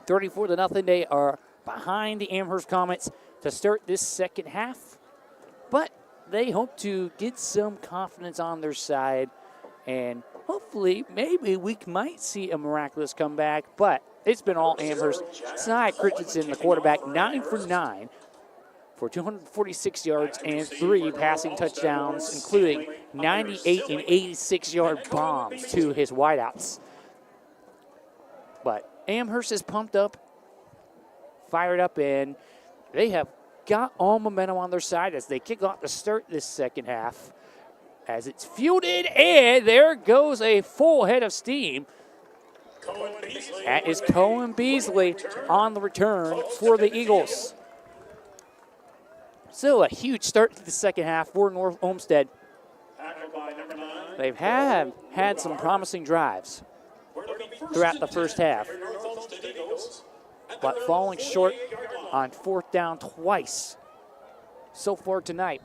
34-0, they are behind the Amherst Comets to start this second half. But they hope to get some confidence on their side. And hopefully, maybe we might see a miraculous comeback. But it's been all Amherst. Ty Christensen, the quarterback, 9 for 9. For 246 yards and 3 passing touchdowns, including 98 and 86-yard bombs to his wideouts. But Amherst is pumped up, fired up, and they have got all momentum on their side as they kick off to start this second half. As it's fielded, and there goes a full head of steam. That is Cohen Beasley on the return for the Eagles. Still a huge start to the second half for North Olmsted. They've had some promising drives throughout the first half, but falling short on 4th down twice so far tonight.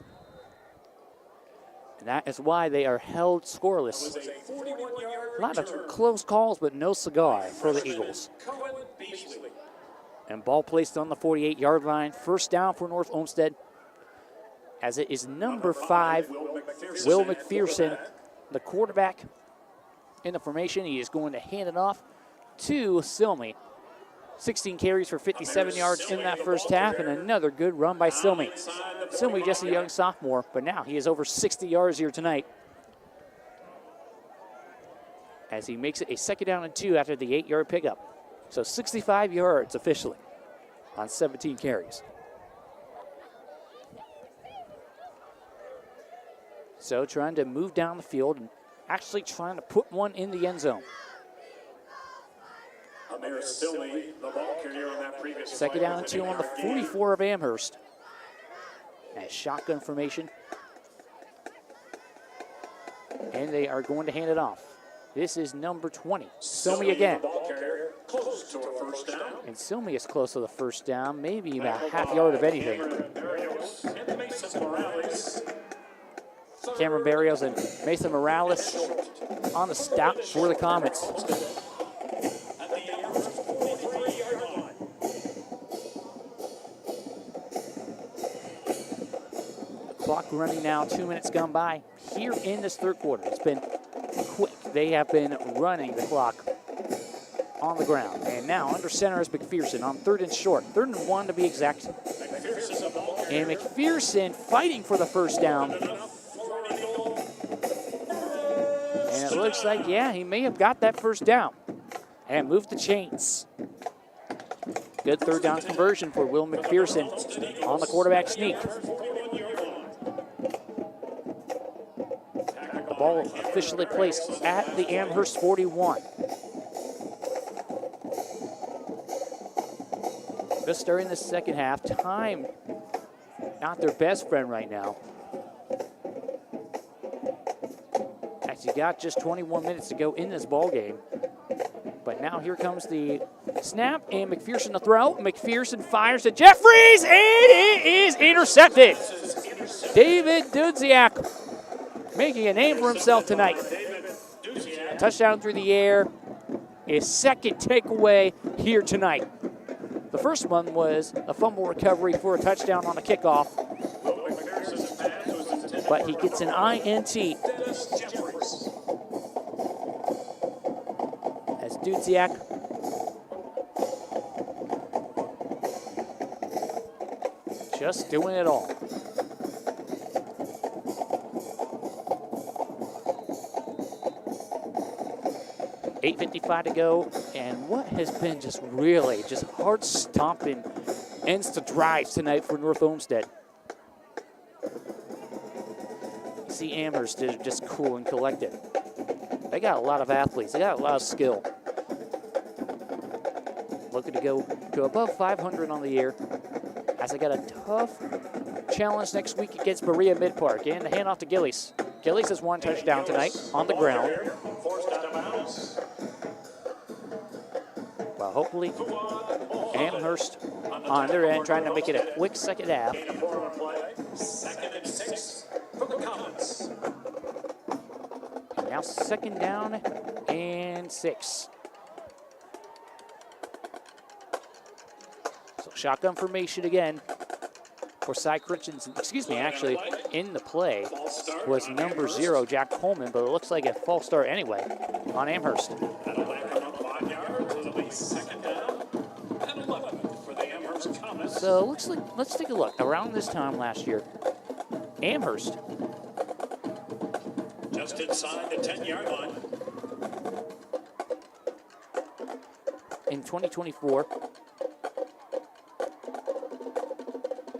And that is why they are held scoreless. A lot of close calls, but no cigar for the Eagles. And ball placed on the 48-yard line. First down for North Olmsted, as it is number 5, Will McPherson, the quarterback in the formation. He is going to hand it off to Silmy. 16 carries for 57 yards in that first half, and another good run by Silmy. Silmy, just a young sophomore, but now he is over 60 yards here tonight, as he makes it a 2nd down and 2 after the 8-yard pickup. So 65 yards officially on 17 carries. So trying to move down the field and actually trying to put one in the end zone. Second down and 2 on the 44 of Amherst. As shotgun formation. And they are going to hand it off. This is number 20, Silmy again. And Silmy is close to the first down, maybe about a half yard of anything. Cameron Barrios and Mason Morales on the stop for the Comets. Clock running now, 2 minutes gone by here in this third quarter. It's been quick. They have been running the clock on the ground. And now under center is McPherson on 3rd and short. 3rd and 1 to be exact. And McPherson fighting for the first down. And it looks like, yeah, he may have got that first down and moved the chains. Good 3rd down conversion for Will McPherson on the quarterback sneak. The ball officially placed at the Amherst 41. just starting the second half. Time, not their best friend right now. Actually got just 21 minutes to go in this ball game. But now here comes the snap, and McPherson to throw. McPherson fires to Jeffries, and it is intercepted. David Dudziak making a name for himself tonight. Touchdown through the air. His second takeaway here tonight. The first one was a fumble recovery for a touchdown on a kickoff. But he gets an INT. As Dudziak just doing it all. .8:55 to go, and what has been just really just heart-stomping ends to drives tonight for North Olmsted. You see Amherst is just cool and collected. They got a lot of athletes. They got a lot of skill. Looking to go to above 500 on the year, as they got a tough challenge next week against Berea Mid-Park. And the handoff to Gillies. Gillies has one touchdown tonight on the ground. Well, hopefully Amherst on their end trying to make it a quick second half. Second and 6 for the Comets. And now second down and 6. So shotgun formation again for Cy Christensen. Excuse me, actually in the play was number 0, Jack Coleman, but it looks like a false start anyway on Amherst. That'll back him up 5 yards. It'll be second down and 11 for the Amherst Comets. So it looks like, let's take a look. Around this time last year, Amherst Just inside the 10-yard line. in 2024,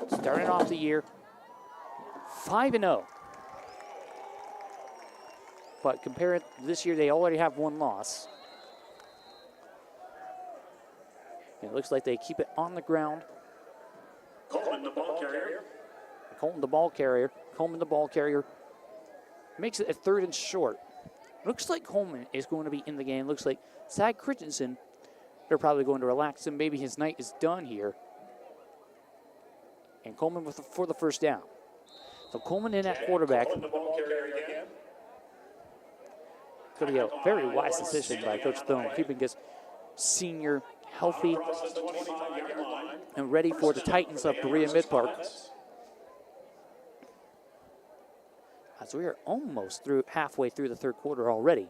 starting off the year 5-0. But compare it this year, they already have one loss. It looks like they keep it on the ground. Coleman, the ball carrier. Coleman, the ball carrier. Coleman, the ball carrier. Makes it a 3rd and short. Looks like Coleman is going to be in the game. Looks like Cy Christensen, they're probably going to relax him. Maybe his night is done here. And Coleman for the first down. So Coleman in at quarterback. Coleman, the ball carrier again. Could be a very wise decision by Coach Thone, keeping his senior healthy Crosses the 25-yard line. and ready for the Titans of Berea Mid-Park. As we are almost halfway through the third quarter already.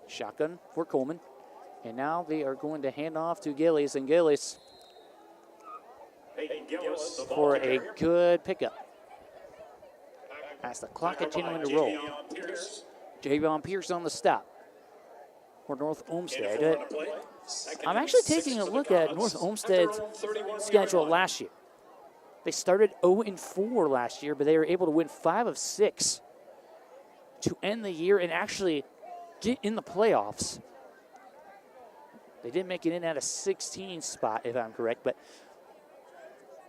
Shotgun for Coleman. And now they are going to hand off to Gillies, and Gillies Gillis, the ball for a carrier. good pickup. As the clock continuing to roll. Javion Pierce. Javion Pierce on the stop for North Olmsted. On the play. Second I'm and actually 6 taking a for the look at Comets. North Olmsted's At their own 31-yard schedule line. last year. They started 0-4 last year, but they were able to win 5 of 6 to end the year and actually get in the playoffs. They didn't make it in at a 16 spot, if I'm correct, but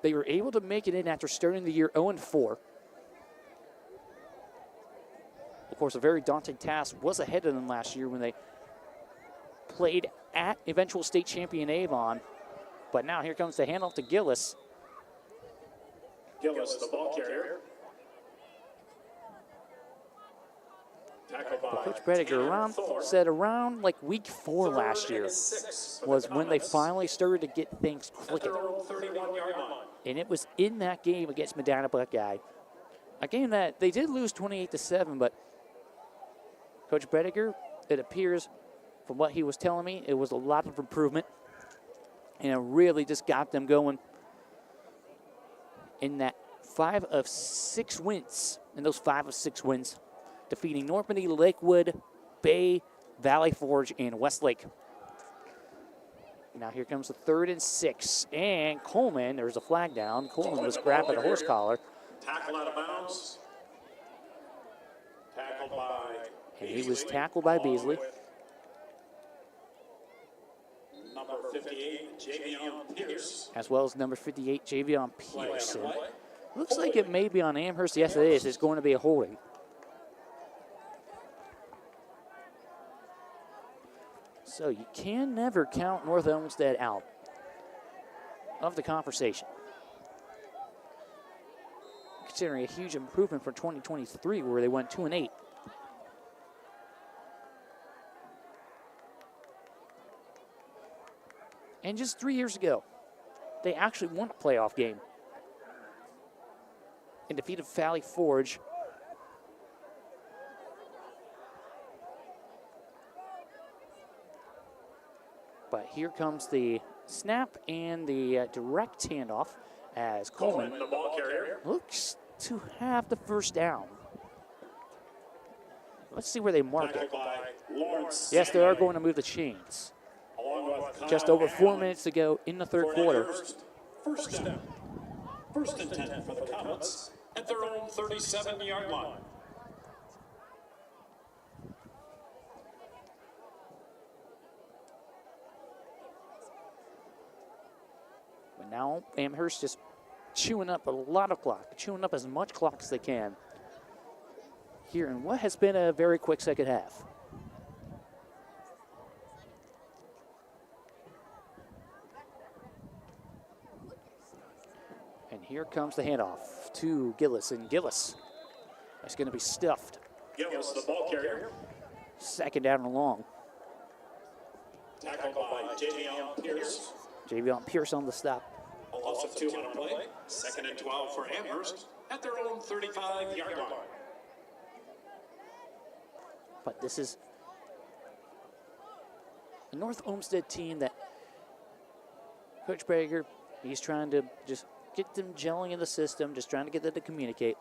they were able to make it in after starting the year 0-4. Of course, a very daunting task was ahead of them last year when they played at eventual state champion Avon. But now here comes the handoff to Gillis. Gillis, the ball carrier. Tackled by Coach Brediger said around like week 4 last year was when they finally started to get things clicking. their own 31-yard line. And it was in that game against Medina Buckeye. A game that they did lose 28-7, but Coach Brediger, it appears from what he was telling me, it was a lot of improvement. And it really just got them going in that 5 of 6 wins. In those 5 of 6 wins, defeating Normandy, Lakewood, Bay, Valley Forge, and Westlake. Now here comes the 3rd and 6. And Coleman, there's a flag down. Coleman was grabbed by the horse collar. Tackle out of bounds. Tackled by And he was tackled by Beasley. Number 58, Javion Pierce. As well as number 58, Javion Pierce. And looks like it may be on Amherst. Yes, it is. It's going to be a holding. So you can never count North Olmsted out of the conversation. Considering a huge improvement from 2023 where they went 2-8. And just 3 years ago, they actually won a playoff game and defeated Valley Forge. But here comes the snap and the direct handoff as Coleman The ball carrier. looks to have the first down. Let's see where they mark it. Tackled by Lawrence. Yes, they are going to move the chains. Along with Kyle Just over 4 Allen minutes to go in the third for quarter. Amherst. First down. First and 10 for the Comets at their own 37-yard line. But now Amherst just chewing up a lot of clock, chewing up as much clock as they can here in what has been a very quick second half. And here comes the handoff to Gillis, and Gillis is going to be stuffed. Gillis, the ball carrier. Second down and long. Tackled by Javion Pierce. Javion Pierce on the stop. A loss of 2 on a play. Second and 12 for Amherst at their own 35-yard line. But this is a North Olmsted team that Coach Brager, he's trying to just get them gelling in the system, just trying to get them to communicate.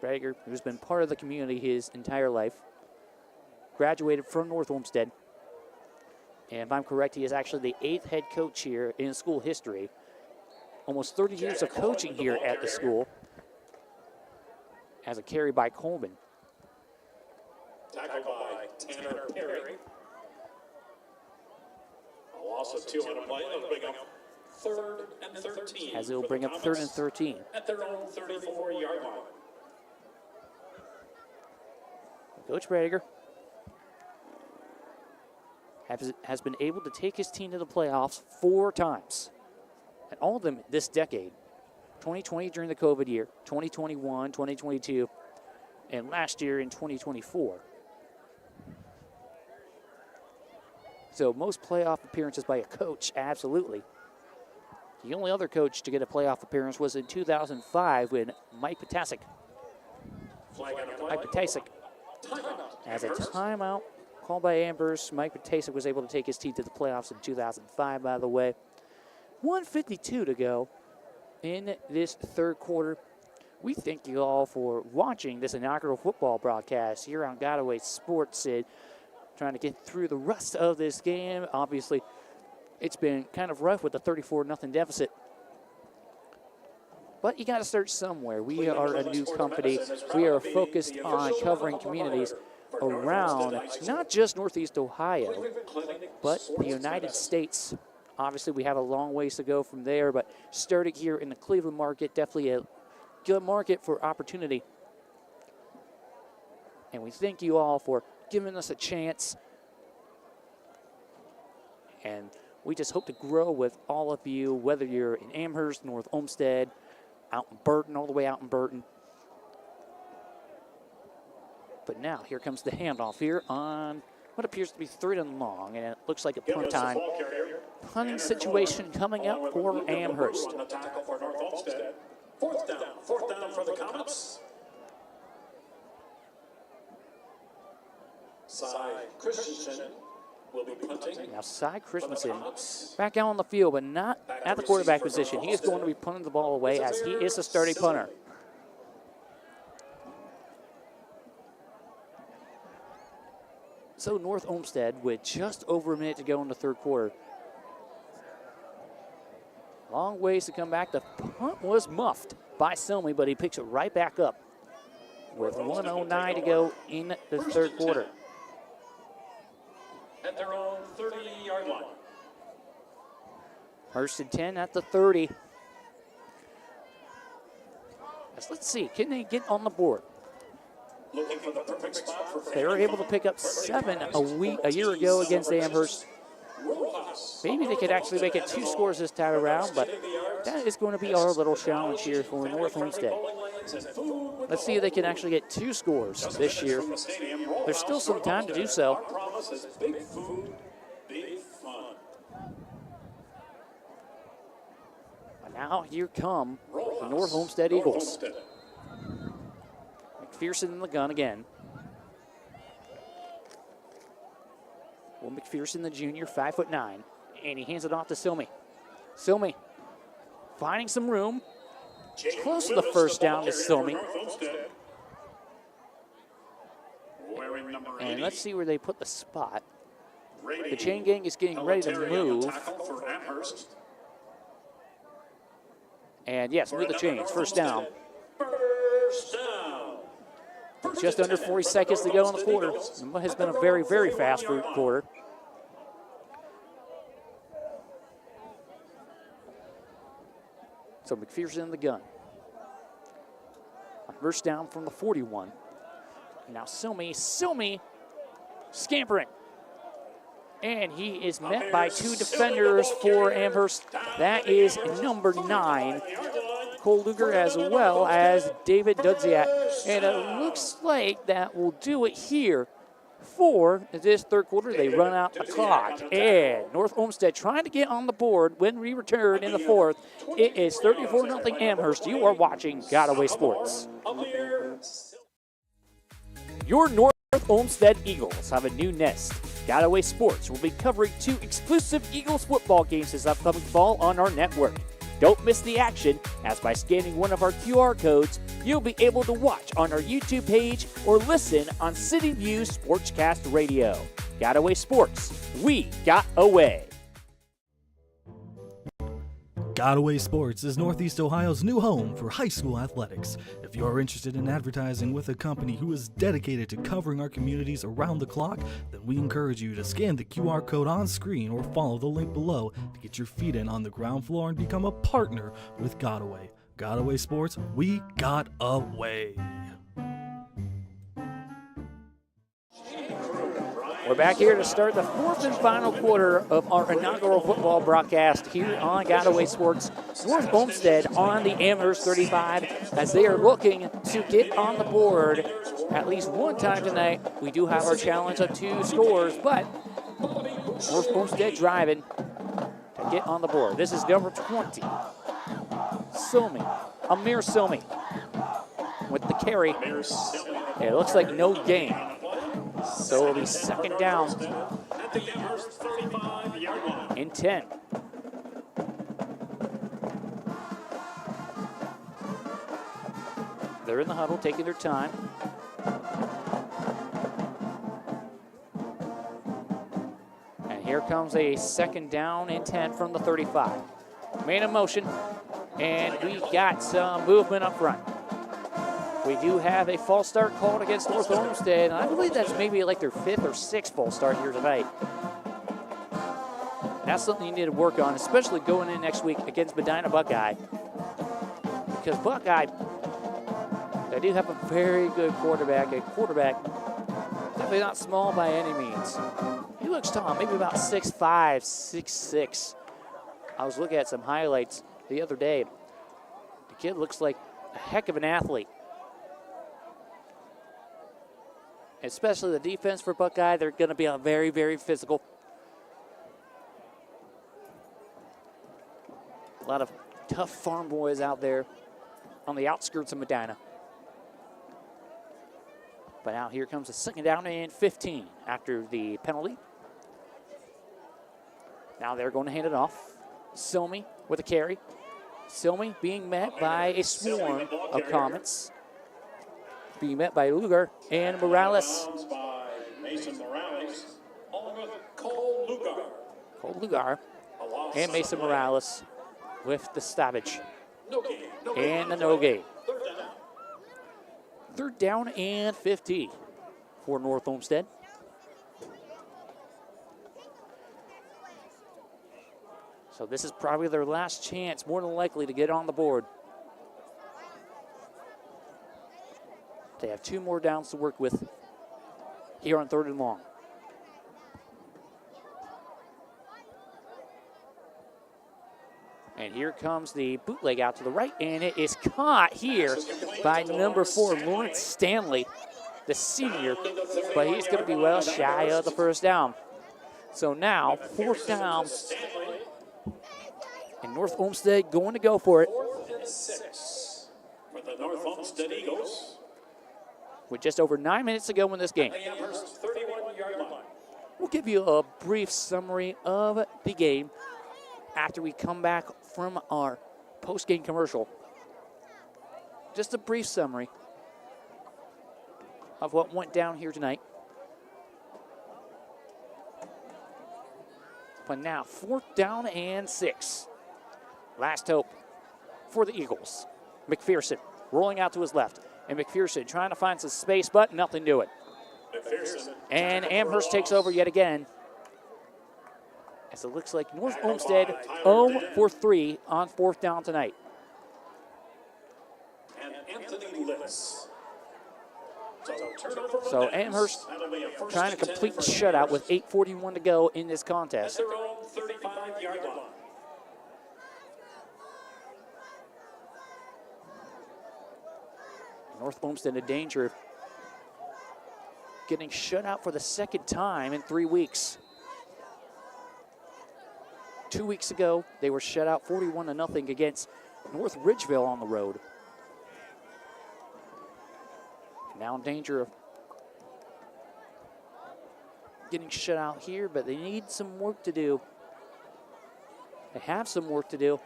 Brager, who's been part of the community his entire life, graduated from North Olmsted. And if I'm correct, he is actually the 8th head coach here in school history. Almost 30 years of coaching here at the school. As a carry by Coleman. Tackled by Tanner Perry. A loss of 2 on a play. That'll bring up 3rd and 13. As it'll for bring the up 3rd and Comets 13. at their own 34-yard line. Coach Brager has been able to take his team to the playoffs 4 times. And all of them this decade. 2020 during the COVID year, 2021, 2022, and last year in 2024. So most playoff appearances by a coach, absolutely. The only other coach to get a playoff appearance was in 2005 when Mike Potasic. As a timeout called by Amherst, Mike Potasic was able to take his team to the playoffs in 2005, by the way. 1:52 to go in this third quarter. We thank you all for watching this inaugural football broadcast here on Godaway Sports and trying to get through the rest of this game. Obviously, it's been kind of rough with the 34-0 deficit. But you got to start somewhere. We are a new company. We are focused on covering communities around not just Northeast Ohio, but the United States. Obviously, we have a long ways to go from there, but starting here in the Cleveland market, definitely a good market for opportunity. And we thank you all for giving us a chance. And we just hope to grow with all of you, whether you're in Amherst, North Olmsted, out in Burton, all the way out in Burton. But now, here comes the handoff here on what appears to be 3rd and long, and it looks like a punt time. Punting situation coming up for Amherst. On the tackle for North Olmsted. Fourth down for the Comets. Cy Christensen will be punting. Now, Cy Christensen back out on the field, but not at the quarterback position. He is going to be punting the ball away as he is the starting punter. So North Olmsted with just over a minute to go in the third quarter. Long ways to come back. The punt was muffed by Silmy, but he picks it right back up with 1:09 to go in the third quarter. At their own 30-yard line. First and 10 at the 30. Let's see, can they get on the board? Looking for the perfect spot for They were able to pick up 7 a year ago against Amherst. Maybe they could actually make it 2 scores this time around, but that is going to be our little challenge here for North Olmsted. Let's see if they can actually get 2 scores this year. There's still some time to do so. Big food, big fun. But now here come the North Olmsted Eagles. McPherson in the gun again. Will McPherson, the junior, 5'9", and he hands it off to Silmy. Silmy finding some room. Close to the first down to Silmy. And let's see where they put the spot. The chain gang is getting ready to move. And yes, move the chains. First down. Just under 40 seconds to go in the quarter. It has been a very, very fast quarter. So McPherson in the gun. First down from the 41. Now Silmy scampering. And he is met by 2 defenders for Amherst. That is number 9, Cole Luger, as well as David Dudziak. And it looks like that will do it here for this third quarter. They run out the clock. And North Olmsted trying to get on the board when we return in the fourth. It is 34-0 Amherst. You are watching Godaway Sports. Your North Olmsted Eagles have a new nest. Godaway Sports will be covering 2 exclusive Eagles football games this upcoming fall on our network. Don't miss the action, as by scanning one of our QR codes, you'll be able to watch on our YouTube page or listen on City View Sportscast Radio. Godaway Sports, we got away. Godaway Sports is Northeast Ohio's new home for high school athletics. If you are interested in advertising with a company who is dedicated to covering our communities around the clock, then we encourage you to scan the QR code on screen or follow the link below to get your feet in on the ground floor and become a partner with Godaway. Godaway Sports, we got away. We're back here to start the fourth and final quarter of our inaugural football broadcast here on Godaway Sports. North Olmsted on the Amherst 35 as they are looking to get on the board at least one time tonight. We do have our challenge of 2 scores, but North Olmsted driving to get on the board. This is number 20. Amir Silmy with the carry. It looks like no gain. So it'll be second down in 10. They're in the huddle, taking their time. And here comes a second down and 10 from the 35. Man in motion, and we got some movement up front. We do have a false start called against North Olmsted, and I believe that's maybe like their 5th or 6th false start here tonight. That's something you need to work on, especially going in next week against Medina Buckeye. Because Buckeye, they do have a very good quarterback, definitely not small by any means. He looks tall, maybe about 6'5", 6'6". I was looking at some highlights the other day. The kid looks like a heck of an athlete. Especially the defense for Buckeye, they're going to be very, very physical. A lot of tough farm boys out there on the outskirts of Medina. But now here comes a second down and 15 after the penalty. Now they're going to hand it off. Silmy with a carry. Silmy being met by a swarm of Comets. Being met by Luger and Morales. Mason Morales, along with Cole Lugar and Mason Morales with the stoppage. No gain. And a no gain. Third down. Third down and 50 for North Olmsted. So this is probably their last chance, more than likely, to get on the board. They have 2 more downs to work with here on 3rd and long. And here comes the bootleg out to the right, and it is caught here by number 4, Lawrence Stanley, the senior, but he's going to be well shy of the first down. So now, 4th down, and North Olmsted going to go for it. 4th and 6 for the North Olmsted Eagles. With just over 9 minutes to go in this game. The Amherst 31-yard line. We'll give you a brief summary of the game after we come back from our post-game commercial. Just a brief summary of what went down here tonight. But now, 4th down and 6. Last hope for the Eagles. McPherson rolling out to his left. And McPherson trying to find some space, but nothing doing. And Amherst takes over yet again. As it looks like North Olmsted 0 for 3 on 4th down tonight. And Anthony Litz. So Amherst trying to complete the shutout with 8:41 to go in this contest. Their own 35-yard line. North Olmsted in danger of getting shut out for the 2nd time in 3 weeks. 2 weeks ago, they were shut out 41-0 against North Ridgeville on the road. Now in danger of getting shut out here, but they need some work to do. They have some work to do.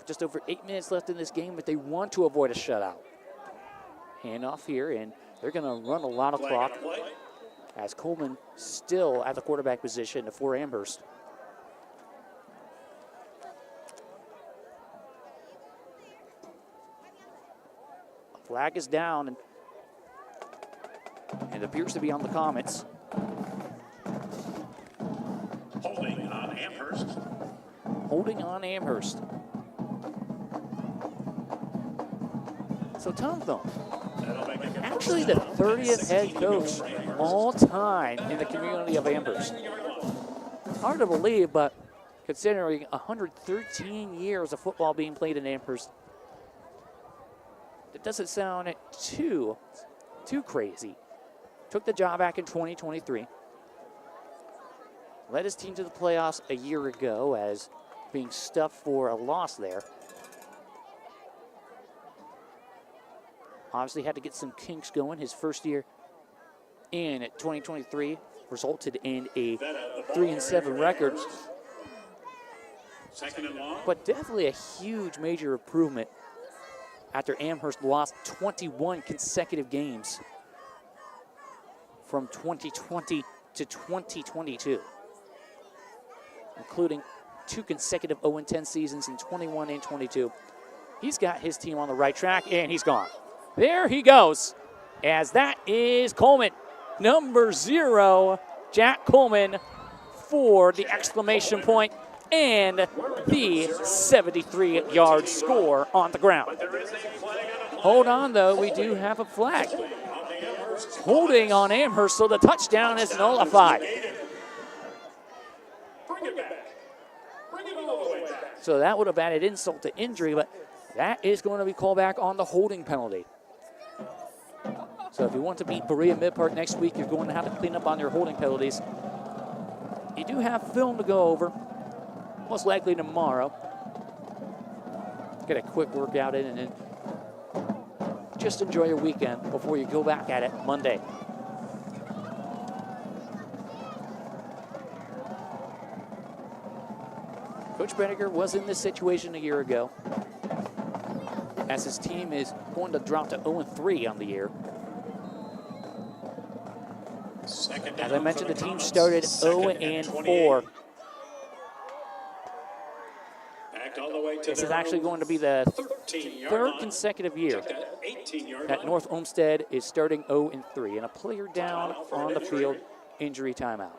Just over 8 minutes left in this game, but they want to avoid a shutout. Handoff here, and they're going to run a lot of clock as Coleman still at the quarterback position for Amherst. Flag is down, and it appears to be on the Comets. Holding on Amherst. Holding on Amherst. So Tom Thone, actually the 30th head coach all time in the community of Amherst. Hard to believe, but considering 113 years of football being played in Amherst, it doesn't sound too crazy. Took the job back in 2023. Led his team to the playoffs a year ago as being stuffed for a loss there. Obviously had to get some kinks going. His first year in 2023 resulted in a 3-7 record. But definitely a huge major improvement after Amherst lost 21 consecutive games from 2020 to 2022, including 2 consecutive 0-10 seasons in 21 and 22. He's got his team on the right track, and he's gone. There he goes, as that is Coleman. Number 0, Jack Coleman, for the exclamation point and the 73-yard score on the ground. Hold on, though. We do have a flag. Holding on Amherst, so the touchdown is nullified. So that would have added insult to injury, but that is going to be called back on the holding penalty. So if you want to beat Berea Mid-Park next week, you're going to have to clean up on your holding penalties. You do have film to go over, most likely tomorrow. Get a quick workout in and then just enjoy your weekend before you go back at it Monday. Coach Beniger was in this situation a year ago, as his team is going to drop to 0-3 on the year. As I mentioned, the team started 0-4. Backed all the way to This is their actually own going to be the 13-yard third line. consecutive year Check that 18-yard that line. North Olmsted is starting 0-3, and a player down on the field, injury timeout.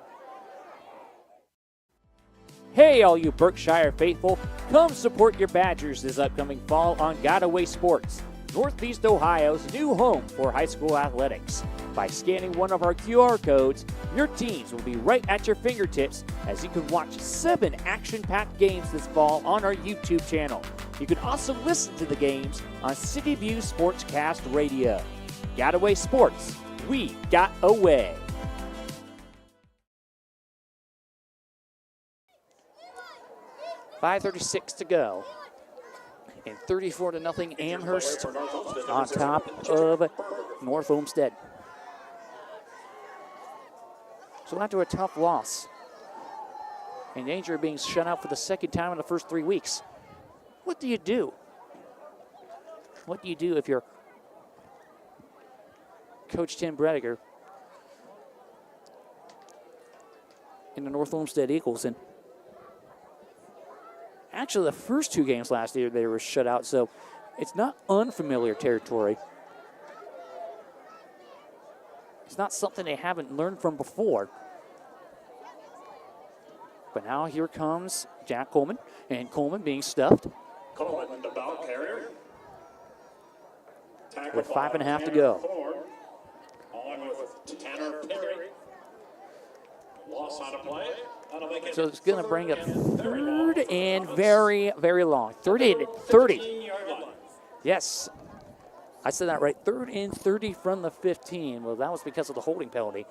Hey, all you Berkshire faithful, come support your Badgers this upcoming fall on Godaway Sports, Northeast Ohio's new home for high school athletics. By scanning one of our QR codes, your teams will be right at your fingertips as you can watch 7 action-packed games this fall on our YouTube channel. You can also listen to the games on City View Sportscast Radio. Godaway Sports, we got away. .5:36 to go. And 34-0 Amherst on top of North Olmsted. So after a tough loss, in danger of being shut out for the second time in the first 3 weeks, what do you do? What do you do if you're Coach Tim Brediger in the North Olmsted Eagles? And actually, the first 2 games last year, they were shut out, so it's not unfamiliar territory. It's not something they haven't learned from before. But now here comes Jack Coleman, and Coleman being stuffed Coleman, the ball carrier. with 5.5 to go. On with Tanner Perry. Loss on a play. That'll make it So it's going to bring up very long. third and very, very long. 30 and 30. 15-yard line. Yes. I said that right. 3rd and 30 from the 15. Well, that was because of the holding penalty.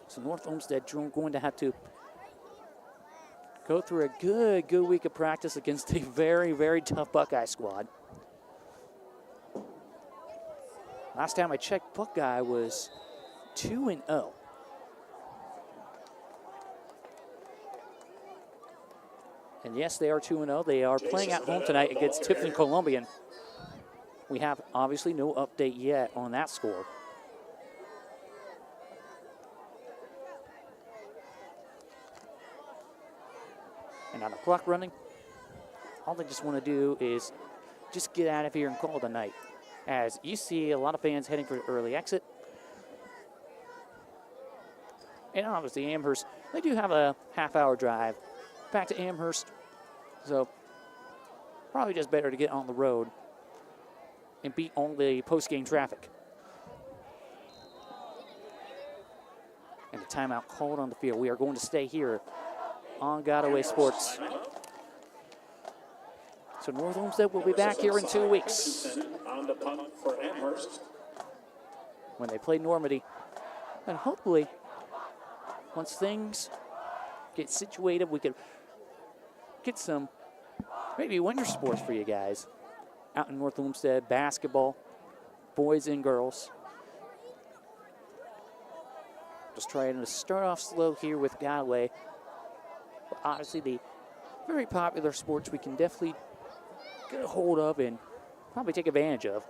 So North Olmsted going to have to go through a good week of practice against a very, very tough Buckeye squad. Last time I checked, Buckeye was 2-0. And yes, they are 2-0. They are playing at home tonight against Tiffin Columbian. We have obviously no update yet on that score. And on the clock running, all they just want to do is just get out of here and call it a night. As you see a lot of fans heading for the early exit. And obviously Amherst, they do have a half-hour drive back to Amherst. So probably just better to get on the road and beat all the post-game traffic. And a timeout called on the field. We are going to stay here on Godaway Sports. So North Olmsted will be back here in 2 weeks On the punt for Amherst. when they play Normandy. And hopefully, once things get situated, we can get some maybe winter sports for you guys out in North Olmsted, basketball, boys and girls. Just trying to start off slow here with Godaway. But honestly, the very popular sports we can definitely get a hold of and probably take advantage of.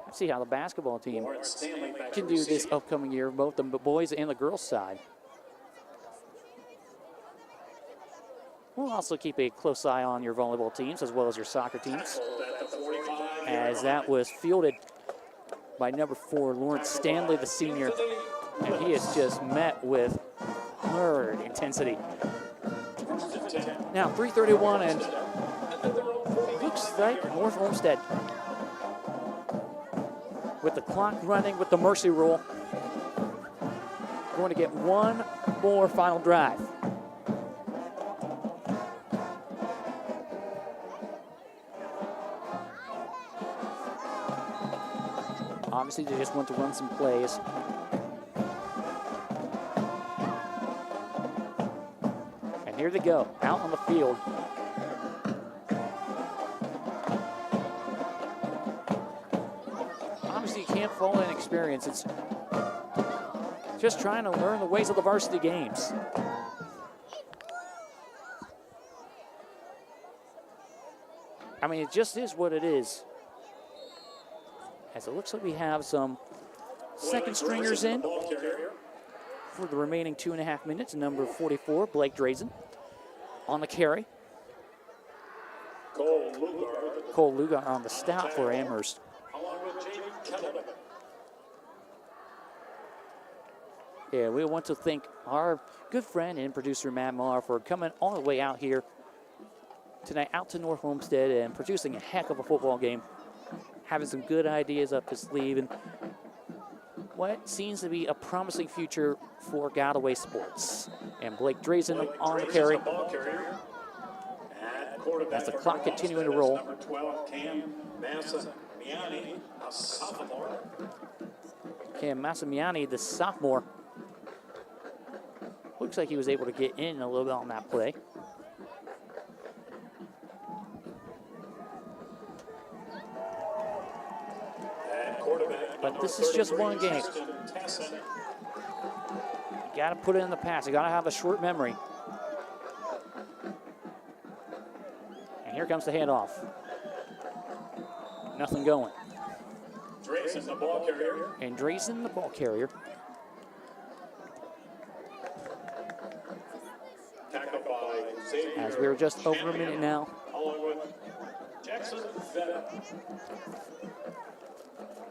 Let's see how the basketball team Lawrence Stanley back can to do this receive. upcoming year, both the boys and the girls side. We'll also keep a close eye on your volleyball teams as well as your soccer teams, At the 45-yard as that was fielded by number 4, Lawrence Stanley, the senior, and he has just met with hard intensity. Now 3:31, and looks like North Olmsted, with the clock running with the mercy rule, going to get one more final drive. Obviously, they just want to run some plays. And here they go, out on the field. Obviously, you can't fault in experience. It's just trying to learn the ways of the varsity games. I mean, it just is what it is. As it looks like we have some second stringers in for the remaining 2.5 minutes. Number 44, Blake Drazen, on the carry. Cole Lugar on the stout for Amherst. Yeah, we want to thank our good friend and producer Matt Maher for coming all the way out here tonight, out to North Olmsted, and producing a heck of a football game, having some good ideas up his sleeve, and what seems to be a promising future for Galloway sports. And Blake Drazen on the carry. As the clock continuing to roll. Number 12, Cam Massimiani, a sophomore. Cam Massimiani, the sophomore. Looks like he was able to get in a little bit on that play. But this is just one game. You got to put it in the past. You got to have a short memory. And here comes the handoff. Nothing going. Drazen, the ball carrier. And Drazen, the ball carrier. Tackled by Xavier. As we're just over a minute now. Along with Jackson Vetta.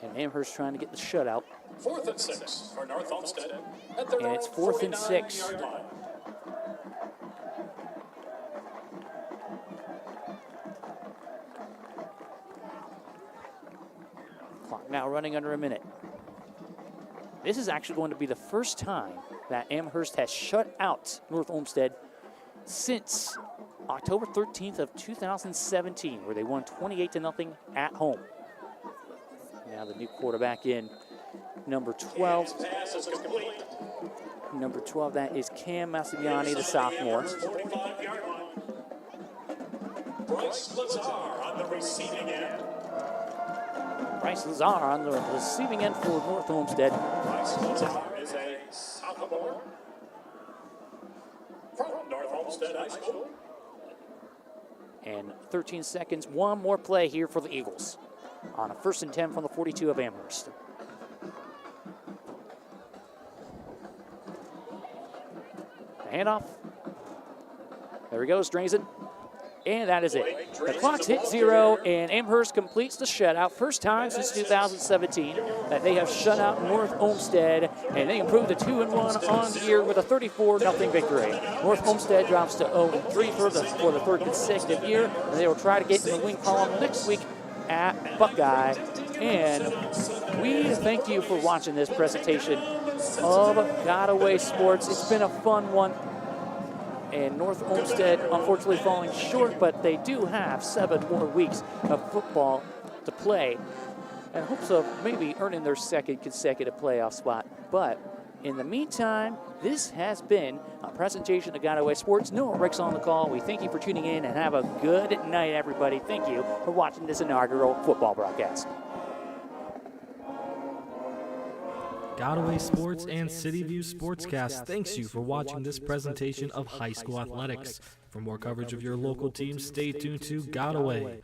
And Amherst trying to get the shutout. 4th and 6 for North Olmsted at their And it's 4th and 6. 49-yard line. Clock now running under a minute. This is actually going to be the first time that Amherst has shut out North Olmsted since October 13th of 2017, where they won 28-0 at home. Now the new quarterback in, number 12. Pass is complete. Number 12, that is Cam Massimiani, the sophomore. 45-yard line. Bryce Lazar on the receiving end. Bryce Lazar on the receiving end for North Olmsted. Bryce Lazar is a sophomore from North Olmsted High School. And 13 seconds, one more play here for the Eagles on a 1st and 10 from the 42 of Amherst. The handoff. There he goes, Drazen. And that is it. The clock's hit 0, and Amherst completes the shutout. First time since 2017 that they have shut out North Olmsted, and they improved to 2-1 on the year with a 34-0 victory. North Olmsted drops to 0-3 for the 3rd consecutive year, and they will try to get in the win column next week at Buckeye. And we thank you for watching this presentation of Galloway Sports. It's been a fun one. And North Olmsted, unfortunately, falling short, but they do have 7 more weeks of football to play in hopes of maybe earning their 2nd consecutive playoff spot. But in the meantime, this has been a presentation of Galloway Sports. Noah Rick's on the call. We thank you for tuning in, and have a good night, everybody. Thank you for watching this inaugural football broadcast. Galloway Sports and City View Sportscast thanks you for watching this presentation of high school athletics. For more coverage of your local teams, stay tuned to Galloway.